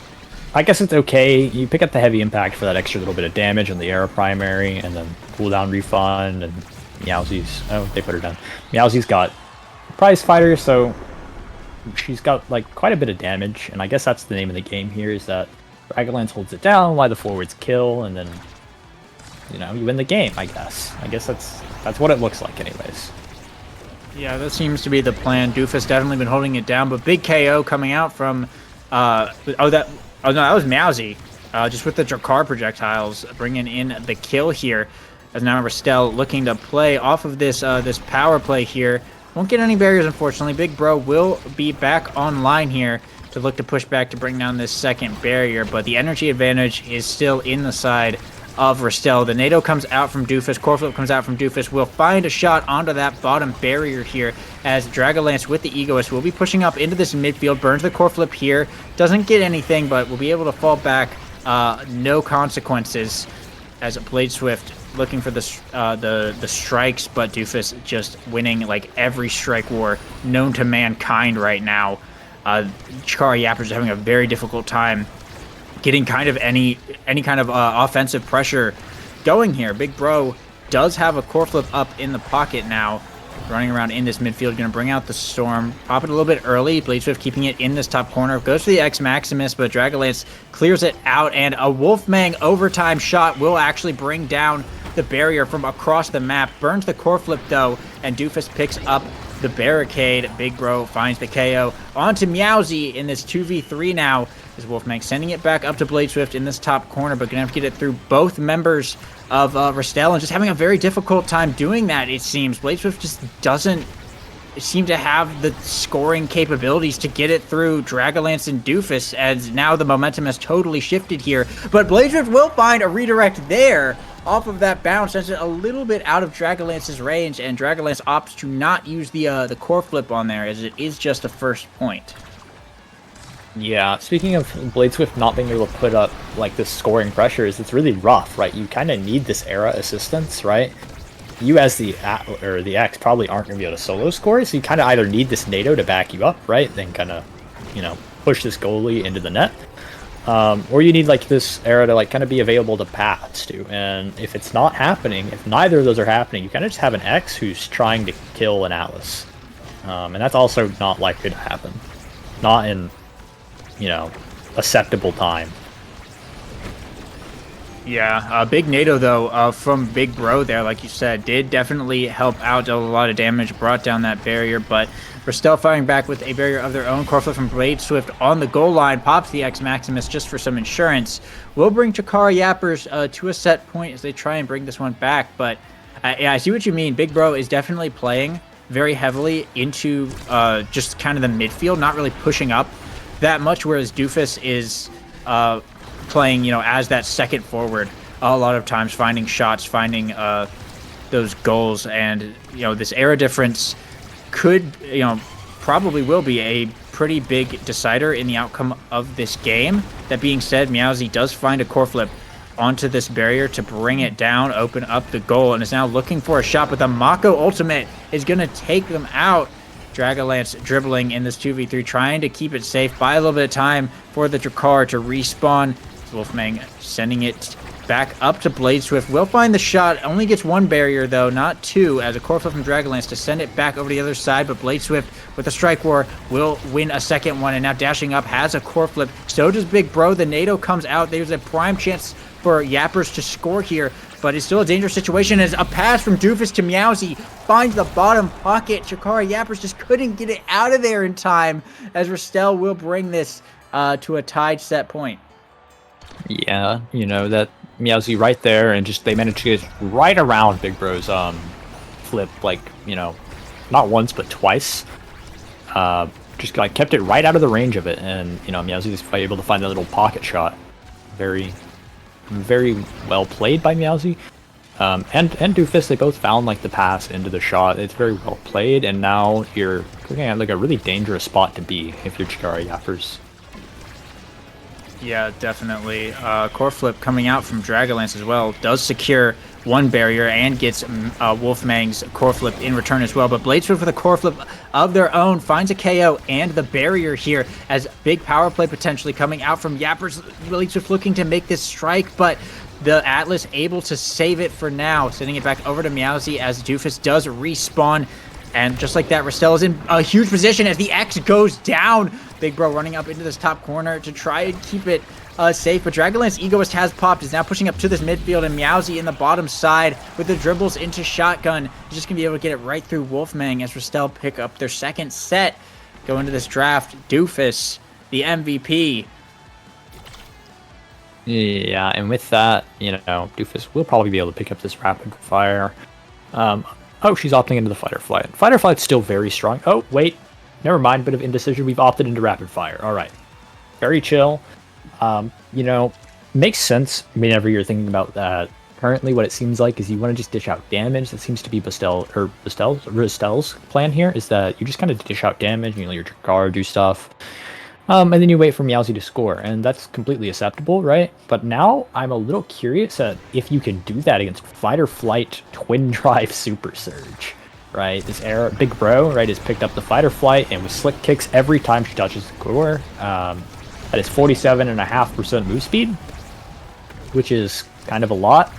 Speaker 1: I guess it's okay. You pick up the heavy impact for that extra little bit of damage on the Era primary, and then cooldown refund, and Meowsy's, oh, they put her down. Meowsy's got prize fighter, so she's got like quite a bit of damage, and I guess that's the name of the game here, is that Dragalance holds it down while the forwards kill, and then, you know, you win the game, I guess. I guess that's what it looks like anyways.
Speaker 2: Yeah, that seems to be the plan. Doofus definitely been holding it down, but big KO coming out from, Oh no, that was Meowsy, just with the Drakkar projectiles, bringing in the kill here. As now Ristel looking to play off of this this power play here. Won't get any barriers, unfortunately. Big Bro will be back online here to look to push back to bring down this second barrier, but the energy advantage is still in the side of Ristel. The NATO comes out from Doofus. Core flip comes out from Doofus. Will find a shot onto that bottom barrier here, as Dragalance with the egoist will be pushing up into this midfield. Burns the core flip here. Doesn't get anything, but will be able to fall back. No consequences, as Blade Swift looking for the strikes, but Doofus just winning like every strike war known to mankind right now. Chikara Yappers is having a very difficult time getting kind of any kind of offensive pressure going here. Big Bro does have a core flip up in the pocket now, running around in this midfield, going to bring out the storm, pop it a little bit early. Blade Swift keeping it in this top corner, goes for the X Maximus, but Dragalance clears it out, and a Wolfmang overtime shot will actually bring down the barrier from across the map. Burns the core flip though, and Doofus picks up the barricade. Big Bro finds the KO onto Meowsy in this 2v3 now, is Wolfmang sending it back up to Blade Swift in this top corner, but gonna have to get it through both members of Ristel, and just having a very difficult time doing that, it seems. Blade Swift just doesn't seem to have the scoring capabilities to get it through Dragalance and Doofus, as now the momentum has totally shifted here. But Blade Swift will find a redirect there off of that bounce, sends it a little bit out of Dragalance's range, and Dragalance opts to not use the core flip on there, as it is just a first point.
Speaker 1: Yeah, speaking of Blade Swift not being able to put up like this scoring pressures, it's really rough, right? You kind of need this era assistance, right? You as the X probably aren't going to be able to solo score, so you kind of either need this NATO to back you up, right? Then kind of, push this goalie into the net, or you need like this era to like kind of be available to pass to. And if it's not happening, if neither of those are happening, you kind of just have an X who's trying to kill an Atlas, and that's also not likely to happen, not in acceptable time.
Speaker 2: Yeah, big NATO though from Big Bro there, like you said, did definitely help out, dealt a lot of damage, brought down that barrier, but we're still firing back with a barrier of their own. Core flip from Blade Swift on the goal line, pops the X Maximus just for some insurance. Will bring Chikara Yappers to a set point as they try and bring this one back, but yeah, I see what you mean. Big Bro is definitely playing very heavily into just kind of the midfield, not really pushing up that much, whereas Doofus is playing, as that second forward a lot of times, finding shots, finding those goals, and this era difference could, probably will be a pretty big decider in the outcome of this game. That being said, Meowsy does find a core flip onto this barrier to bring it down, open up the goal, and is now looking for a shot, but the Mako ultimate is going to take them out. Dragalance dribbling in this 2v3, trying to keep it safe, buy a little bit of time for the Drakkar to respawn. Wolfmang sending it back up to Blade Swift. Will find the shot, only gets one barrier though, not two, as a core flip from Dragalance to send it back over to the other side, but Blade Swift with a strike war will win a second one, and now dashing up has a core flip. So does Big Bro. The NATO comes out. There's a prime chance for Yappers to score here, but it's still a dangerous situation as a pass from Doofus to Meowsy finds the bottom pocket. Chikara Yappers just couldn't get it out of there in time, as Rastel will bring this to a tied set point.
Speaker 1: Yeah, that Meowsy right there, and just they managed to get right around Big Bro's flip, like, not once but twice. Just like kept it right out of the range of it, and Meowsy's able to find that little pocket shot. Very, very well played by Meowsy. And Doofus, they both found like the pass into the shot. It's very well played, and now you're looking at like a really dangerous spot to be if you're Chikara Yappers.
Speaker 2: Yeah, definitely. Core flip coming out from Dragalance as well does secure one barrier and gets Wolfmang's core flip in return as well. But Blade Swift with a core flip of their own finds a KO and the barrier here, as big power play potentially coming out from Yappers. Blade Swift looking to make this strike, but the Atlas able to save it for now, sending it back over to Meowsy as Doofus does respawn. And just like that, Rastel is in a huge position as the X goes down. Big Bro running up into this top corner to try and keep it safe. But Dragalance Egoist has popped, is now pushing up to this midfield, and Meowsy in the bottom side with the dribbles into shotgun. He's just going to be able to get it right through Wolfmang as Rastel pick up their second set. Go into this draft, Doofus, the MVP.
Speaker 1: Yeah, and with that, Doofus will probably be able to pick up this rapid fire. Oh, she's opting into the fight or flight. Fight or flight's still very strong. Oh, wait. Never mind, bit of indecision. We've opted into rapid fire. All right. Very chill. Makes sense whenever you're thinking about that. Currently, what it seems like is you want to just dish out damage. That seems to be Rastel's plan here, is that you just kind of dish out damage, and you let your Drakkar do stuff. And then you wait for Meowsy to score, and that's completely acceptable, right? But now I'm a little curious at if you can do that against Fight or Flight Twin Drive Super Surge, right? This era, Big Bro, right, has picked up the Fight or Flight, and with slick kicks every time she touches the core. That is 47.5% move speed, which is kind of a lot.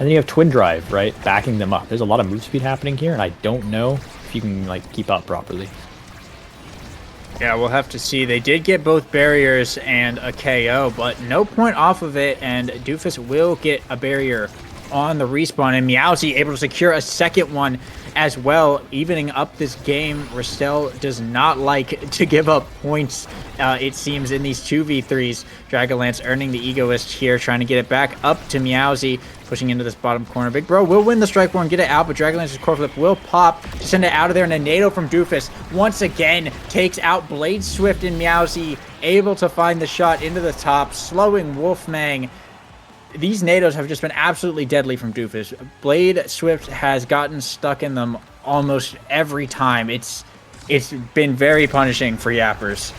Speaker 1: And then you have Twin Drive, right, backing them up. There's a lot of move speed happening here, and I don't know if you can like keep up properly.
Speaker 2: Yeah, we'll have to see. They did get both barriers and a KO, but no point off of it, and Doofus will get a barrier on the respawn, and Meowsy able to secure a second one as well, evening up this game. Rastel does not like to give up points, it seems, in these 2v3s. Dragalance earning the Egoist here, trying to get it back up to Meowsy, pushing into this bottom corner. Big Bro will win the strike war and get it out, but Dragalance's core flip will pop to send it out of there, and a NATO from Doofus once again takes out Blade Swift, and Meowsy able to find the shot into the top, slowing Wolfmang. These NATOs have just been absolutely deadly from Doofus. Blade Swift has gotten stuck in them almost every time. It's been very punishing for Yappers.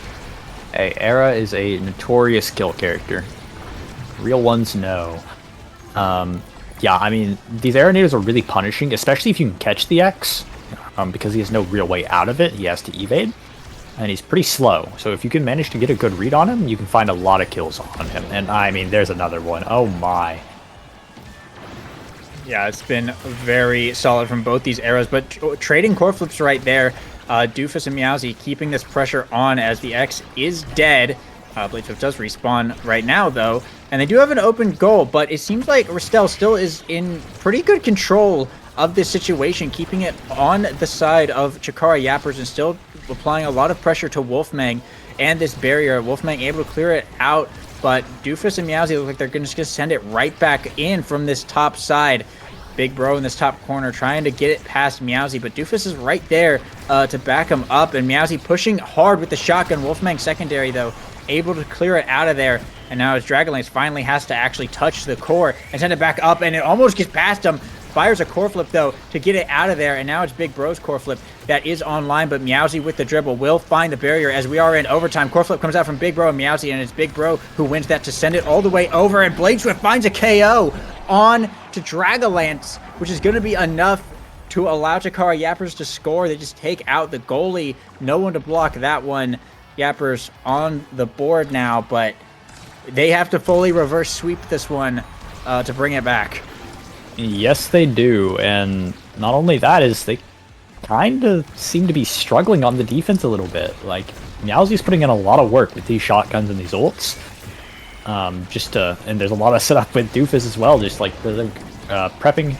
Speaker 1: Hey, Era is a notorious kill character. Real ones know. Yeah, I mean, these Era natives are really punishing, especially if you can catch the X, because he has no real way out of it. He has to evade, and he's pretty slow. So if you can manage to get a good read on him, you can find a lot of kills on him. And I mean, there's another one. Oh my.
Speaker 2: Yeah, it's been very solid from both these eras, but trading core flips right there. Doofus and Meowsy keeping this pressure on as the X is dead. Bladeswift does respawn right now, though, and they do have an open goal, but it seems like Ristel still is in pretty good control of this situation, keeping it on the side of Chikara Yappers and still applying a lot of pressure to Wolfmang and this barrier. Wolfmang able to clear it out, but Doofus and Meowsy look like they're just going to send it right back in from this top side. Big Bro in this top corner trying to get it past Meowsy, but Doofus is right there to back him up, and Meowsy pushing hard with the shotgun. Wolfmang secondary, though, able to clear it out of there, and now his Dragonlance finally has to actually touch the core and send it back up, and it almost gets past him. Fires a core flip, though, to get it out of there, and now it's Big Bro's core flip that is online, but Meowsy with the dribble will find the barrier as we are in overtime. Core flip comes out from Big Bro and Meowsy, and it's Big Bro who wins that to send it all the way over, and Bladeswift finds a KO on to Dragonlance, which is going to be enough to allow Chikara Yappers to score. They just take out the goalie. No one to block that one. Yappers on the board now, but they have to fully reverse sweep this one to bring it back.
Speaker 1: Yes, they do, and not only that is they kind of seem to be struggling on the defense a little bit. Like, Meowsy's putting in a lot of work with these shotguns and these ults. And there's a lot of setup with Doofus as well, just like they're prepping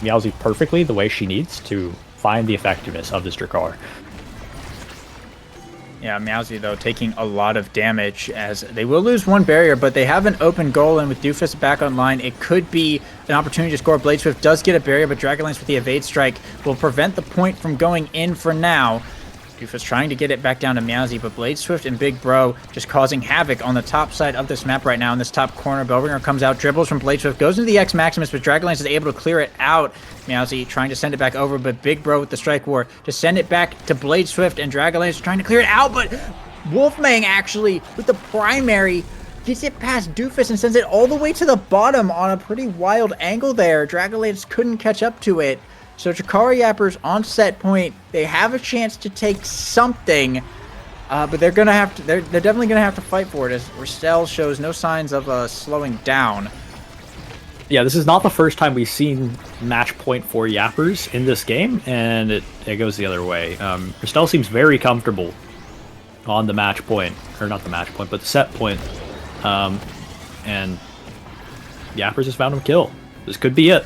Speaker 1: Meowsy perfectly the way she needs to find the effectiveness of this Drakkar.
Speaker 2: Yeah, Meowsy, though, taking a lot of damage as they will lose one barrier, but they have an open goal, and with Doofus back online, it could be an opportunity to score. Bladeswift does get a barrier, but Dragonlance with the evade strike will prevent the point from going in for now. Doofus trying to get it back down to Meowsy, but Bladeswift and Big Bro just causing havoc on the top side of this map right now in this top corner. Bellringer comes out, dribbles from Bladeswift, goes into the X Maximus, but Dragonlance is able to clear it out. Meowsy trying to send it back over, but Big Bro with the Strike War to send it back to Bladeswift, and Dragonlance trying to clear it out, but Wolfmang actually with the primary gets it past Doofus and sends it all the way to the bottom on a pretty wild angle there. Dragonlance couldn't catch up to it. So Chikara Yappers on set point, they have a chance to take something, but they're gonna have to. They're definitely gonna have to fight for it, as Ristel shows no signs of slowing down.
Speaker 1: Yeah, this is not the first time we've seen match point for Yappers in this game, and it goes the other way. Ristel seems very comfortable on the match point, or not the match point, but the set point, and Yappers has found him kill. This could be it.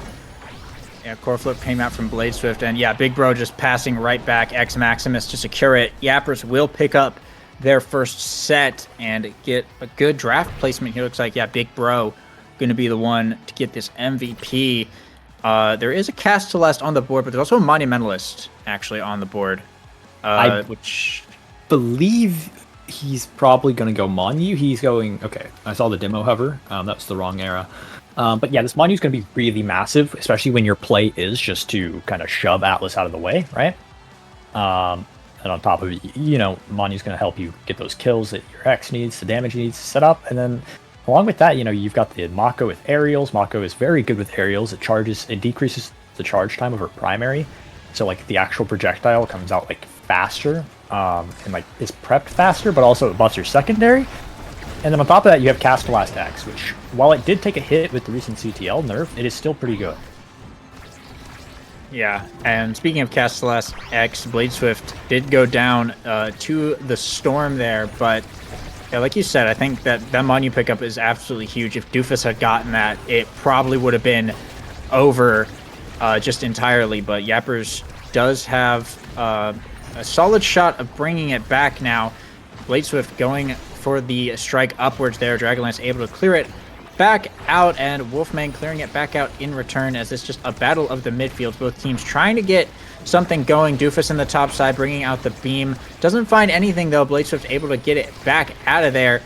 Speaker 2: Yeah, core flip came out from Bladeswift, and yeah, Big Bro just passing right back X Maximus to secure it. Yappers will pick up their first set and get a good draft placement here. Looks like, yeah, Big Bro going to be the one to get this MVP. There is a Cast Celeste on the board, but there's also a Monumentalist actually on the board.
Speaker 1: Which believe he's probably going to go Monu. He's going... Okay, I saw the demo hover. That's the wrong era. But yeah, this Monu is going to be really massive, especially when your play is just to kind of shove Atlas out of the way, right? And on top of it, you know, Monu's going to help you get those kills that your X needs, the damage needs to set up. And then along with that, you know, you've got the Mako with aerials. Mako is very good with aerials. It decreases the charge time of her primary. So like the actual projectile comes out like faster, and like is prepped faster, but also it buffs your secondary. And then on top of that, you have Castellast X, which, while it did take a hit with the recent CTL nerf, it is still pretty good.
Speaker 2: Yeah, and speaking of Castellast X, Bladeswift did go down to the Storm there, but yeah, like you said, I think that Monu pickup is absolutely huge. If Doofus had gotten that, it probably would have been over just entirely, but Yappers does have a solid shot of bringing it back now. Bladeswift going for the strike upwards there. Dragonlance able to clear it back out, and Wolfmang clearing it back out in return, as it's just a battle of the midfields. Both teams trying to get something going. Doofus in the top side bringing out the beam. Doesn't find anything though. Bladeswift able to get it back out of there.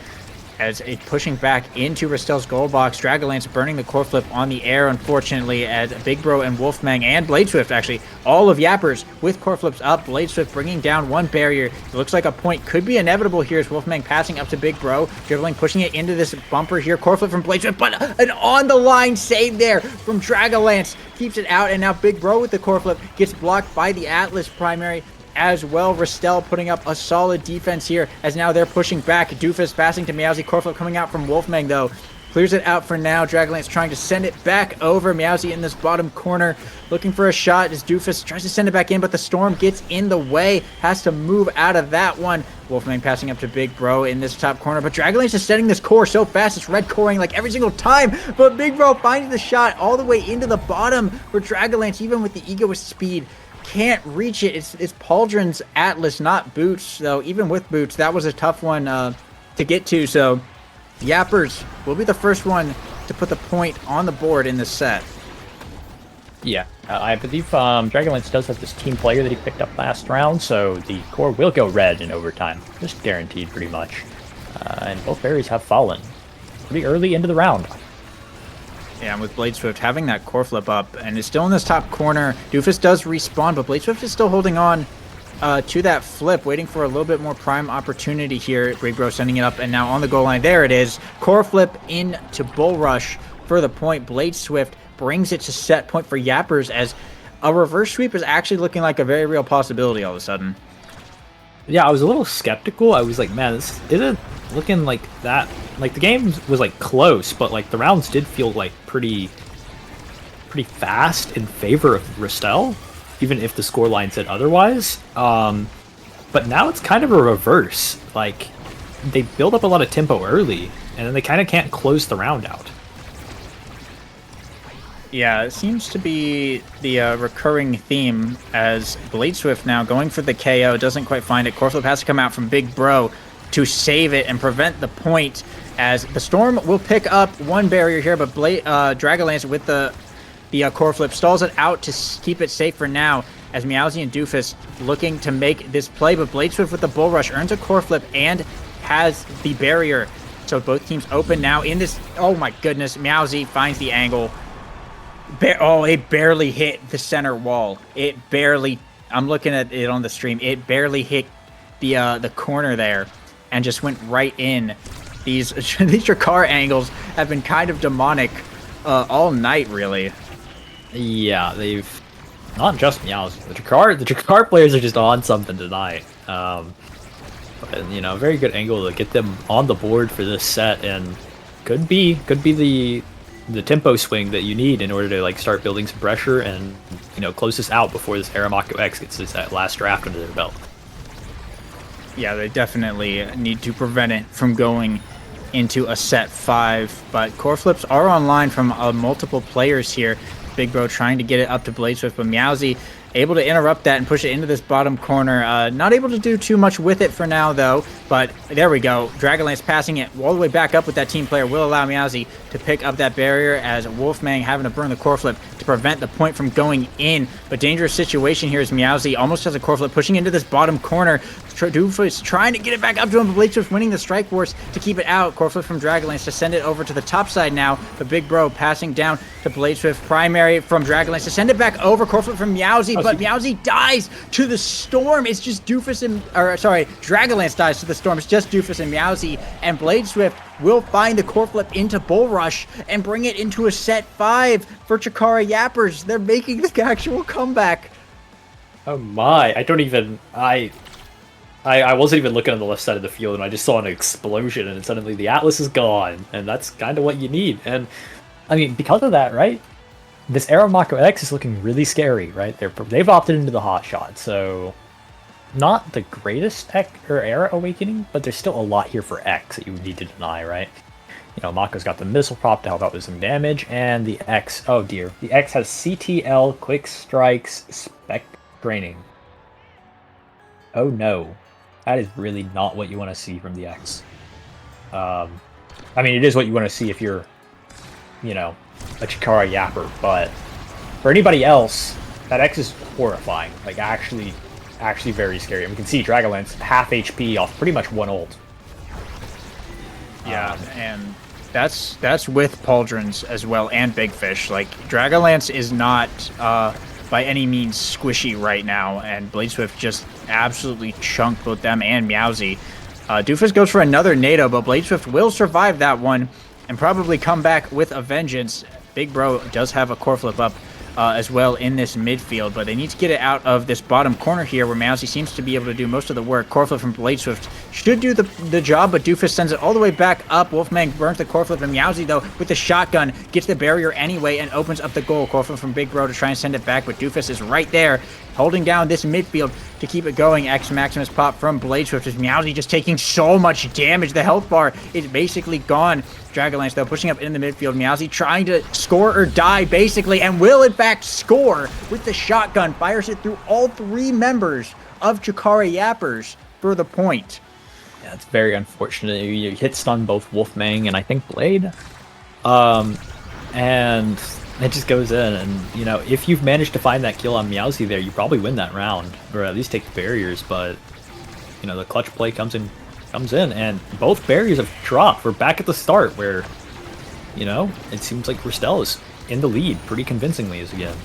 Speaker 2: as a pushing back into Rastel's goal box. Dragonlance burning the core flip on the air, unfortunately, as Big Bro and Wolfmang and Blade Swift, actually, all of Yappers with core flips up. Blade Swift bringing down one barrier. It looks like a point could be inevitable here as Wolfmang passing up to Big Bro, dribbling, pushing it into this bumper here. Core flip from Blade Swift, but an on-the-line save there from Dragonlance. Keeps it out, and now Big Bro with the core flip gets blocked by the Atlas primary as well. Rastel putting up a solid defense here as now they're pushing back. Doofus passing to Meowsy. Core flip coming out from Wolfmang though. Clears it out for now. Dragonlance trying to send it back over. Meowsy in this bottom corner looking for a shot as Doofus tries to send it back in, but the Storm gets in the way. Has to move out of that one. Wolfmang passing up to Big Bro in this top corner, but Dragonlance is sending this core so fast. It's red coring like every single time, but Big Bro finds the shot all the way into the bottom for Dragonlance, even with the Egoist speed. Can't reach it. It's Pauldron's Atlas, not Boots, though. Even with Boots, that was a tough one to get to. So Yappers will be the first one to put the point on the board in this set.
Speaker 1: Yeah, I believe Dragonlance does have this team player that he picked up last round, so the core will go red in overtime. Just guaranteed, pretty much. And both berries have fallen pretty early into the round.
Speaker 2: Yeah, and with Blade Swift having that core flip up and is still in this top corner, Doofus does respawn, but Blade Swift is still holding on to that flip, waiting for a little bit more prime opportunity here. Big Bro sending it up, and now on the goal line, there it is. Core flip into Bull Rush for the point. Blade Swift brings it to set point for Yappers as a reverse sweep is actually looking like a very real possibility all of a sudden.
Speaker 1: Yeah, I was a little skeptical. I was like, man, this isn't looking like that. Like, the game was, like, close, but, like, the rounds did feel, like, pretty fast in favor of Rastel, even if the scoreline said otherwise. But now it's kind of a reverse. Like, they build up a lot of tempo early, and then they kind of can't close the round out.
Speaker 2: Yeah, it seems to be the recurring theme as Blade Swift now going for the KO, doesn't quite find it. Core flip has to come out from Big Bro to save it and prevent the point, as the Storm will pick up one barrier here, but Dragonlance with the core flip stalls it out to keep it safe for now, as Meowsy and Doofus looking to make this play, but Blade Swift with the Bull Rush earns a core flip and has the barrier. So both teams open now in this. Oh my goodness, Meowsy finds the angle. It barely hit the center wall. It barely, I'm looking at it on the stream, it barely hit the corner there and just went right in. These Jakar angles have been kind of demonic all night, really.
Speaker 1: Yeah, they've not just Meows. The Jakar players are just on something tonight. But, you know, very good angle to get them on the board for this set, and could be the tempo swing that you need in order to like start building some pressure and, you know, close this out before this Aramako X gets that last draft under their belt.
Speaker 2: Yeah, they definitely need to prevent it from going into a set 5, but core flips are online from multiple players here. Big Bro trying to get it up to Blade Swift, but Meowsy able to interrupt that and push it into this bottom corner. Not able to do too much with it for now, though, but there we go. Dragonlance passing it all the way back up with that team player will allow Meowsy to pick up that barrier, as Wolfmang having to burn the core flip to prevent the point from going in. But dangerous situation here as Meowsy almost has a core flip pushing into this bottom corner. Doofus trying to get it back up to him, but Blade Swift winning the strike force to keep it out. Core flip from Dragonlance to send it over to the top side now. The Big Bro passing down to Blade Swift. Primary from Dragonlance to send it back over. Core flip from Meowsy, but Meowsy dies to the Storm. It's just Dragonlance dies to the Storm. It's just Doofus and Meowsy, and Blade Swift will find the core flip into Bull Rush and bring it into a set 5 for Chikara Yappers. They're making the actual comeback.
Speaker 1: Oh my, I wasn't even looking on the left side of the field, and I just saw an explosion, and suddenly the Atlas is gone, and that's kind of what you need. And I mean, because of that, right? This Aramako X is looking really scary, right? They've opted into the hot shot, so not the greatest era awakening, but there's still a lot here for X that you would need to deny, right? You know, Mako's got the missile prop to help out with some damage, and the X, oh dear, the X has CTL, Quick Strikes, Spec Training. Oh no, that is really not what you want to see from the X. I mean, it is what you want to see if you're, you know, a Chikara Yapper, but for anybody else, that X is horrifying. Like, actually very scary. And we can see Dragonlance half HP off pretty much one ult.
Speaker 2: Yeah, and that's with Pauldrons as well and Big Fish. Like Dragonlance is not by any means squishy right now, and Bladeswift just absolutely chunked both them and Meowsy. Doofus goes for another NATO, but Bladeswift will survive that one and probably come back with a vengeance. Big Bro does have a core flip up as well in this midfield, but they need to get it out of this bottom corner here where Meowsy seems to be able to do most of the work. Core flip from Bladeswift should do the job, but Doofus sends it all the way back up. Wolfman burns the core flip, and Meowsy, though, with the shotgun, gets the barrier anyway and opens up the goal. Core flip from Big Bro to try and send it back, but Doofus is right there, holding down this midfield to keep it going. X Maximus pop from Bladeswift as Meowsy just taking so much damage. The health bar is basically gone. Dragonlance, though, pushing up in the midfield. Meowsy trying to score or die, basically, and will, in fact, score with the shotgun. Fires it through all three members of Chikara Yappers for the point.
Speaker 1: Yeah, it's very unfortunate. You hit stun both Wolfmang and I think Blade. And it just goes in. And, you know, if you've managed to find that kill on Meowsy there, you probably win that round. Or at least take the barriers. But, you know, the clutch play comes in, and both barriers have dropped. We're back at the start where, you know, it seems like Ristel is in the lead pretty convincingly as again.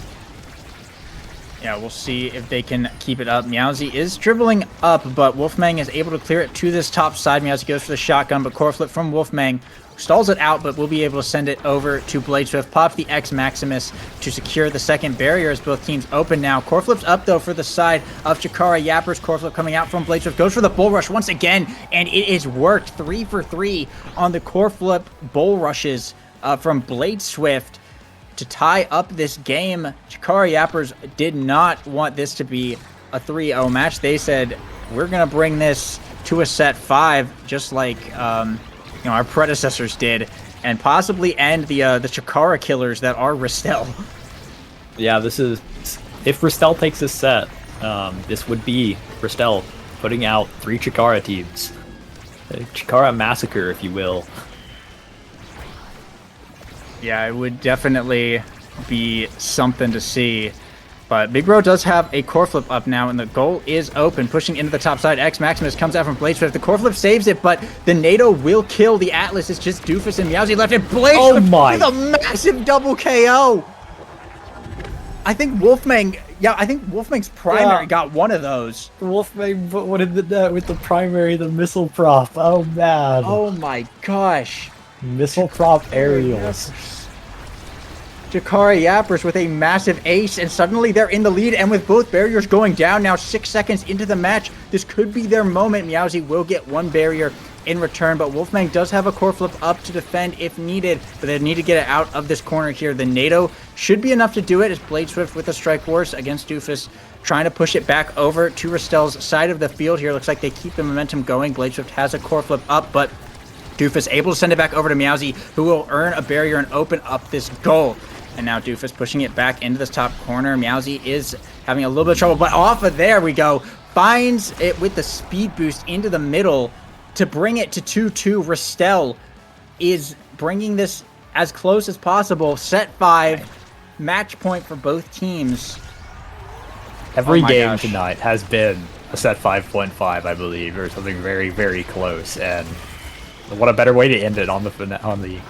Speaker 2: Yeah, we'll see if they can keep it up. Meowsy is dribbling up, but Wolfmang is able to clear it to this top side. Meowsy goes for the shotgun, but core flip from Wolfmang stalls it out, but will be able to send it over to Bladeswift. Pops the X Maximus to secure the second barrier as both teams open now. Core flip's up, though, for the side of Chikara Yappers. Core flip coming out from Bladeswift. Goes for the bull rush once again, and it is worked. 3 for 3 on the core flip bull rushes from Bladeswift to tie up this game. Chikara Yappers did not want this to be a 3-0 match. They said, we're going to bring this to a set 5, just like you know, our predecessors did, and possibly end the Chikara killers that are Ristel.
Speaker 1: Yeah, this is... If Ristel takes this set, this would be Ristel putting out 3 Chikara teams. A Chikara massacre, if you will.
Speaker 2: Yeah, it would definitely be something to see. But Big Bro does have a core flip up now, and the goal is open. Pushing into the top side, X Maximus comes out from Bladeswift. The core flip saves it, but the NATO will kill the Atlas. It's just Doofus and Meowsy left, and Bladeswift with a massive double KO. I think Wolfmang's primary got one of those.
Speaker 1: Wolfmang put one in the net with the primary, the missile prop. Oh, man.
Speaker 2: Oh, my gosh.
Speaker 1: Missile prop aerials.
Speaker 2: Chikara Yappers with a massive ace, and suddenly they're in the lead, and with both barriers going down now 6 seconds into the match, this could be their moment. Meowsy will get one barrier in return, but Wolfmang does have a core flip up to defend if needed, but they need to get it out of this corner here. The NATO should be enough to do it as Bladeswift with a strike force against Doofus, trying to push it back over to Ristel's side of the field here. Looks like they keep the momentum going. Bladeswift has a core flip up, but Doofus able to send it back over to Meowsy, who will earn a barrier and open up this goal. And now Doofus pushing it back into this top corner. Meowsy is having a little bit of trouble, but off of there we go. Finds it with the speed boost into the middle to bring it to 2-2. Ristel is bringing this as close as possible. Set 5, match point for both teams.
Speaker 1: Every game tonight has been a set 5.5, I believe, or something very, very close. And what a better way to end it on the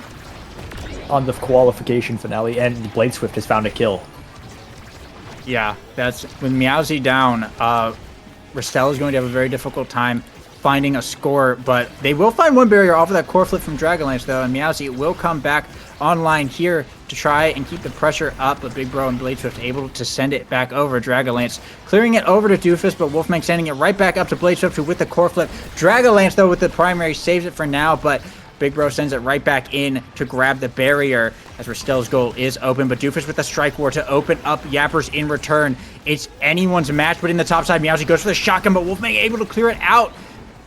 Speaker 1: qualification finale, and Bladeswift has found a kill.
Speaker 2: Yeah, that's with Meowsy down. Ristel is going to have a very difficult time finding a score, but they will find one barrier off of that core flip from Dragonlance, though, and Meowsy will come back online here to try and keep the pressure up, but Big Bro and Bladeswift able to send it back over. Dragonlance clearing it over to Doofus, but Wolfmang sending it right back up to Bladeswift, who with the core flip. Dragonlance, though, with the primary saves it for now, but Big Bro sends it right back in to grab the barrier as Ristel's goal is open, but Doofus with the strike war to open up Yappers in return. It's anyone's match, but in the top side, Meowsy goes for the shotgun, but Wolfmang able to clear it out.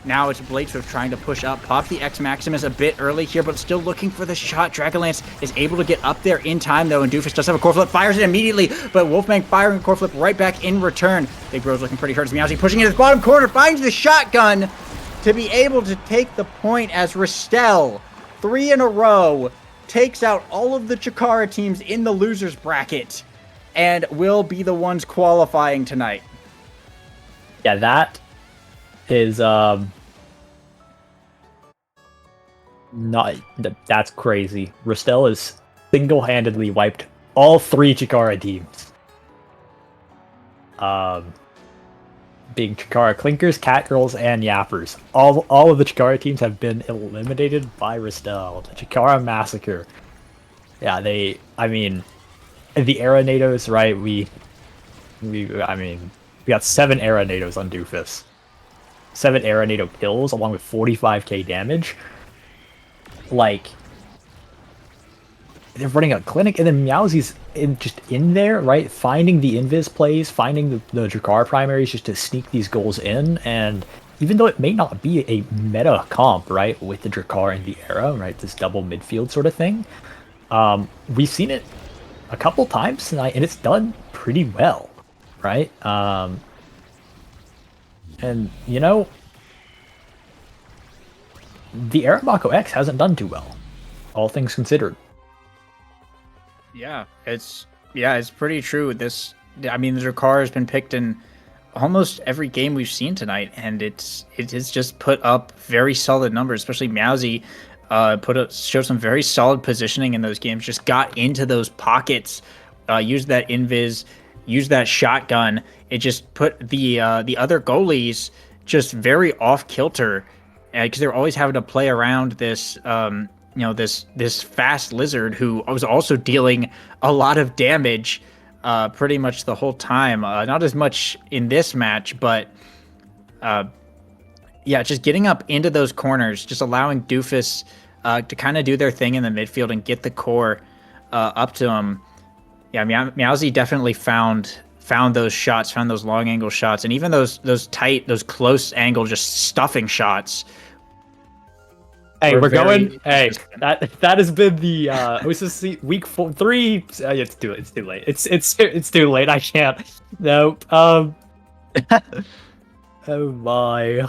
Speaker 2: Now it's Bladeswift trying to push up. Pops the X Maximus a bit early here, but still looking for the shot. Dragonlance is able to get up there in time, though, and Doofus does have a core flip, fires it immediately, but Wolfmang firing a core flip right back in return. Big Bro's looking pretty hurt as Meowsy pushing into the bottom corner, finds the shotgun to be able to take the point as Ristel, 3 in a row, takes out all of the Chikara teams in the losers bracket and will be the ones qualifying tonight.
Speaker 1: Yeah, that is Not that's crazy. Ristel has single-handedly wiped all 3 Chikara teams. Being Chikara Clinkers, Catgirls, and Yappers. All of the Chikara teams have been eliminated by Ristel. The Chikara Massacre. Yeah, I mean, the Aranados, right? I mean, we got 7 Aranados on Doofus. 7 Aranado kills, along with 45k damage. Like, they're running a clinic, and then Meowsie's just in there, right? Finding the invis plays, finding the Drakkar primaries just to sneak these goals in, and even though it may not be a meta comp, right, with the Drakkar and the Era, right, this double midfield sort of thing, we've seen it a couple times tonight, and it's done pretty well, right? And, you know, the Aramako X hasn't done too well, all things considered.
Speaker 2: Yeah, it's pretty true. I mean, the Drakkar has been picked in almost every game we've seen tonight, and it has just put up very solid numbers. Especially Meowsy, showed some very solid positioning in those games. Just got into those pockets, used that invis, used that shotgun. It just put the other goalies just very off kilter, because they're always having to play around this. This fast lizard who was also dealing a lot of damage pretty much the whole time. Not as much in this match, but yeah, just getting up into those corners, just allowing Doofus to kind of do their thing in the midfield and get the core up to him. Yeah, Meowsy definitely found those shots, found those long angle shots, and even those close angle just stuffing shots.
Speaker 1: Hey, we're going. Hey, that has been the OCC week 3. It's too late. It's too late. I can't. Nope. Oh my.